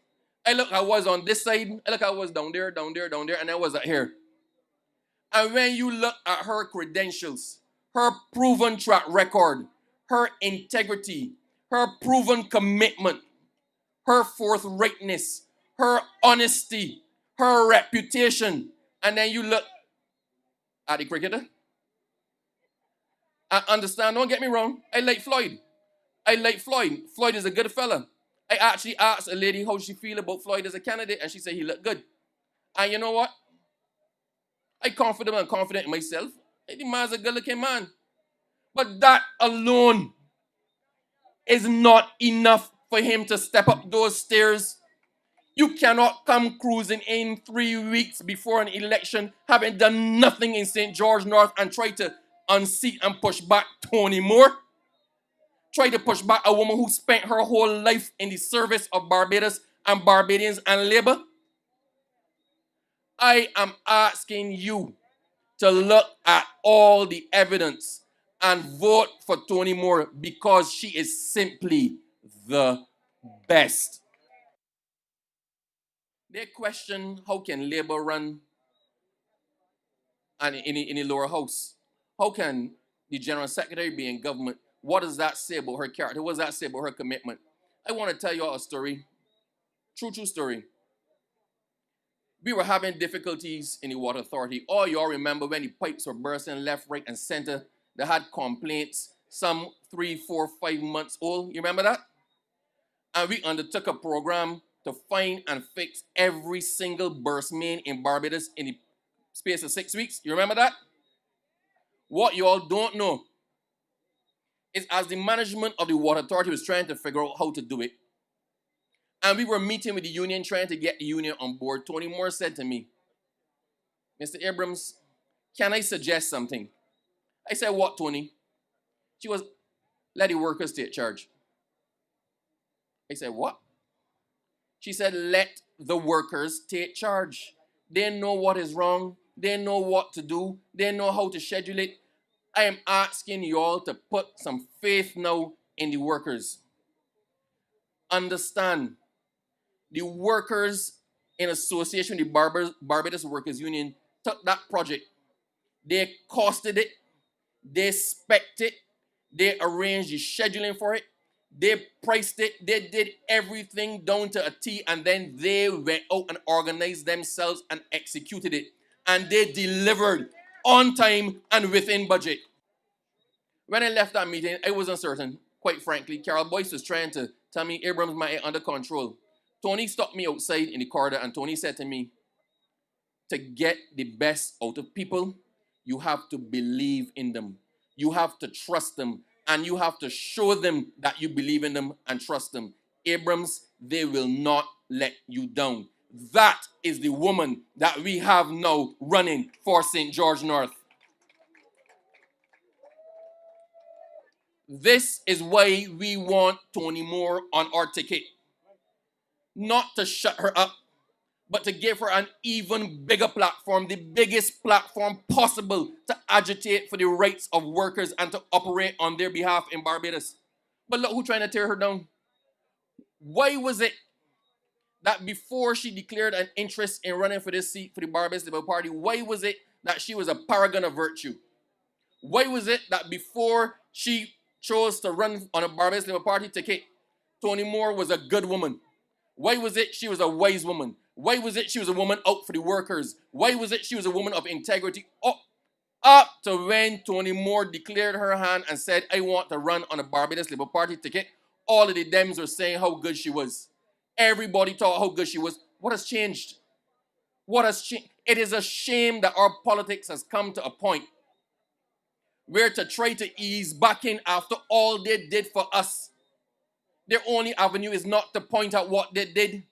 I look, I was on this side, I look, I was down there, and I was at here. And when you look at her credentials, her proven track record, her integrity, her proven commitment, her forthrightness, her honesty, her reputation, and then you look at the cricketer. I understand, don't get me wrong, I like Floyd. Floyd is a good fella. I actually asked a lady how she feel about Floyd as a candidate, and she said he looked good. And you know what? I'm confident in myself. The man's a good-looking man. But that alone is not enough for him to step up those stairs. You cannot come cruising in 3 weeks before an election, having done nothing in St. George North, and try to unseat and push back Tony Moore. Try to push back a woman who spent her whole life in the service of Barbados and Barbadians and labor. I am asking you to look at all the evidence and vote for Tony Moore because she is simply the best. They question how can Labour run in the lower house? How can the General Secretary be in government? What does that say about her character? What does that say about her commitment? I want to tell you all a story. True story. We were having difficulties in the Water Authority. All y'all remember when the pipes were bursting left, right, and center. They had complaints, some 3, 4, 5 months old. You remember that? And we undertook a program to find and fix every single burst main in Barbados in the space of 6 weeks. You remember that? What you all don't know is as the management of the Water Authority was trying to figure out how to do it, and we were meeting with the union, trying to get the union on board, Tony Moore said to me, Mr. Abrams, can I suggest something? I said, what, Tony? She was, let the workers take charge. I said, what? She said, let the workers take charge. They know what is wrong. They know what to do. They know how to schedule it. I am asking you all to put some faith now in the workers. Understand, the workers in association with the Barbados Workers Union took that project. They costed it. They spec'd it. They arranged the scheduling for it. They priced it. They did everything down to a T, and then they went out and organized themselves and executed it. And they delivered on time and within budget. When I left that meeting, I was uncertain. Quite frankly, Carol Boyce was trying to tell me Abrams might be under control. Tony stopped me outside in the corridor, and Tony said to me, to get the best out of people, you have to believe in them. You have to trust them, and you have to show them that you believe in them and trust them. Abrams, they will not let you down. That is the woman that we have now running for St. George North. This is why we want Tony Moore on our ticket. Not to shut her up, but to give her an even bigger platform, the biggest platform possible to agitate for the rights of workers and to operate on their behalf in Barbados. But look who's trying to tear her down. Why was it that before she declared an interest in running for this seat for the Barbados Labour Party, why was it that she was a paragon of virtue? Why was it that before she chose to run on a Barbados Labour Party ticket, Tony Moore was a good woman? Why was it she was a wise woman? Why was it she was a woman out for the workers? Why was it she was a woman of integrity? Up to when Tony Moore declared her hand and said, I want to run on a Barbados Labour Party ticket, all of the Dems were saying how good she was. Everybody thought how good she was. What has changed? What has changed? It is a shame that our politics has come to a point where to try to ease back in after all they did for us, their only avenue is not to point out what they did.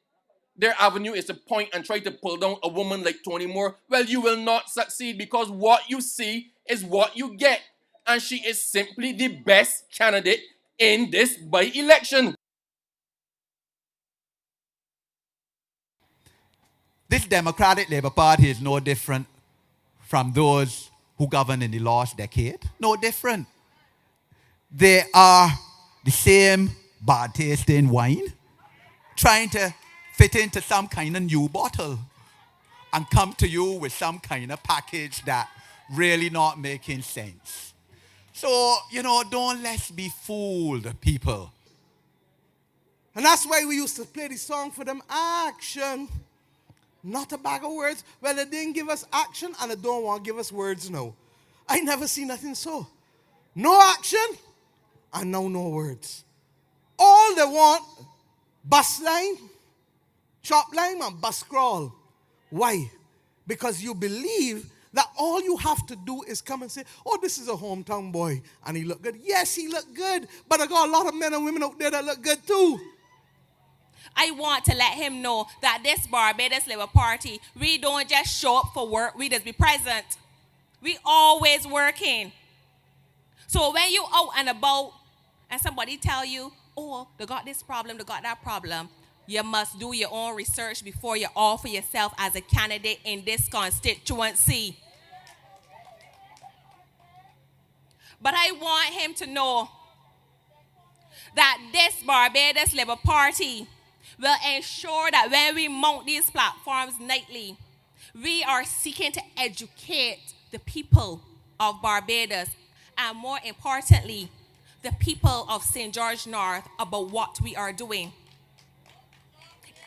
Their avenue is to point and try to pull down a woman like Tony Moore. Well, you will not succeed because what you see is what you get. And she is simply the best candidate in this by-election. This Democratic Labour Party is no different from those who governed in the last decade. No different. They are the same bad tasting wine, trying to fit into some kind of new bottle and come to you with some kind of package that really not making sense. So, don't let's be fooled, people. And that's why we used to play the song for them, action. Not a bag of words. Well, they didn't give us action and they don't want to give us words now. I never see nothing so. No action and now no words. All they want, bus line, shop line, and bus crawl. Why? Because you believe that all you have to do is come and say, oh, this is a hometown boy, and he look good. Yes, he look good, but I got a lot of men and women out there that look good too. I want to let him know that this Barbados Labour Party, we don't just show up for work, we just be present. We always working. So when you out and about and somebody tell you, oh, they got this problem, they got that problem, you must do your own research before you offer yourself as a candidate in this constituency. But I want him to know that this Barbados Labour Party will ensure that when we mount these platforms nightly, we are seeking to educate the people of Barbados and, more importantly, the people of St. George North about what we are doing.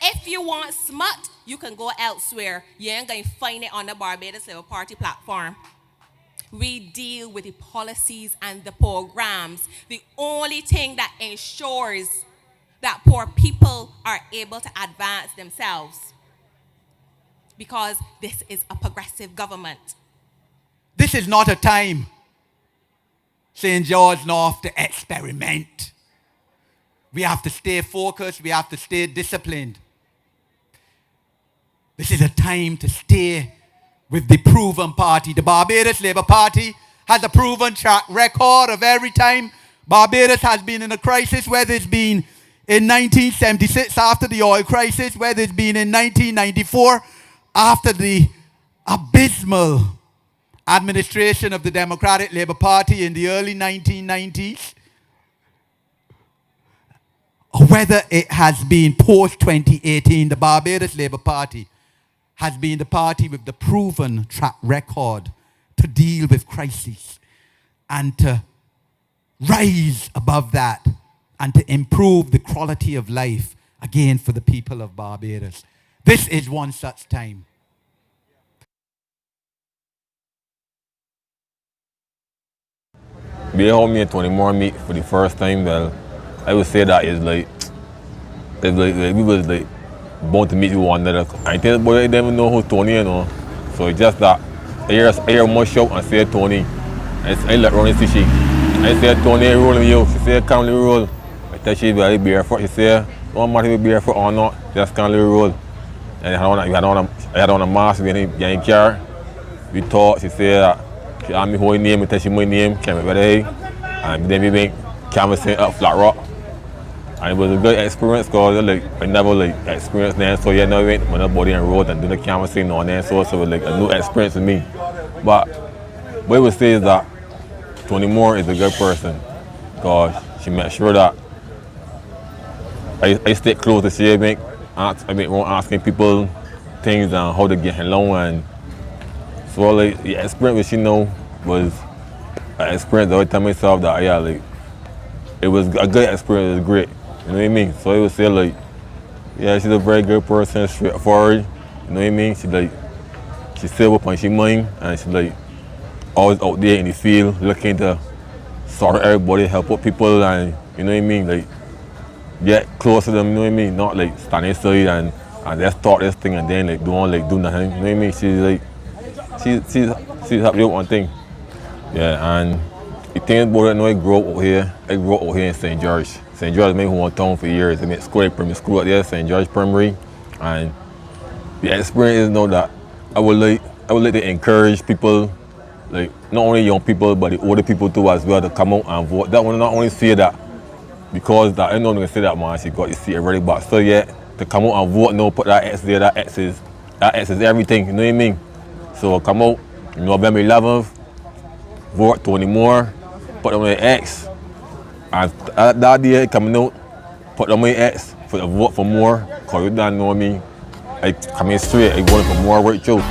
If you want smut, you can go elsewhere. You ain't going to find it on the Barbados Labour Party platform. We deal with the policies and the programs. The only thing that ensures that poor people are able to advance themselves. Because this is a progressive government. This is not a time, St. George North, to experiment. We have to stay focused. We have to stay disciplined. This is a time to stay with the proven party. The Barbados Labour Party has a proven track record of every time Barbados has been in a crisis, whether it's been in 1976 after the oil crisis, whether it's been in 1994 after the abysmal administration of the Democratic Labour Party in the early 1990s, or whether it has been post-2018, the Barbados Labour Party has been the party with the proven track record to deal with crises and to rise above that and to improve the quality of life again for the people of Barbados. This is one such time. Being home me and Tony Moore meet for the first time, well, I would say that is like we was like born to meet one another. I think boy I didn't even know who Tony, So it's just that I hear much shout and say Tony. I let Ronnie see she. I said, Tony, rolling you. She said, calmly roll. I tell she very barefoot. She said, don't matter if you barefoot or not, just calmly roll. And I had on a mask when in car. We talked. She said, she asked me who her name. I tell she my name. Came over there. And then we went canvassing up Flat Rock. And it was a good experience because I never experienced that. So yeah, I went on the body and road and do the canvassing on there. So it was like a new experience for me. But what I would say is that Tony Moore is a good person because she made sure that I stay close to she. I make asking people things and how to get along, and so like the experience which she know was an experience. I would tell myself that it was a good experience. It was great. You know what I mean? So I would say yeah, she's a very good person, straightforward. You know what I mean? She still up on she mind, and she's always out there in the field looking to sort everybody, help out people, and you know what I mean? Get close to them, you know what I mean? Not stand inside and just talk this thing and then do nothing. You know what I mean? She's happy with one thing. Yeah, and the thing about it, I grew up out here. I grew up out here in St. George. St. George made hometown for years. I went to primary school out there, St. George Primary, and the experience is now that I would like to encourage people, not only young people but the older people too as well, to come out and vote. That one not only say that because I know I'm gonna say that man, she got to see already, but still yet to come out and vote now, put that X there, that X is everything, you know what I mean? So come out November 11th, vote Tony Moore, put on my X, and that day coming out, put on my X for the vote for Moore, because you don't know me, I come in straight, I voted for Moore right through.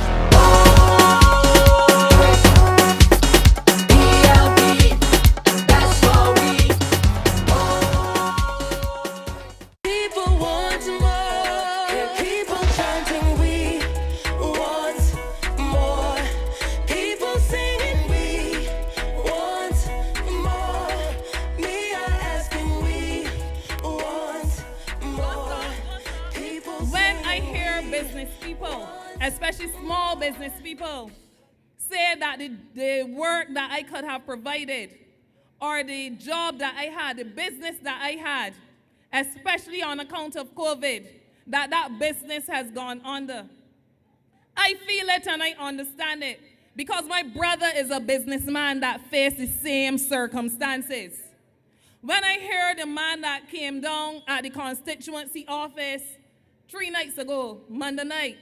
Especially small business people, say that the work that I could have provided or the job that I had, the business that I had, especially on account of COVID, that business has gone under. I feel it and I understand it because my brother is a businessman that faced the same circumstances. When I heard the man that came down at the constituency office 3 nights ago, Monday night,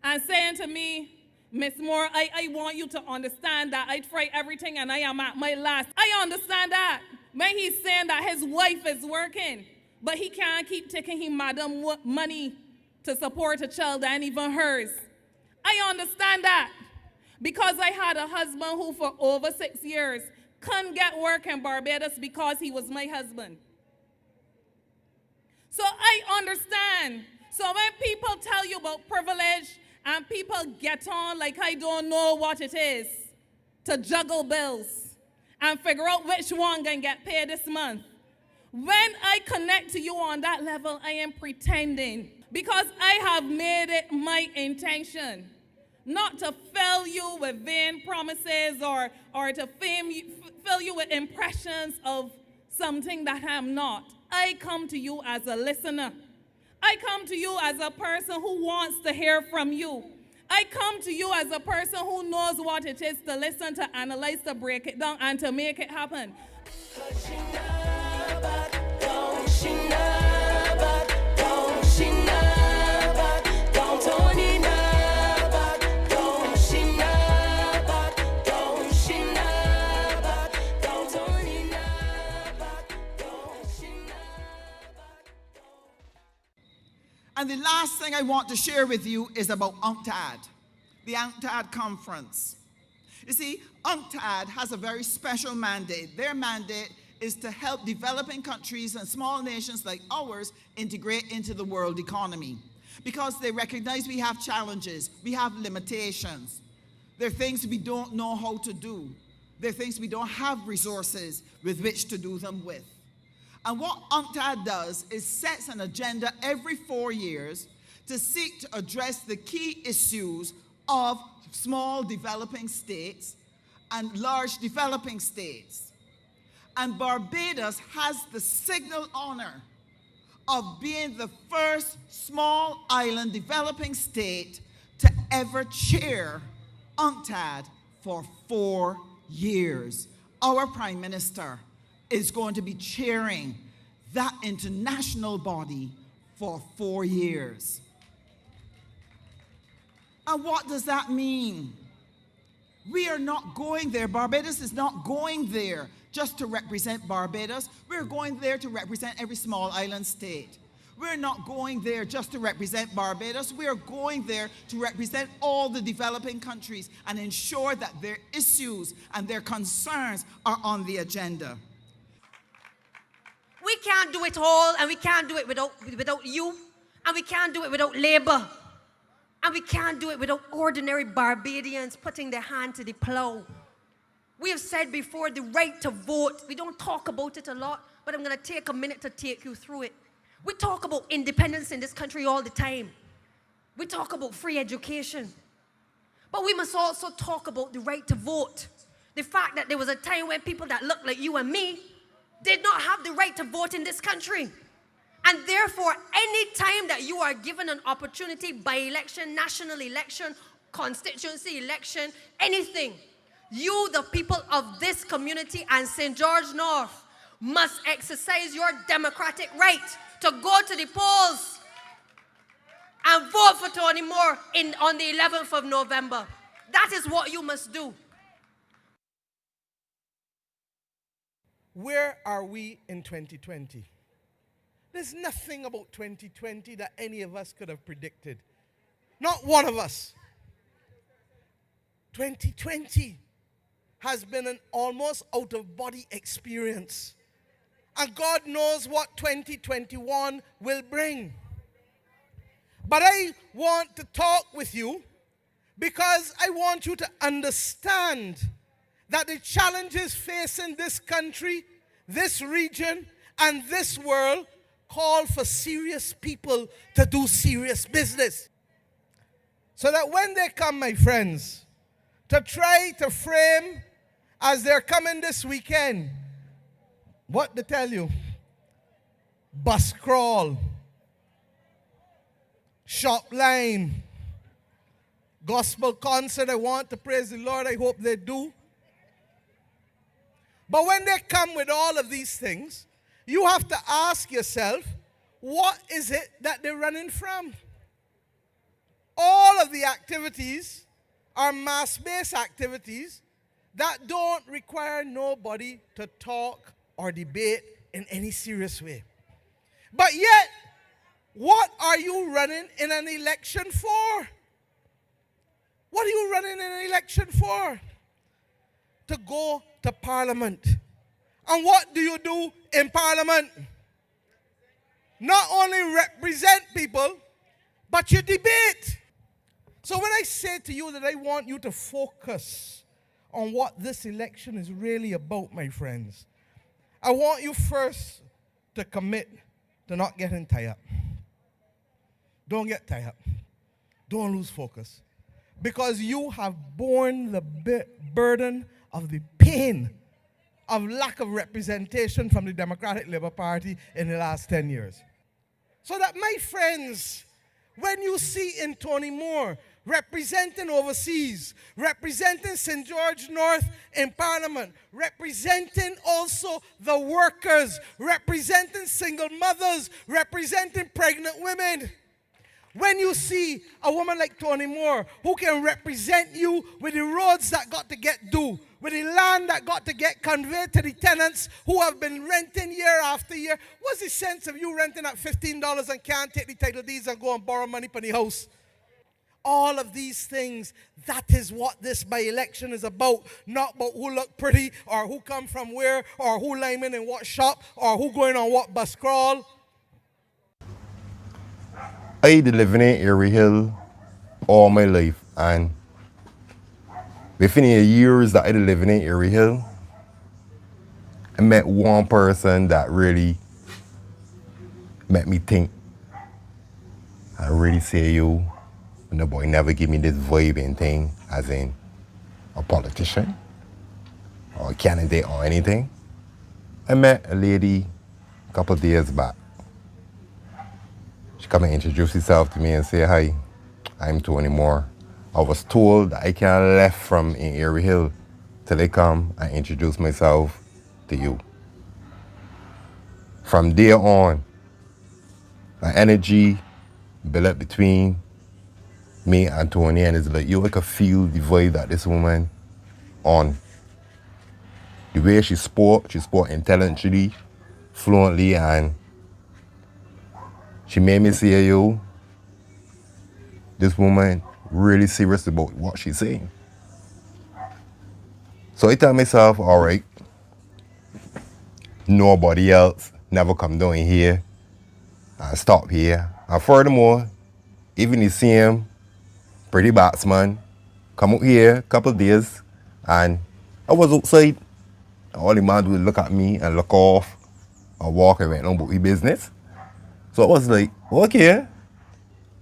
and saying to me, Miss Moore, I want you to understand that I tried everything and I am at my last. I understand that. When he's saying that his wife is working, but he can't keep taking his madam money to support a child and even hers. I understand that. Because I had a husband who for over 6 years couldn't get work in Barbados because he was my husband. So I understand. So when people tell you about privilege, and people get on like I don't know what it is to juggle bills and figure out which one can get paid this month. When I connect to you on that level, I am pretending because I have made it my intention not to fill you with vain promises or to fill you with impressions of something that I am not. I come to you as a listener. I come to you as a person who wants to hear from you. I come to you as a person who knows what it is to listen, to analyze, to break it down, and to make it happen. And the last thing I want to share with you is about UNCTAD, the UNCTAD conference. You see, UNCTAD has a very special mandate. Their mandate is to help developing countries and small nations like ours integrate into the world economy. Because they recognize we have challenges, we have limitations. There are things we don't know how to do. There are things we don't have resources with which to do them with. And what UNCTAD does is sets an agenda every 4 years to seek to address the key issues of small developing states and large developing states. And Barbados has the signal honor of being the first small island developing state to ever chair UNCTAD for 4 years. Our Prime Minister is going to be chairing that international body for 4 years. And what does that mean? We are not going there. Barbados is not going there just to represent Barbados. We're going there to represent every small island state. We're not going there just to represent Barbados. We are going there to represent all the developing countries and ensure that their issues and their concerns are on the agenda. We can't do it all, and we can't do it without you, and we can't do it without labor, and we can't do it without ordinary Barbadians putting their hand to the plow. We have said before the right to vote. We don't talk about it a lot, but I'm going to take a minute to take you through it. We talk about independence in this country all the time. We talk about free education. But we must also talk about the right to vote. The fact that there was a time when people that looked like you and me did not have the right to vote in this country. And therefore, any time that you are given an opportunity by election, national election, constituency election, anything, you, the people of this community and St. George North, must exercise your democratic right to go to the polls and vote for Tony Moore on the 11th of November. That is what you must do. Where are we in 2020? There's nothing about 2020 that any of us could have predicted. Not one of us. 2020 has been an almost out-of-body experience. And God knows what 2021 will bring. But I want to talk with you because I want you to understand that the challenges facing this country, this region, and this world call for serious people to do serious business. So that when they come, my friends, to try to frame as they're coming this weekend, what to tell you? Bus crawl, shop line, gospel concert. I want to praise the Lord. I hope they do. But when they come with all of these things, you have to ask yourself, what is it that they're running from? All of the activities are mass-based activities that don't require nobody to talk or debate in any serious way. But yet, what are you running in an election for? What are you running in an election for? To go to Parliament. And what do you do in Parliament? Not only represent people, but you debate. So when I say to you that I want you to focus on what this election is really about, my friends, I want you first to commit to not getting tired. Don't get tired. Don't lose focus. Because you have borne the burden of the pain of lack of representation from the Democratic Labour Party in the last 10 years. So that, my friends, when you see in Tony Moore representing overseas, representing St. George North in Parliament, representing also the workers, representing single mothers, representing pregnant women, when you see a woman like Tony Moore who can represent you with the roads that got to get due, with the land that got to get conveyed to the tenants who have been renting year after year, what's the sense of you renting at $15 and can't take the title deeds and go and borrow money for the house? All of these things, that is what this by-election is about. Not about who look pretty or who come from where or who lineman in what shop or who going on what bus crawl. I live in Erie Hill all my life, and within the years that I live in Erie Hill, I met one person that really made me think. I really say, you, the boy never give me this vibing thing as in a politician. or a candidate or anything. I met a lady a couple of days back. She come and introduce herself to me and say, hi, I'm Tony Moore. I was told that I can't left from in Erie Hill till I come and introduce myself to you. From there on, my energy built up between me and Tony, and it's like, I could feel the vibe that this woman on. The way she spoke intelligently, fluently, and she made me say, yo, this woman really serious about what she's saying. So I tell myself, all right, nobody else never come down here and stop here. And furthermore, even the same pretty batsman come out here a couple of days, and I was outside. All the man would look at me and look off and walk and went on about his business. So I was like, okay.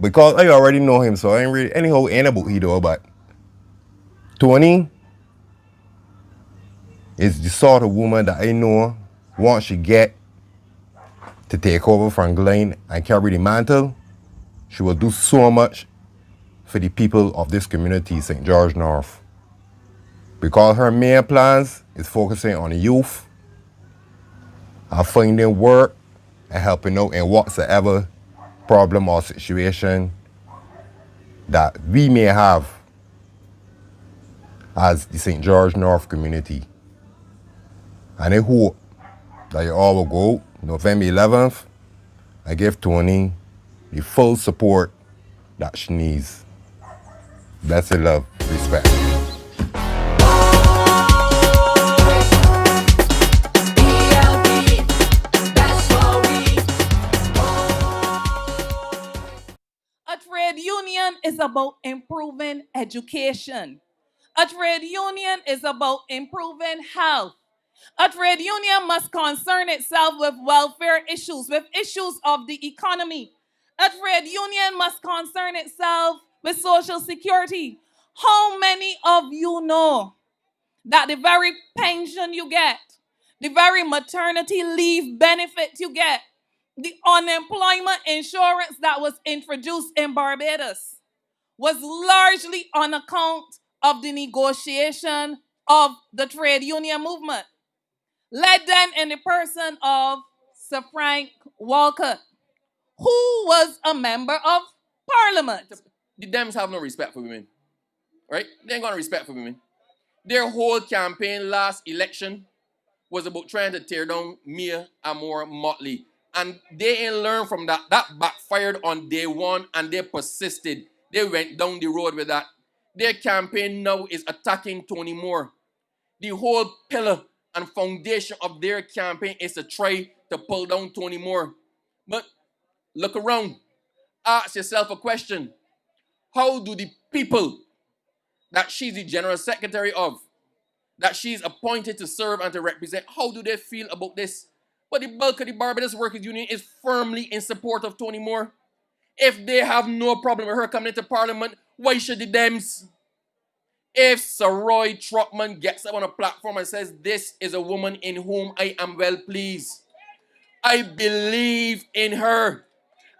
Because I already know him, so I ain't really anyhow ain't about he though, but Tony is the sort of woman that I know once she get to take over from Glenn and carry the mantle, she will do so much for the people of this community, St. George North. Because her main plans is focusing on the youth and finding work and helping out in whatsoever problem or situation that we may have as the St. George North community. And I hope that you all will go November 11th and give Tony the full support that she needs. Blessed love, respect. A trade union is about improving education. A trade union is about improving health. A trade union must concern itself with welfare issues, with issues of the economy. A trade union must concern itself with social security. How many of you know that the very pension you get, the very maternity leave benefit you get, the unemployment insurance that was introduced in Barbados was largely on account of the negotiation of the trade union movement, led then in the person of Sir Frank Walcott, who was a member of Parliament. The Dems have no respect for women, right? They ain't got no respect for women. Their whole campaign last election was about trying to tear down Mia Amor Motley. And they ain't learned from that. That backfired on day one, and they persisted. They went down the road with that. Their campaign now is attacking Tony Moore. The whole pillar and foundation of their campaign is to try to pull down Tony Moore. But look around. Ask yourself a question. How do the people that she's the general secretary of, that she's appointed to serve and to represent, how do they feel about this? But the bulk of the Barbados Workers Union is firmly in support of Tony Moore. If they have no problem with her coming into Parliament, why should the Dems? If Sir Roy Truckman gets up on a platform and says, this is a woman in whom I am well pleased, I believe in her.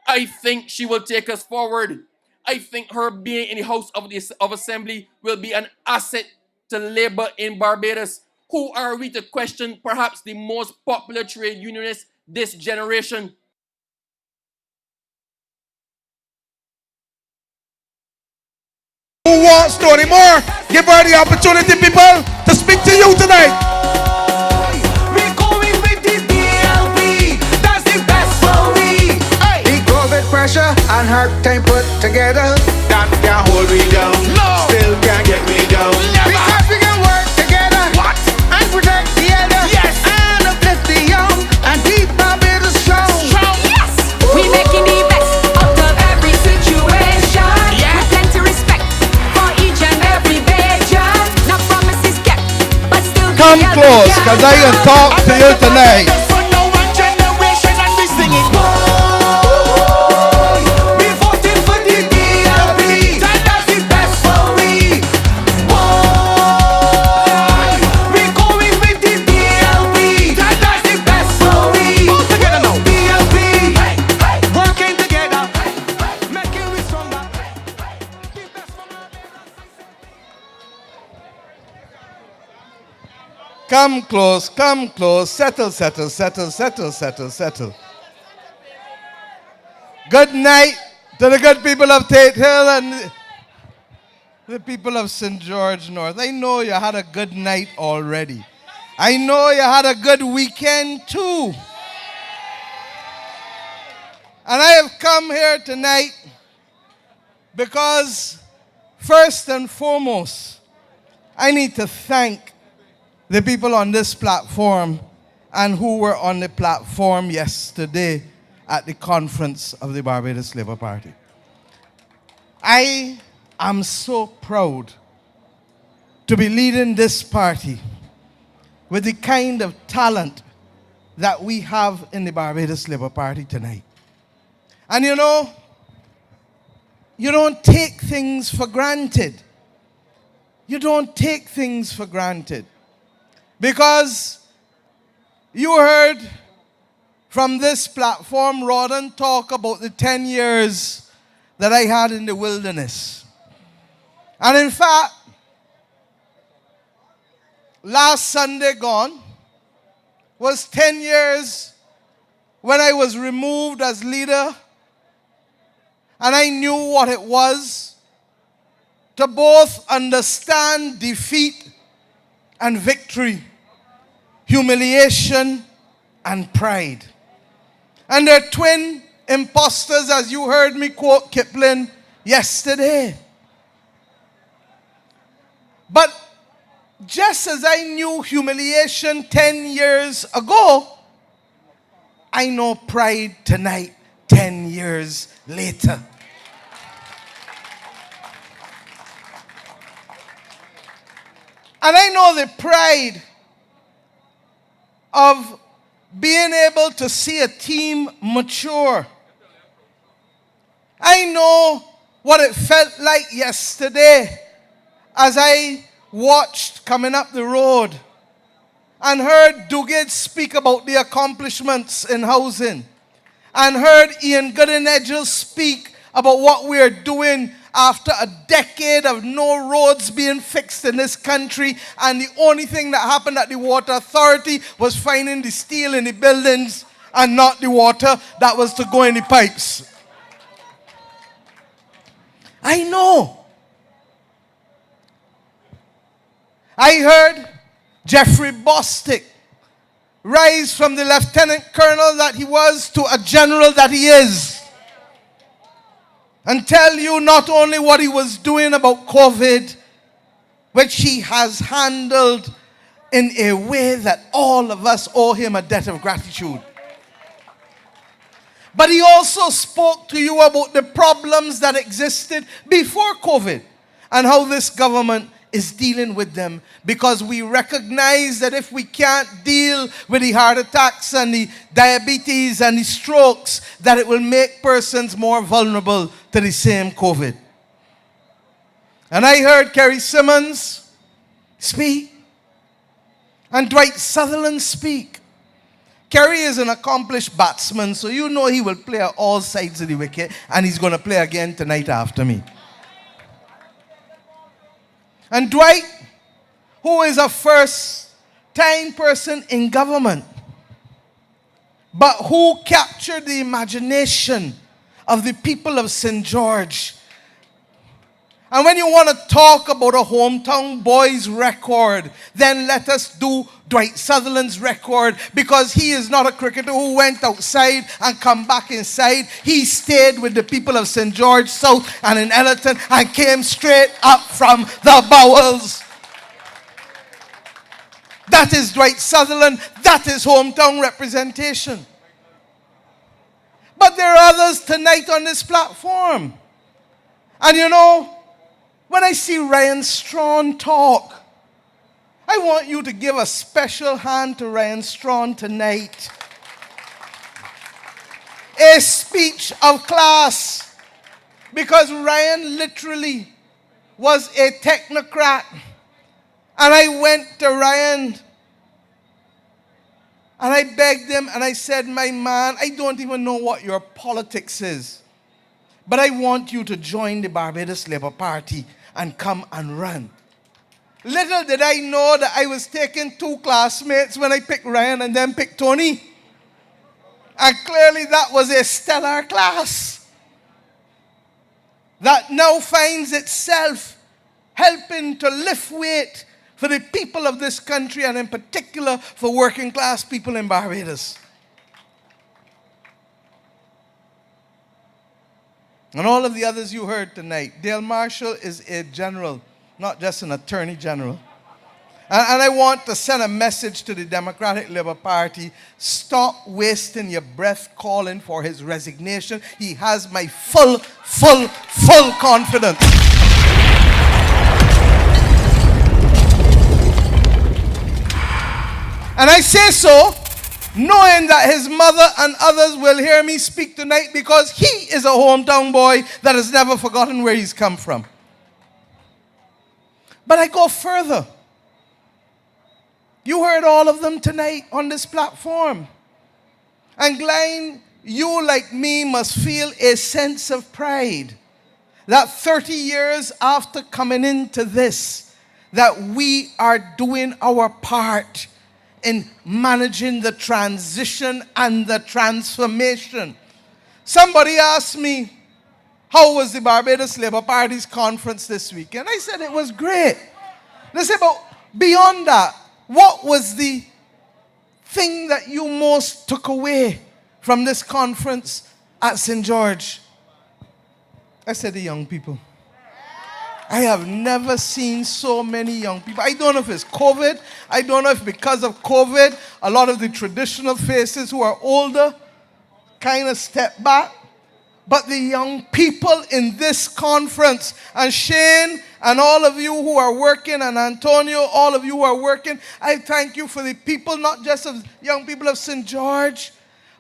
I think she will take us forward. I think her being in the House of Assembly will be an asset to Labour in Barbados. Who are we to question perhaps the most popular trade unionist this generation? Who wants Tony Moore? Give her the opportunity, people, to speak to you tonight. We're going with the DLP. That's the best for we. The COVID pressure and hard time put together, that can't hold me down. No. Still can't get me down. Never. Because we can work together. What? And protect the elder. Yes. And uplift the young. And keep Barbados strong. Strong. Yes. We making the best out of every situation. Yeah. With plenty respect for each and every vision. No promises kept, but still Come close, because I can talk to you tonight. For no one generation and we singing. We voting for the DLP. That's the best for we. We going Come close, come close. Settle, settle, settle, settle, settle, settle. Good night to the good people of Tate Hill and the people of St. George North. I know you had a good night already. I know you had a good weekend too. And I have come here tonight because, first and foremost, I need to thank the people on this platform and who were on the platform yesterday at the conference of the Barbados Labour Party. I am so proud to be leading this party with the kind of talent that we have in the Barbados Labour Party tonight. And you know, you don't take things for granted. You don't take things for granted. Because you heard from this platform Rawdon talk about the 10 years that I had in the wilderness. And in fact, last Sunday gone was 10 years when I was removed as leader, and I knew what it was to both understand defeat and victory, humiliation and pride. And they're twin imposters, as you heard me quote Kipling yesterday. But just as I knew humiliation 10 years ago, I know pride tonight, 10 years later. And I know the pride of being able to see a team mature. I know what it felt like yesterday as I watched coming up the road and heard Duguid speak about the accomplishments in housing and heard Ian Goodenedgell speak about what we are doing after a decade of no roads being fixed in this country, and the only thing that happened at the Water Authority was finding the steel in the buildings and not the water that was to go in the pipes. I know. I heard Jeffrey Bostic rise from the lieutenant colonel that he was to a general that he is, and tell you not only what he was doing about COVID, which he has handled in a way that all of us owe him a debt of gratitude, but he also spoke to you about the problems that existed before COVID and how this government is dealing with them, because we recognize that if we can't deal with the heart attacks and the diabetes and the strokes, that it will make persons more vulnerable to the same COVID. And I heard Kerry Simmons speak and Dwight Sutherland speak. Kerry is an accomplished batsman, so you know he will play at all sides of the wicket, and he's going to play again tonight after me. And Dwight, who is a first-time person in government, but who captured the imagination of the people of St. George. And when you want to talk about a hometown boy's record, then let us do Dwight Sutherland's record, because he is not a cricketer who went outside and come back inside. He stayed with the people of St. George South and in Ellerton and came straight up from the bowels. That is Dwight Sutherland. That is hometown representation. But there are others tonight on this platform. And you know, when I see Ryan Strawn talk, I want you to give a special hand to Ryan Strawn tonight. A speech of class, because Ryan literally was a technocrat. And I went to Ryan and I begged him and I said, my man, I don't even know what your politics is, but I want you to join the Barbados Labour Party and come and run. Little did I know that I was taking 2 classmates when I picked Ryan and then picked Tony. And clearly that was a stellar class that now finds itself helping to lift weight for the people of this country, and in particular for working class people in Barbados. And all of the others you heard tonight. Dale Marshall is a general, not just an attorney general. And I want to send a message to the Democratic Labour Party. Stop wasting your breath calling for his resignation. He has my full confidence. And I say so knowing that his mother and others will hear me speak tonight, because he is a hometown boy that has never forgotten where he's come from. But I go further. You heard all of them tonight on this platform. And Glenn, you like me must feel a sense of pride that 30 years after coming into this, that we are doing our part in managing the transition and the transformation. Somebody asked me, how was the Barbados Labour Party's conference this week? And I said it was great. They said, but beyond that, what was the thing that you most took away from this conference at St. George? I said the young people. I have never seen so many young people. I don't know if it's COVID. I don't know if because of COVID, a lot of the traditional faces who are older kind of step back. But the young people in this conference, and Shane and all of you who are working, and Antonio, all of you who are working, I thank you for the people, not just of young people of St. George,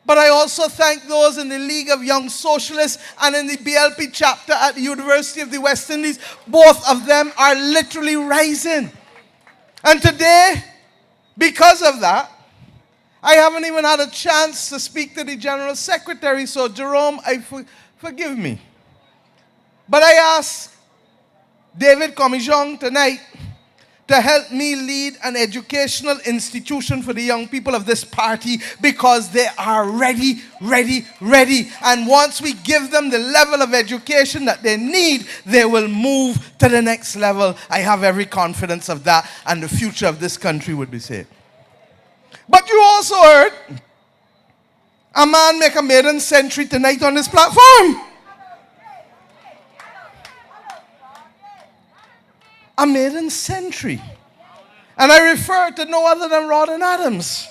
but I also thank those in the League of Young Socialists and in the BLP chapter at the University of the West Indies. Both of them are literally rising. And today, because of that, I haven't even had a chance to speak to the General Secretary, so Jerome, forgive me. But I asked David Comijong tonight to help me lead an educational institution for the young people of this party, because they are ready. And once we give them the level of education that they need, they will move to the next level. I have every confidence of that, and the future of this country would be safe. But you also heard a man make a maiden century tonight on this platform. A maiden century. And I refer to no other than Rawdon Adams.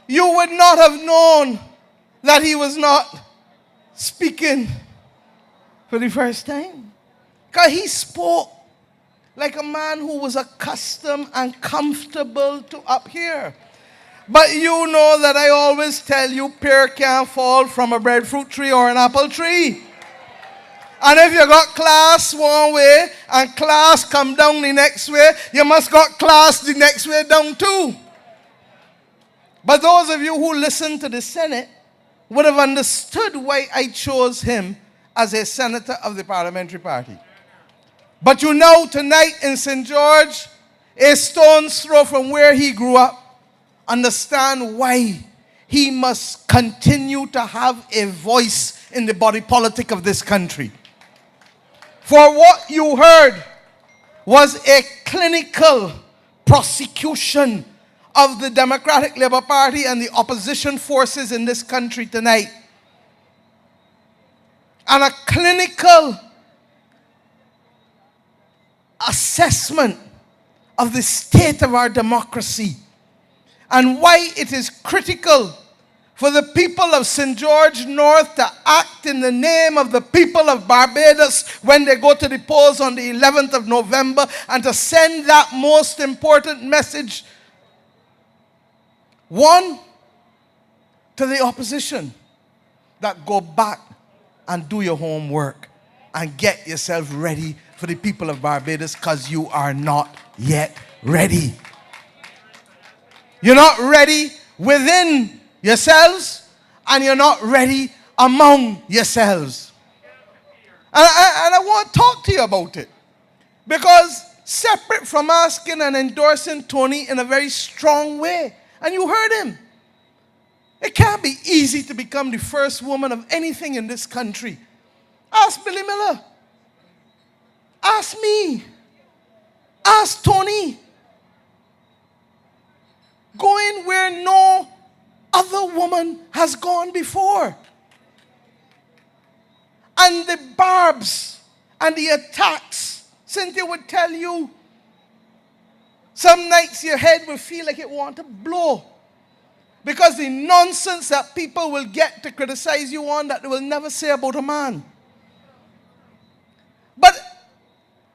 You would not have known that he was not speaking for the first time, because he spoke like a man who was accustomed and comfortable to up here. But you know that I always tell you, pear can't fall from a breadfruit tree or an apple tree. And if you got class one way and class come down the next way, you must got class the next way down too. But those of you who listened to the Senate would have understood why I chose him as a senator of the parliamentary party. But you know, tonight in St. George, a stone's throw from where he grew up, understand why he must continue to have a voice in the body politic of this country. For what you heard was a clinical prosecution of the Democratic Labour Party and the opposition forces in this country tonight. And a clinical assessment of the state of our democracy and why it is critical for the people of St. George North to act in the name of the people of Barbados when they go to the polls on the 11th of November, and to send that most important message, one, to the opposition, that go back and do your homework and get yourself ready for the people of Barbados, because you are not yet ready. You're not ready within yourselves, and you're not ready among yourselves. And I want to talk to you about it. Because separate from asking and endorsing Tony in a very strong way, and you heard him, it can't be easy to become the first woman of anything in this country. Ask Billy Miller. Ask me. Ask Tony. Going where no other woman has gone before. And the barbs and the attacks, Cynthia would tell you, some nights your head will feel like it wants to blow. Because the nonsense that people will get to criticize you on that they will never say about a man. But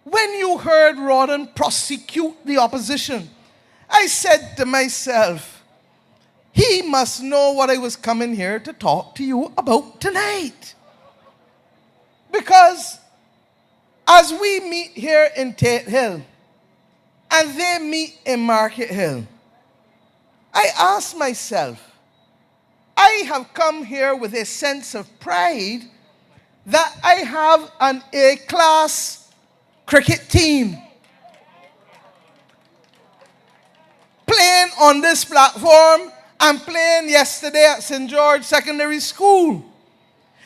when you heard Rawdon prosecute the opposition, I said to myself, he must know what I was coming here to talk to you about tonight. Because as we meet here in Tate Hill, and they meet in Market Hill, I ask myself, I have come here with a sense of pride that I have an A-class cricket team playing on this platform and playing yesterday at St. George Secondary School.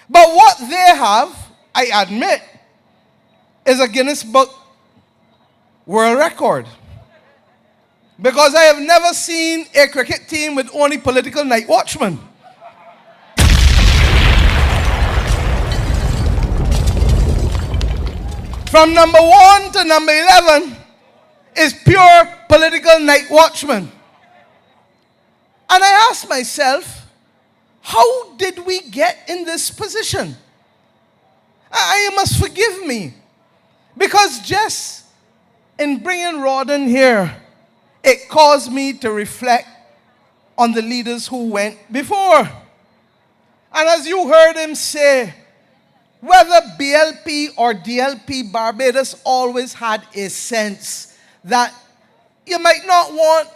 But what they have, I admit, is a Guinness Book World Record. Because I have never seen a cricket team with only political night watchmen. From number 1 to number 11 is pure political night watchmen. And I ask myself, how did we get in this position? You must forgive me. Because just in bringing Rawdon here, it caused me to reflect on the leaders who went before. And as you heard him say, whether BLP or DLP, Barbados always had a sense that you might not want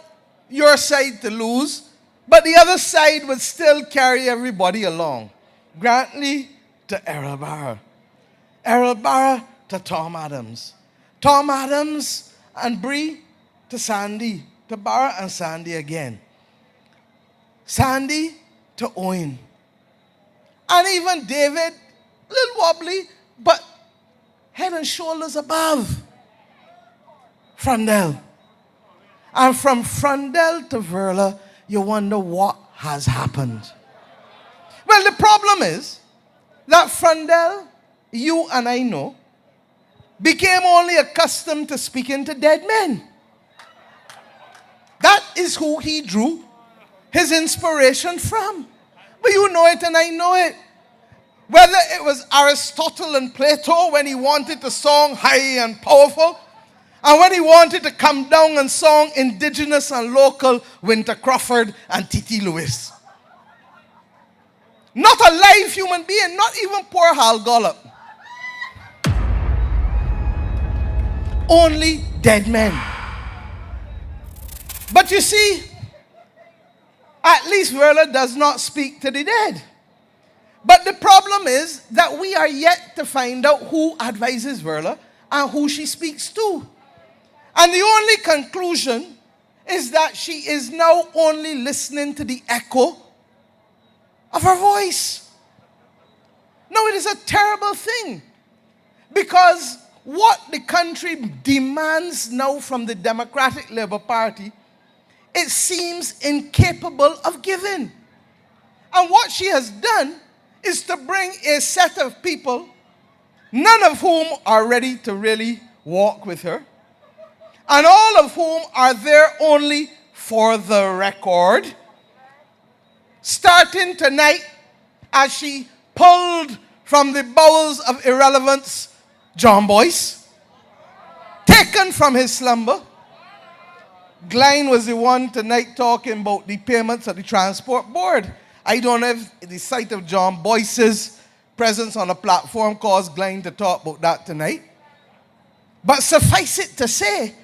your side to lose, but the other side would still carry everybody along. Grantley to Errol Barra. Errol Barra to Tom Adams. Tom Adams and Bree to Sandy, to Barra and Sandy again. Sandy to Owen. And even David, a little wobbly, but head and shoulders above Frandel. And from Frandel to Verla, you wonder what has happened. Well, the problem is that Frandel, you and I know, became only accustomed to speaking to dead men. That is who he drew his inspiration from. But you know it and I know it. Whether it was Aristotle and Plato when he wanted to song high and powerful, and when he wanted to come down and song indigenous and local, Winter Crawford and T.T. Lewis. Not a live human being, not even poor Hal Gollop. Only dead men. But you see, at least Verla does not speak to the dead. But the problem is that we are yet to find out who advises Verla and who she speaks to. And the only conclusion is that she is now only listening to the echo of her voice. No, it is a terrible thing. Because what the country demands now from the Democratic Labour Party, it seems incapable of giving. And what she has done is to bring a set of people, none of whom are ready to really walk with her, and all of whom are there only for the record, starting tonight as she pulled from the bowels of irrelevance John Boyce, taken from his slumber. Glenn was the one tonight talking about the payments of the transport board. I don't know if the sight of John Boyce's presence on the platform caused Glenn to talk about that tonight. But suffice it to say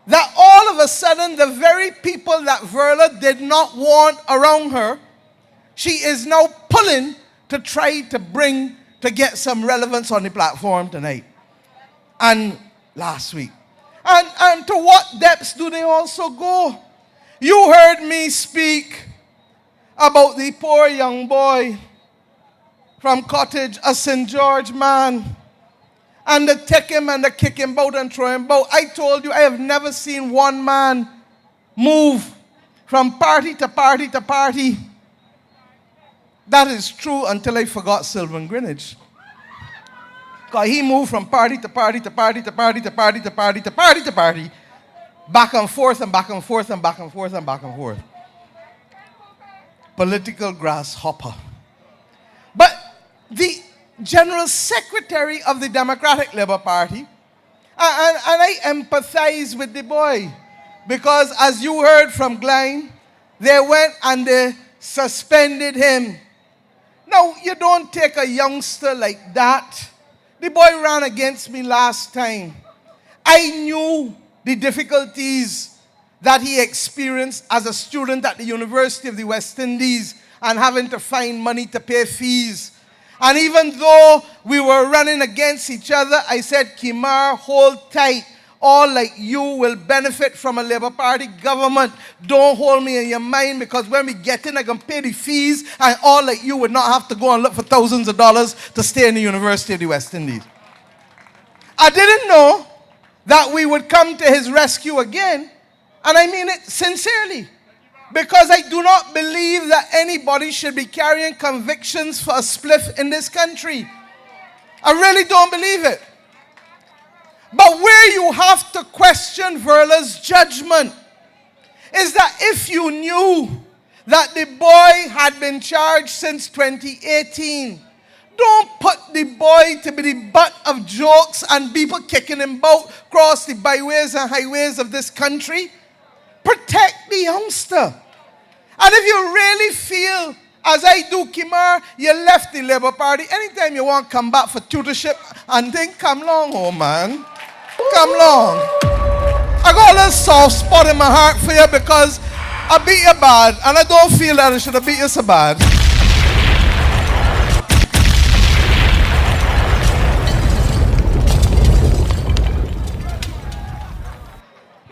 that all of a sudden the very people that Verla did not want around her, she is now pulling to try to bring to get some relevance on the platform tonight and last week. And to what depths do they also go? You heard me speak about the poor young boy from Cottage, a St. George man, and they take him and they kick him out and throw him out. I told you I have never seen one man move from party to party to party. That is true until I forgot Sylvan Greenwich. Because he moved from party to party to party to party to party to party to party to party, back and forth and back and forth and back and forth and back and forth. Political grasshopper. But the General Secretary of the Democratic Labour Party, and I empathize with the boy, because as you heard from Glenn, they went and they suspended him. Now, you don't take a youngster like that. The boy ran against me last time. I knew the difficulties that he experienced as a student at the University of the West Indies and having to find money to pay fees. And even though we were running against each other, I said, Kimar, hold tight. All like you will benefit from a Labour Party government. Don't hold me in your mind, because when we get in, I can pay the fees, and all like you would not have to go and look for thousands of dollars to stay in the University of the West Indies. I didn't know that we would come to his rescue again, and I mean it sincerely, because I do not believe that anybody should be carrying convictions for a spliff in this country. I really don't believe it. But where you have to question Verla's judgment is that if you knew that the boy had been charged since 2018, don't put the boy to be the butt of jokes and people kicking him out across the byways and highways of this country. Protect the youngster. And if you really feel, as I do, Kimar, you left the Labour Party, anytime you want to come back for tutorship and think, come along, oh man. Come along. I got a little soft spot in my heart for you, because I beat you bad, and I don't feel that I should have beat you so bad.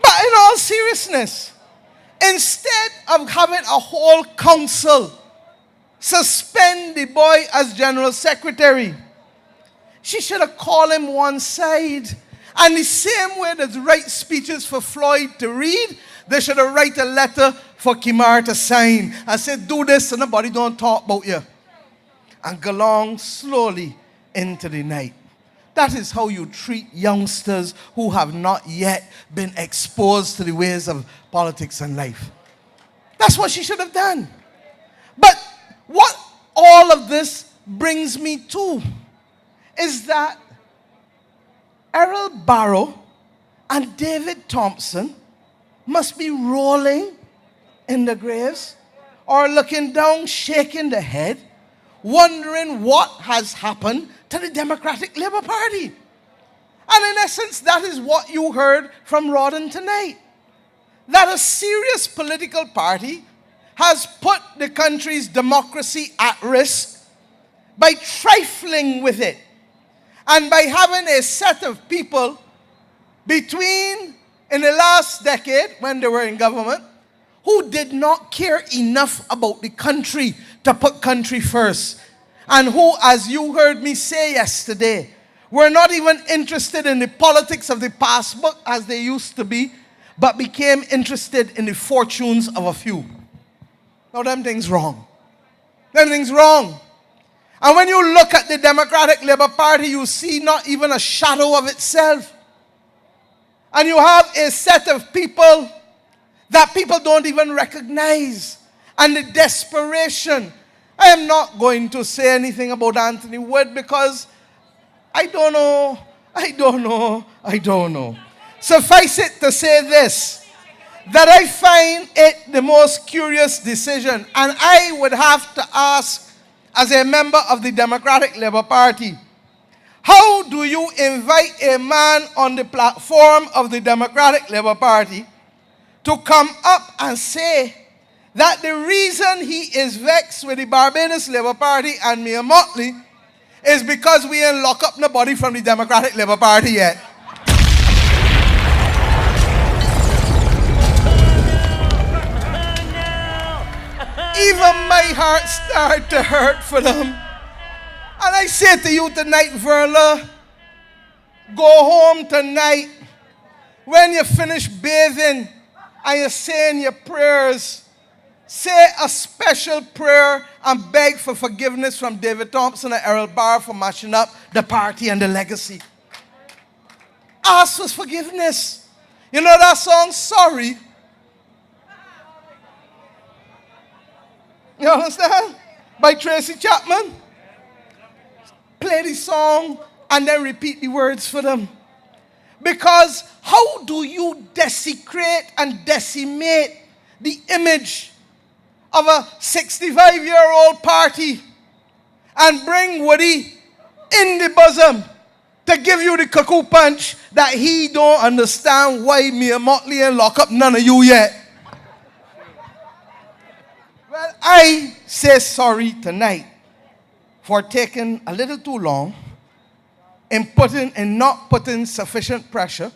But in all seriousness, instead of having a whole council suspend the boy as General Secretary, she should have called him one side. And the same way there's write speeches for Floyd to read, they should have write a letter for Kimar to sign and say, do this and nobody don't talk about you. And go along slowly into the night. That is how you treat youngsters who have not yet been exposed to the ways of politics and life. That's what she should have done. But what all of this brings me to is that Errol Barrow and David Thompson must be rolling in the graves or looking down, shaking their head, wondering what has happened to the Democratic Labour Party. And in essence, that is what you heard from Rawdon tonight. That a serious political party has put the country's democracy at risk by trifling with it. And by having a set of people in the last decade, when they were in government, who did not care enough about the country to put country first. And who, as you heard me say yesterday, were not even interested in the politics of the passbook as they used to be, but became interested in the fortunes of a few. Now, them things wrong. Them things wrong. And when you look at the Democratic Labour Party, you see not even a shadow of itself. And you have a set of people that people don't even recognize. And the desperation. I am not going to say anything about Anthony Wood, because I don't know. Suffice it to say this, that I find it the most curious decision. And I would have to ask, as a member of the Democratic Labour Party, how do you invite a man on the platform of the Democratic Labour Party to come up and say that the reason he is vexed with the Barbados Labour Party and Mia Motley is because we ain't lock up nobody from the Democratic Labour Party yet. Even my heart started to hurt for them. And I say to you tonight, Verla, go home tonight. When you finish bathing and you're saying your prayers, say a special prayer and beg for forgiveness from David Thompson and Errol Barr for mashing up the party and the legacy. Ask for forgiveness. You know that song, Sorry? You understand? By Tracy Chapman. Play the song and then repeat the words for them. Because how do you desecrate and decimate the image of a 65-year-old party and bring Woody in the bosom to give you the cuckoo punch that he don't understand why me and Motley ain't lock up none of you yet? Well, I say sorry tonight for taking a little too long in not putting sufficient pressure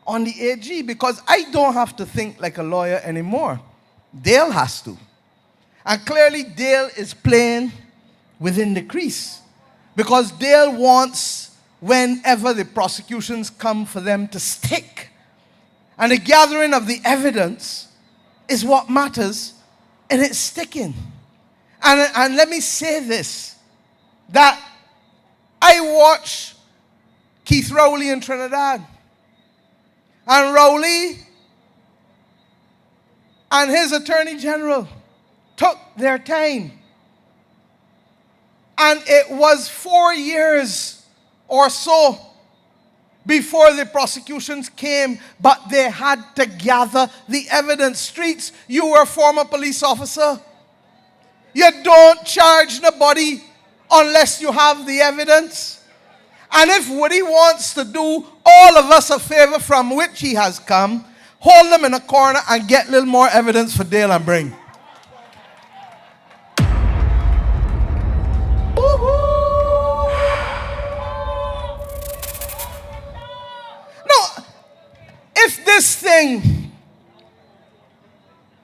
on the AG, because I don't have to think like a lawyer anymore. Dale has to. And clearly Dale is playing within the crease, because Dale wants, whenever the prosecutions come, for them to stick. And the gathering of the evidence is what matters, and it's sticking. And let me say this, that I watched Keith Rowley in Trinidad. And Rowley and his attorney general took their time. And it was 4 years or so before the prosecutions came, but they had to gather the evidence. Streets, you were a former police officer. You don't charge nobody unless you have the evidence. And if Woody wants to do all of us a favor from which he has come, hold them in a corner and get a little more evidence for Dale and bring. No, if this thing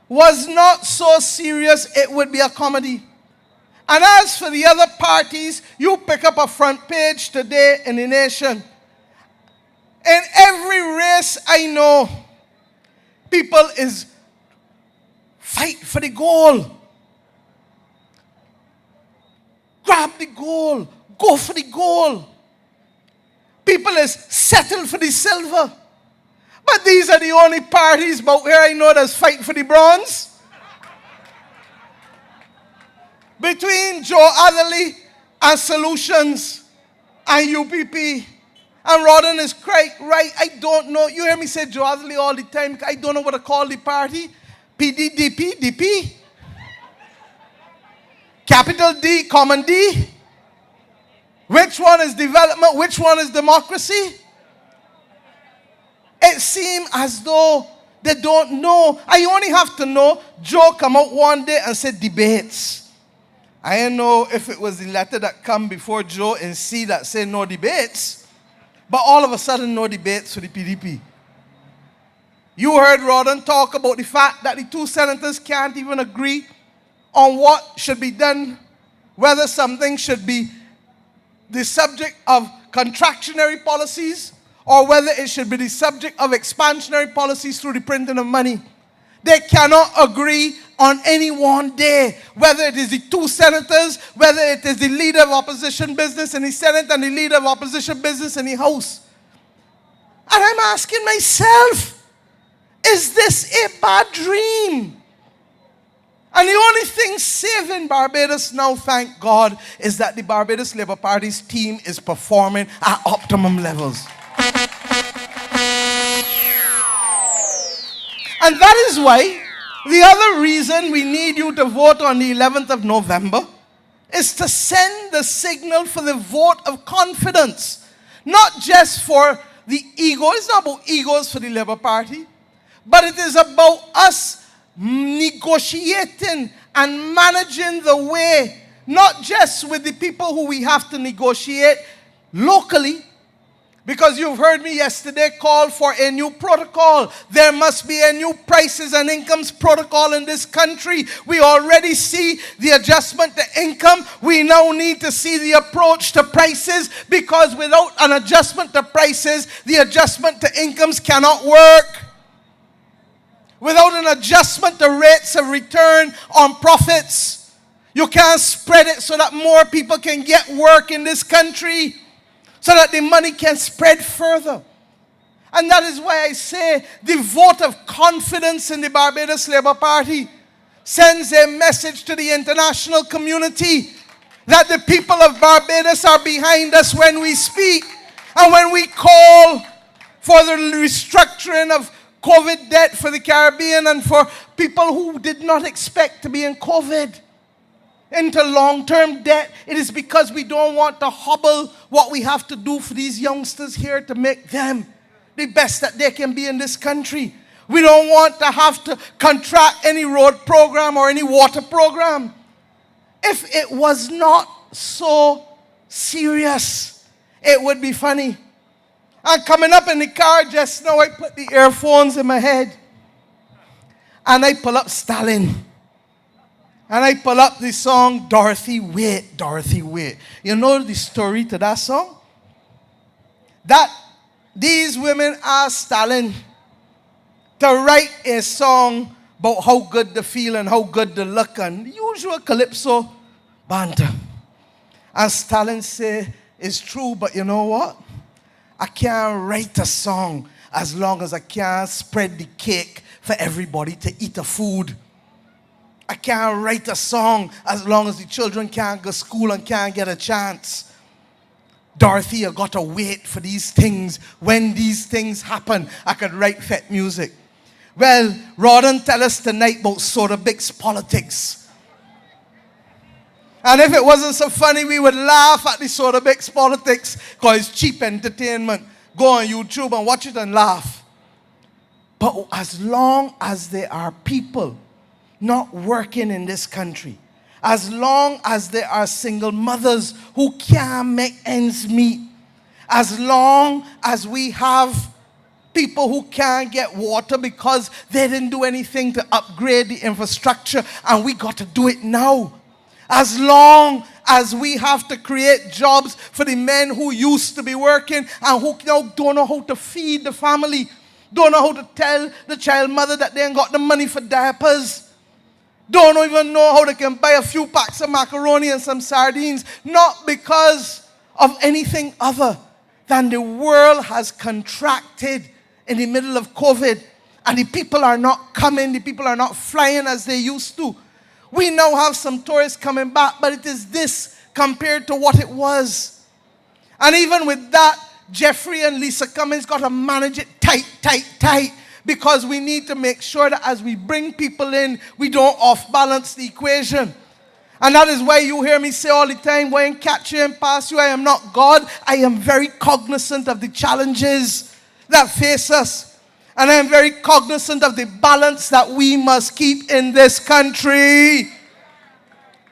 was not so serious, it would be a comedy. And as for the other parties, you pick up a front page today in the Nation. In every race I know, people is fight for the goal. Grab the goal. Go for the goal. People is settle for the silver. But these are the only parties but where I know that's fight for the bronze. Between Joe Adderley and Solutions and UPP. And Rodden is right. I don't know. You hear me say Joe Adderley all the time. I don't know what to call the party. PDDP, DP. Capital D, common D. Which one is development? Which one is democracy? It seems as though they don't know. I only have to know Joe come out one day and said debates. I don't know if it was the letter that come before Joe in C that said no debates, but all of a sudden no debates for the PDP. You heard Rodden talk about the fact that the two senators can't even agree on what should be done, whether something should be the subject of contractionary policies or whether it should be the subject of expansionary policies through the printing of money. They cannot agree on any one day, whether it is the two senators, whether it is the leader of opposition business in the Senate and the leader of opposition business in the House. And I'm asking myself, is this a bad dream? And the only thing saving Barbados now, thank God, is that the Barbados Labour Party's team is performing at optimum levels. And that is why the other reason we need you to vote on the 11th of November is to send the signal for the vote of confidence. Not just for the ego. It's not about egos for the Labour Party. But it is about us negotiating and managing the way not just with the people who we have to negotiate locally, because you've heard me yesterday call for a new protocol. There must be a new prices and incomes protocol in this country. We already see the adjustment to income. We now need to see the approach to prices, because without an adjustment to prices, the adjustment to incomes cannot work. Without an adjustment to rates of return on profits, you can't spread it so that more people can get work in this country, so that the money can spread further. And that is why I say the vote of confidence in the Barbados Labour Party sends a message to the international community that the people of Barbados are behind us when we speak and when we call for the restructuring of COVID debt for the Caribbean and for people who did not expect to be in COVID into long-term debt. It is because we don't want to hobble what we have to do for these youngsters here to make them the best that they can be in this country. We don't want to have to contract any road program or any water program. If it was not so serious, it would be funny. And coming up in the car just now, I put the earphones in my head and I pull up Stalin. And I pull up the song, Dorothy Wait, Dorothy Wait. You know the story to that song? That these women asked Stalin to write a song about how good they feel and how good they look, and the usual calypso banter. And Stalin said, it's true, but you know what? I can't write a song as long as I can't spread the cake for everybody to eat the food. I can't write a song as long as the children can't go to school and can't get a chance. Dorothy, I got to wait for these things. When these things happen, I could write fet music. Well, Rawdon tell us tonight about Soda Bix politics. And if it wasn't so funny, we would laugh at the Soda Bix politics because it's cheap entertainment. Go on YouTube and watch it and laugh. But as long as there are people not working in this country, as long as there are single mothers who can't make ends meet, as long as we have people who can't get water because they didn't do anything to upgrade the infrastructure and we got to do it now, as long as we have to create jobs for the men who used to be working and who now don't know how to feed the family, don't know how to tell the child mother that they ain't got the money for diapers, don't even know how they can buy a few packs of macaroni and some sardines, not because of anything other than the world has contracted in the middle of COVID and the people are not coming, the people are not flying as they used to. We now have some tourists coming back, but it is this compared to what it was. And even with that, Jeffrey and Lisa Cummins got to manage it tight, because we need to make sure that as we bring people in, we don't off-balance the equation. And that is why you hear me say all the time, when catch you and pass you, I am not God. I am very cognizant of the challenges that face us. And I am very cognizant of the balance that we must keep in this country.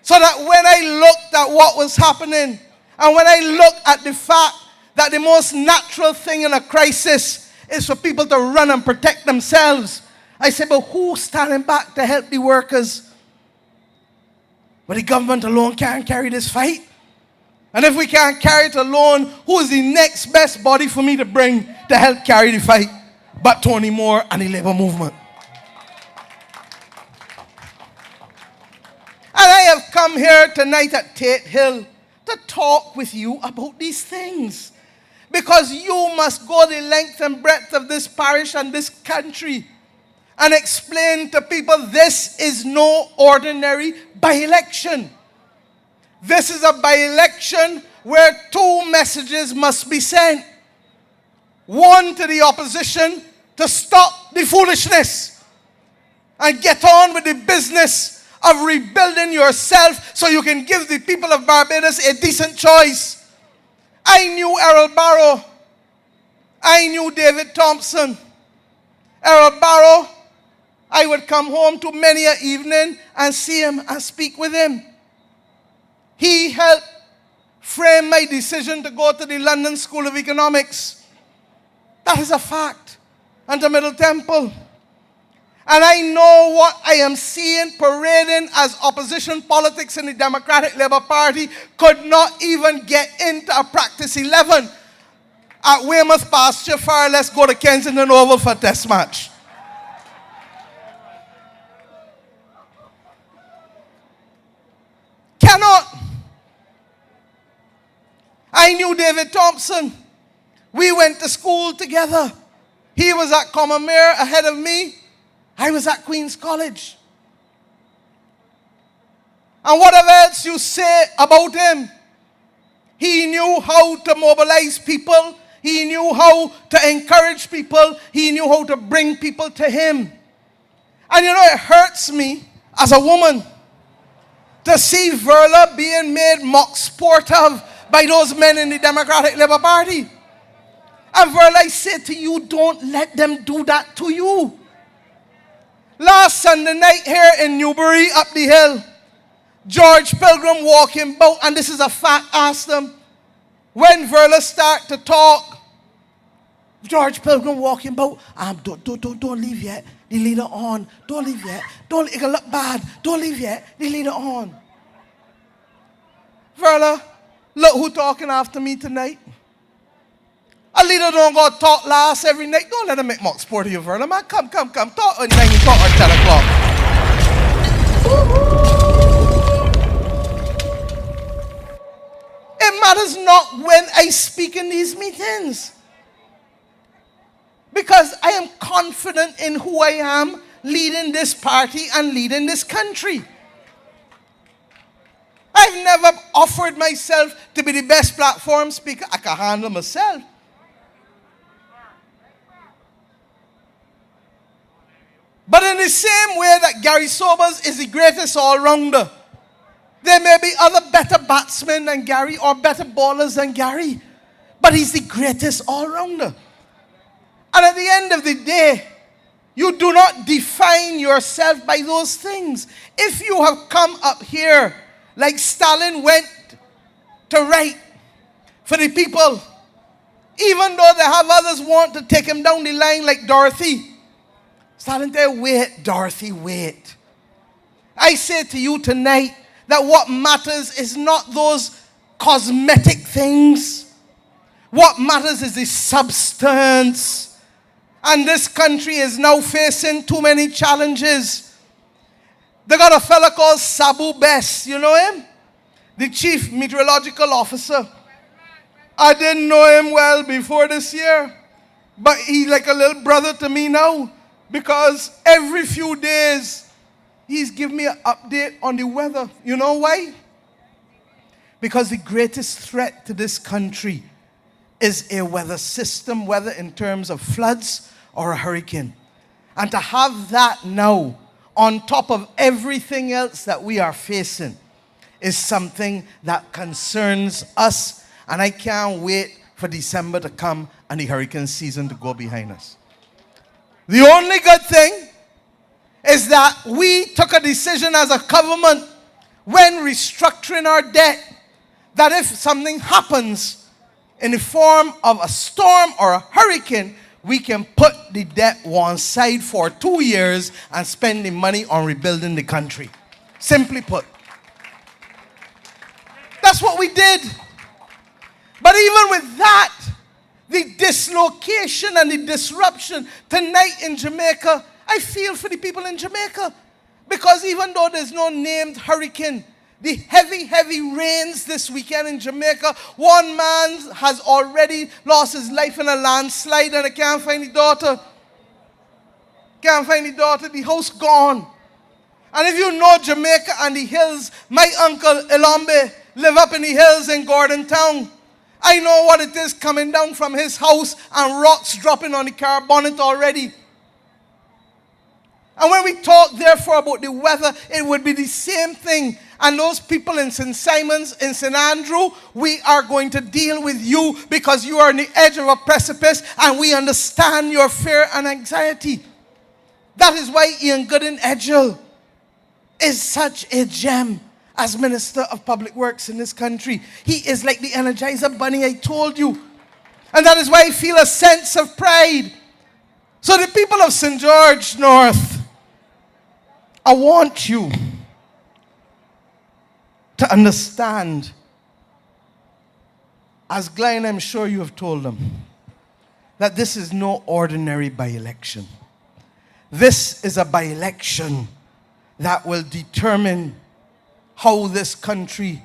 So that when I looked at what was happening, and when I looked at the fact that the most natural thing in a crisis is for people to run and protect themselves, I said, but who's standing back to help the workers? But the government alone can't carry this fight. And if we can't carry it alone, who is the next best body for me to bring to help carry the fight but Tony Moore and the labor movement? And I have come here tonight at Tate Hill to talk with you about these things, because you must go the length and breadth of this parish and this country and explain to people this is no ordinary by-election. This is a by-election where two messages must be sent. One to the opposition to stop the foolishness and get on with the business of rebuilding yourself so you can give the people of Barbados a decent choice. I knew Errol Barrow. I knew David Thompson. Errol Barrow, I would come home to many an evening and see him and speak with him. He helped frame my decision to go to the London School of Economics. That is a fact. And to Middle Temple. And I know what I am seeing parading as opposition politics in the Democratic Labour Party could not even get into a practice 11 at Weymouth Pasture. Far less go to Kensington Oval for a test match. Cannot. I knew David Thompson. We went to school together. He was at Commonwealth ahead of me. I was at Queen's College. And whatever else you say about him, he knew how to mobilize people. He knew how to encourage people. He knew how to bring people to him. And you know, it hurts me as a woman to see Verla being made mock sport of by those men in the Democratic Labour Party. And Verla, I say to you, don't let them do that to you. Last Sunday night here in Newbury, up the hill, George Pilgrim walking about, and this is a fact, asked them, when Verla start to talk, George Pilgrim walking about, don't leave yet, the leader on, don't leave yet, don't, it can look bad, don't leave yet, the leader on. Verla, look who talking after me tonight. A leader don't go talk last every night. Don't let him make mock sport of you, Verla, man. Come. Talk at 9 o'clock or 10 o'clock. It matters not when I speak in these meetings. Because I am confident in who I am leading this party and leading this country. I've never offered myself to be the best platform speaker. I can handle myself. But in the same way that Gary Sobers is the greatest all-rounder, there may be other better batsmen than Gary or better bowlers than Gary. But he's the greatest all-rounder. And at the end of the day, you do not define yourself by those things. If you have come up here like Stalin went to write for the people, even though they have others want to take him down the line like Dorothy, Stalin said, wait, Dorothy, wait. I say to you tonight that what matters is not those cosmetic things. What matters is the substance. And this country is now facing too many challenges. They got a fella called Sabu Bess. You know him? The chief meteorological officer. I didn't know him well before this year. But he's like a little brother to me now. Because every few days, he's giving me an update on the weather. You know why? Because the greatest threat to this country is a weather system, whether in terms of floods or a hurricane. And to have that now on top of everything else that we are facing is something that concerns us. And I can't wait for December to come and the hurricane season to go behind us. The only good thing is that we took a decision as a government when restructuring our debt that if something happens in the form of a storm or a hurricane, we can put the debt one side for 2 years and spend the money on rebuilding the country. Simply put. That's what we did. But even with that, the dislocation and the disruption tonight in Jamaica, I feel for the people in Jamaica. Because even though there's no named hurricane, the heavy rains this weekend in Jamaica, one man has already lost his life in a landslide and I can't find the daughter. The house gone. And if you know Jamaica and the hills, my uncle Elambe live up in the hills in Gordon Town. I know what it is coming down from his house and rocks dropping on the car bonnet already. And when we talk, therefore, about the weather, it would be the same thing. And those people in St. Simon's, in St. Andrew, we are going to deal with you because you are on the edge of a precipice and we understand your fear and anxiety. That is why Ian Gooden Edgell is such a gem. as Minister of Public Works in this country. He is like the Energizer Bunny I told you. And that is why I feel a sense of pride. So the people of St. George North, I want you to understand, as Glenn, I'm sure you have told them, that this is no ordinary by-election. This is a by-election that will determine how this country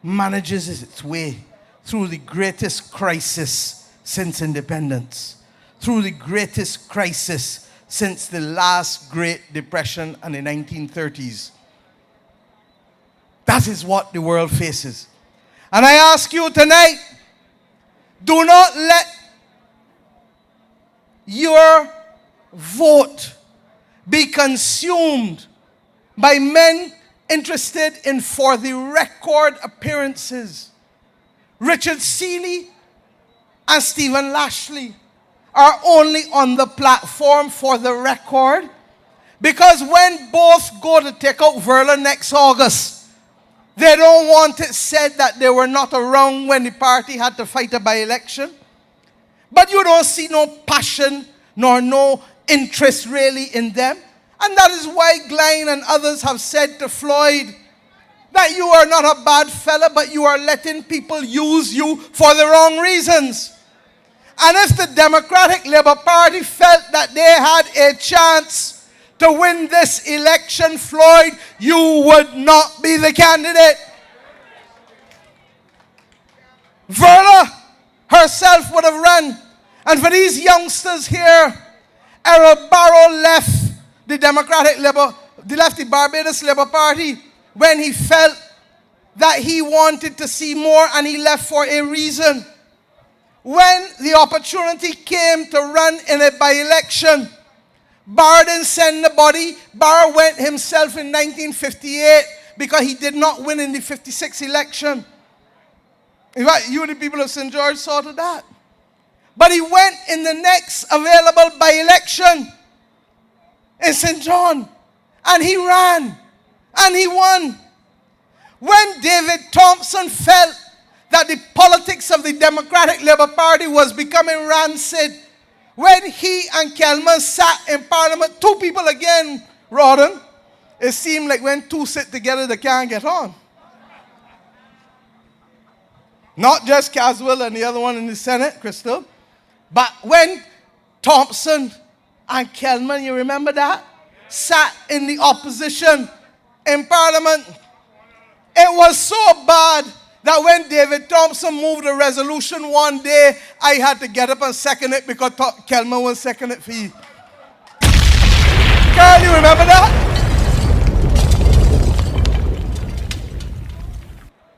manages its way through the greatest crisis since independence, through the greatest crisis since the last Great Depression and the 1930s. That is what the world faces. And I ask you tonight, do not let your vote be consumed by men interested in for the record appearances. Richard Seeley and Stephen Lashley are only on the platform for the record because when both go to take out Verla next August, they don't want it said that they were not around when the party had to fight a by-election. But you don't see no passion nor no interest really in them. And that is why Glenn and others have said to Floyd that you are not a bad fella, but you are letting people use you for the wrong reasons. And if the Democratic Labour Party felt that they had a chance to win this election, Floyd, you would not be the candidate. Verla herself would have run. And for these youngsters here, Errol Barrow left the left the Barbados Labour Party when he felt that he wanted to see more, and he left for a reason. When the opportunity came to run in a by-election, Barr didn't send the body. Barr went himself in 1958 because he did not win in the 56 election. In fact, you the people of St. George saw to that. But he went in the next available by-election in St. John, and he ran, and he won. When David Thompson felt that the politics of the Democratic Labour Party was becoming rancid, when he and Kelman sat in Parliament, two people again, Rawdon, it seemed like when two sit together, they can't get on. Not just Caswell and the other one in the Senate, Crystal, but when Thompson and Kelman, you remember that, sat in the opposition in Parliament, it was so bad that when David Thompson moved a resolution one day, I had to get up and second it because Kelman was second it for you. Carl, you remember that?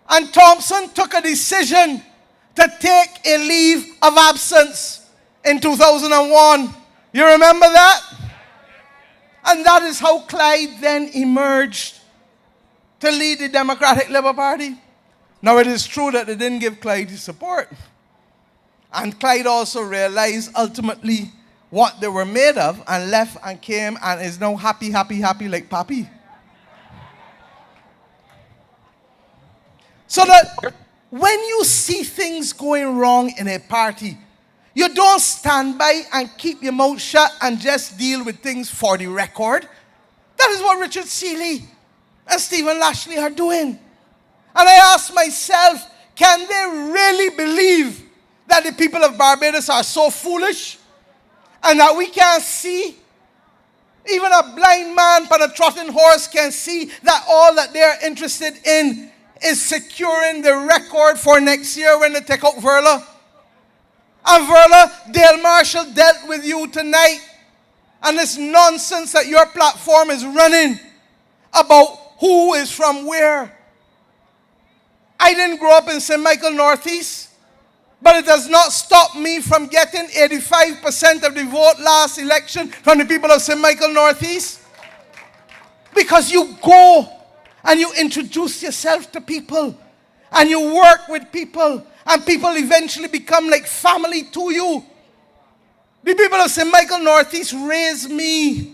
And Thompson took a decision to take a leave of absence in 2001. You remember that? And that is how Clyde then emerged to lead the Democratic Labour Party. Now, it is true that they didn't give Clyde his support. And Clyde also realized ultimately what they were made of and left and came and is now happy, happy, happy like Papi. So that when you see things going wrong in a party, you don't stand by and keep your mouth shut and just deal with things for the record. That is what Richard Seeley and Stephen Lashley are doing. And I ask myself, can they really believe that the people of Barbados are so foolish and that we can't see? Even a blind man on a trotting horse can see that all that they're interested in is securing the record for next year when they take out Verla. And Verla, Dale Marshall dealt with you tonight. And this nonsense that your platform is running about who is from where. I didn't grow up in St. Michael Northeast, but it does not stop me from getting 85% of the vote last election from the people of St. Michael Northeast. Because you go and you introduce yourself to people and you work with people and people eventually become like family to you. The people of St. Michael Northeast raised me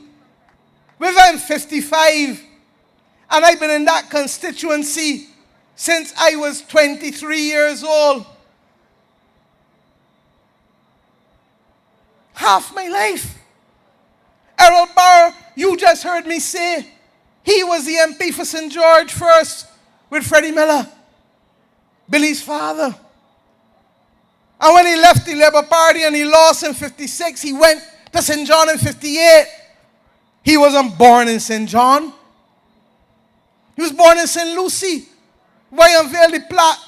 when I'm 55. And I've been in that constituency since I was 23 years old. Half my life. Errol Barr, you just heard me say, he was the MP for St. George first with Freddie Miller, Billy's father. And when he left the Labour Party and he lost in 56, he went to St. John in 58. He wasn't born in St. John. He was born in St. Lucie. Why unveil the plaque?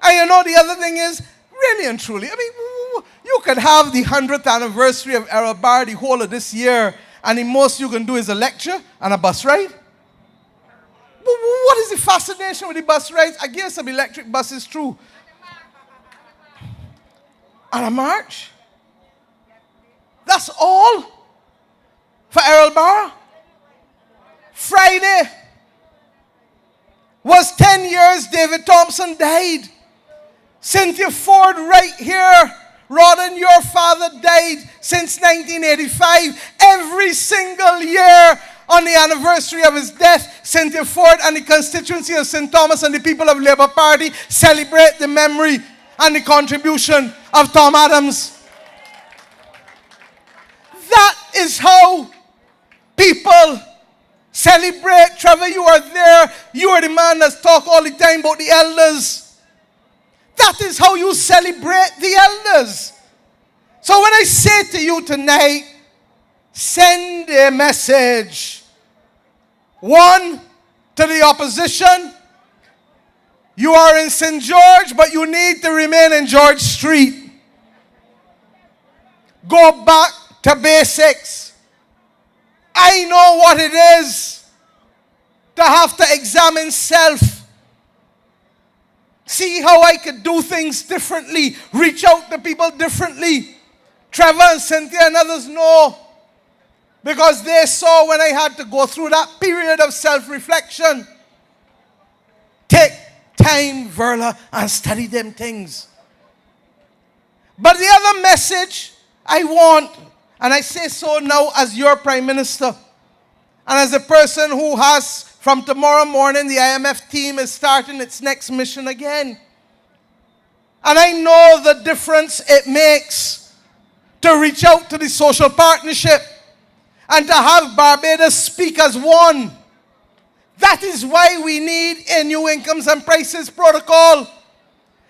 And you know the other thing is, really and truly, I mean, you could have the 100th anniversary of Errol Barr the whole of this year, and the most you can do is a lecture and a bus ride. What is the fascination with the bus rides? I guess some electric buses too. And a march. That's all for Errol Barr. Friday was 10 years David Thompson died. Cynthia Ford right here. Rodden, your father died since 1985. Every single year on the anniversary of his death, Cynthia Ford and the constituency of St. Thomas and the people of Labour Party celebrate the memory and the contribution of Tom Adams. That is how people celebrate. Trevor, you are there. You are the man that's talk all the time about the elders. That is how you celebrate the elders. So when I say to you tonight, send a message. One, to the opposition. You are in St. George, but you need to remain in George Street. Go back to basics. I know what it is to have to examine self. See how I could do things differently. Reach out to people differently. Trevor and Cynthia and others know. Because they saw when I had to go through that period of self-reflection. Take time, Verla, and study them things. But the other message I want, and I say so now as your Prime Minister, and as a person who has, from tomorrow morning, the IMF team is starting its next mission again. And I know the difference it makes to reach out to the social partnership and to have Barbados speak as one. That is why we need a new incomes and prices protocol.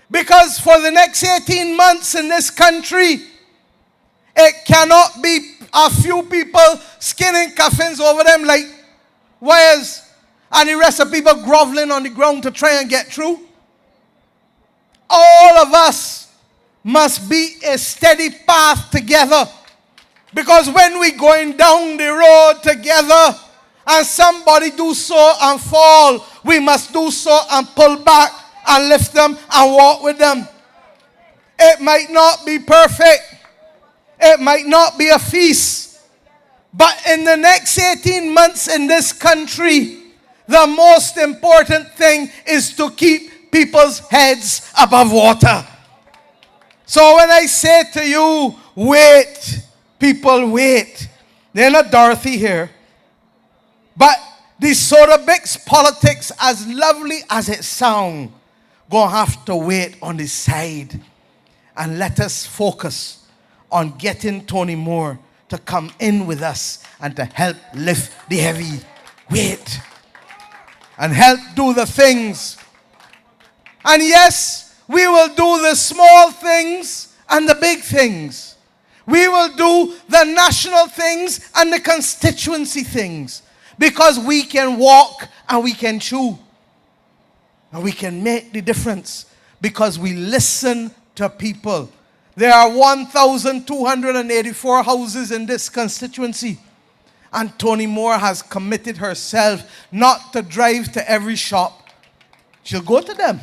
Because for the next 18 months in this country, it cannot be a few people skinning coffins over them like wires and the rest of people groveling on the ground to try and get through. All of us must be a steady path together. Because when we're going down the road together and somebody do so and fall, we must do so and pull back and lift them and walk with them. It might not be perfect. It might not be a feast. But in the next 18 months in this country, the most important thing is to keep people's heads above water. So when I say to you, wait, people wait. They're not Dorothy here. But the Soda Bix politics, as lovely as it sounds, gonna have to wait on the side. And let us focus on getting Tony Moore to come in with us and to help lift the heavy weight. And help do the things. And yes, we will do the small things and the big things. We will do the national things and the constituency things. Because we can walk and we can chew. And we can make the difference. Because we listen to people. There are 1,284 houses in this constituency. And Tony Moore has committed herself not to drive to every shop. She'll go to them.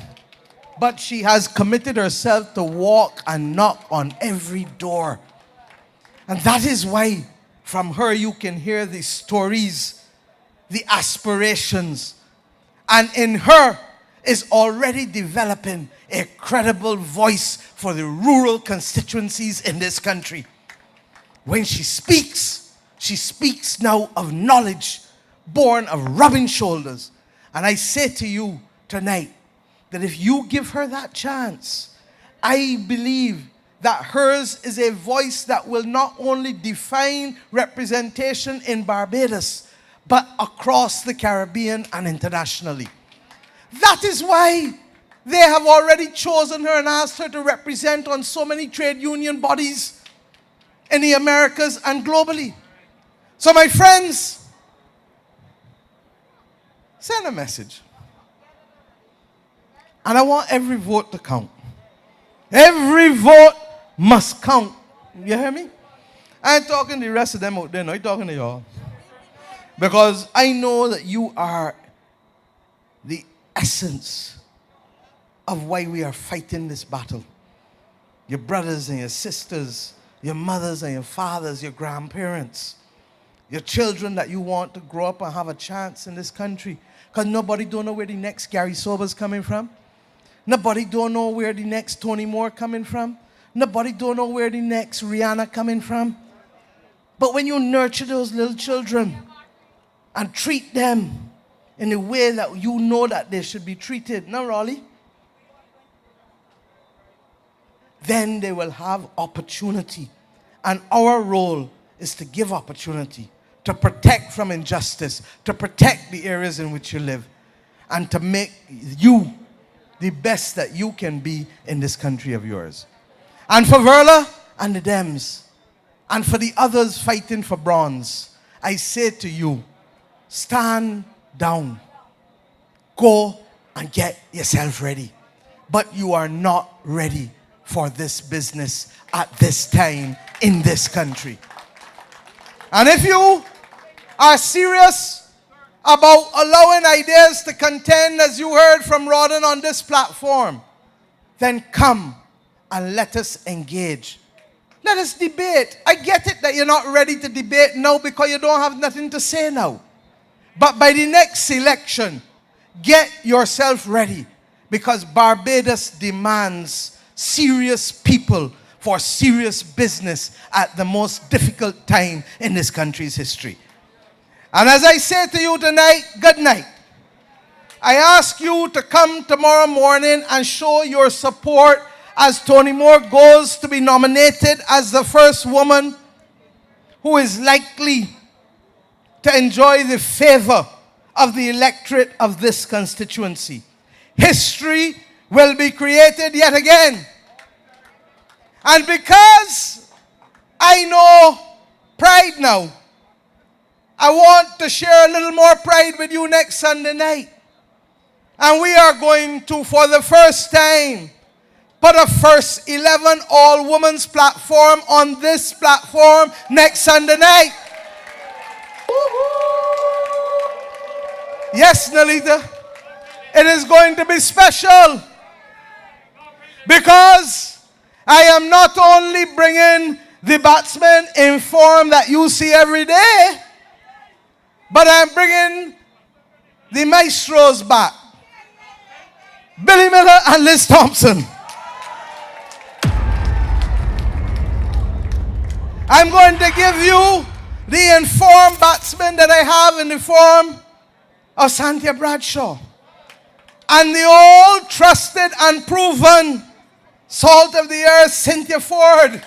But she has committed herself to walk and knock on every door. And that is why from her you can hear the stories, the aspirations. And in her is already developing a credible voice for the rural constituencies in this country. When she speaks now of knowledge, born of rubbing shoulders. And I say to you tonight that if you give her that chance, I believe that hers is a voice that will not only define representation in Barbados, but across the Caribbean and internationally. That is why they have already chosen her and asked her to represent on so many trade union bodies in the Americas and globally. So my friends, send a message. And I want every vote to count. Every vote must count. You hear me? I ain't talking to the rest of them out there, no, I'm talking to y'all. Because I know that you are the essence of why we are fighting this battle. Your brothers and your sisters, your mothers and your fathers, your grandparents, your children that you want to grow up and have a chance in this country. Because nobody don't know where the next Gary Sober's coming from. Nobody don't know where the next Tony Moore coming from. Nobody don't know where the next Rihanna coming from. But when you nurture those little children and treat them in a way that you know that they should be treated, now Raleigh, then they will have opportunity. And our role is to give opportunity, to protect from injustice, to protect the areas in which you live, and to make you the best that you can be in this country of yours. And for Verla and the Dems, and for the others fighting for bronze, I say to you, stand down. Go and get yourself ready. But you are not ready for this business at this time in this country. And if you are serious about allowing ideas to contend, as you heard from Rawdon on this platform, then come and let us engage. Let us debate. I get it that you're not ready to debate now because you don't have nothing to say now. But by the next election, get yourself ready, because Barbados demands serious people for serious business at the most difficult time in this country's history. And as I say to you tonight, good night. I ask you to come tomorrow morning and show your support as Tony Moore goes to be nominated as the first woman who is likely to enjoy the favor of the electorate of this constituency. History will be created yet again. And because I know pride now, I want to share a little more pride with you next Sunday night. And we are going to, for the first time, put a first 11 all-women's platform on this platform next Sunday night. Yes, Nalita, it is going to be special, because I am not only bringing the batsmen in form that you see every day, but I'm bringing the maestros back. Billy Miller and Liz Thompson. I'm going to give you the informed batsmen that I have in the form of Cynthia Bradshaw, and the old trusted and proven salt of the earth Cynthia Ford,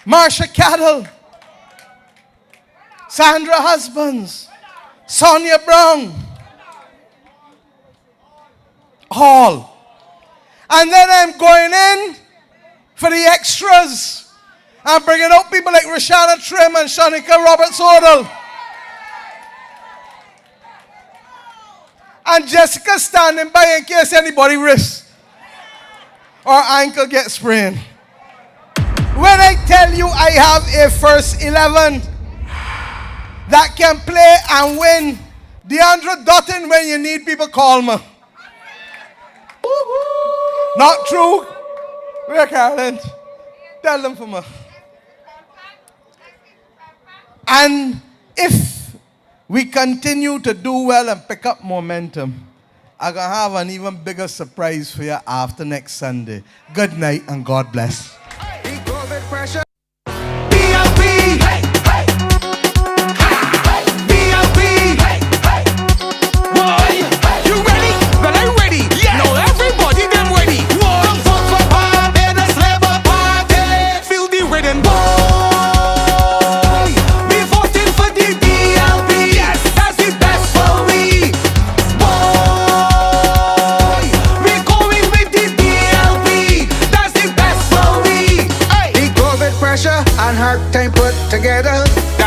Marsha Cattle, Sandra Husbands, Sonia Brown, all. And then I'm going in for the extras. I'm bringing out people like Rashana Trim and Shanika Roberts-Odell. And Jessica standing by in case anybody wrist or ankle gets sprained. When I tell you I have a first 11 that can play and win, DeAndre Dutton, when you need people, call me. Not true? Where Carolyn? Tell them for me. And if we continue to do well and pick up momentum, I'm going to have an even bigger surprise for you after next Sunday. Good night and God bless. Pressure. B.O.B. Hey, hey.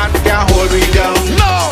that can hold me down. No.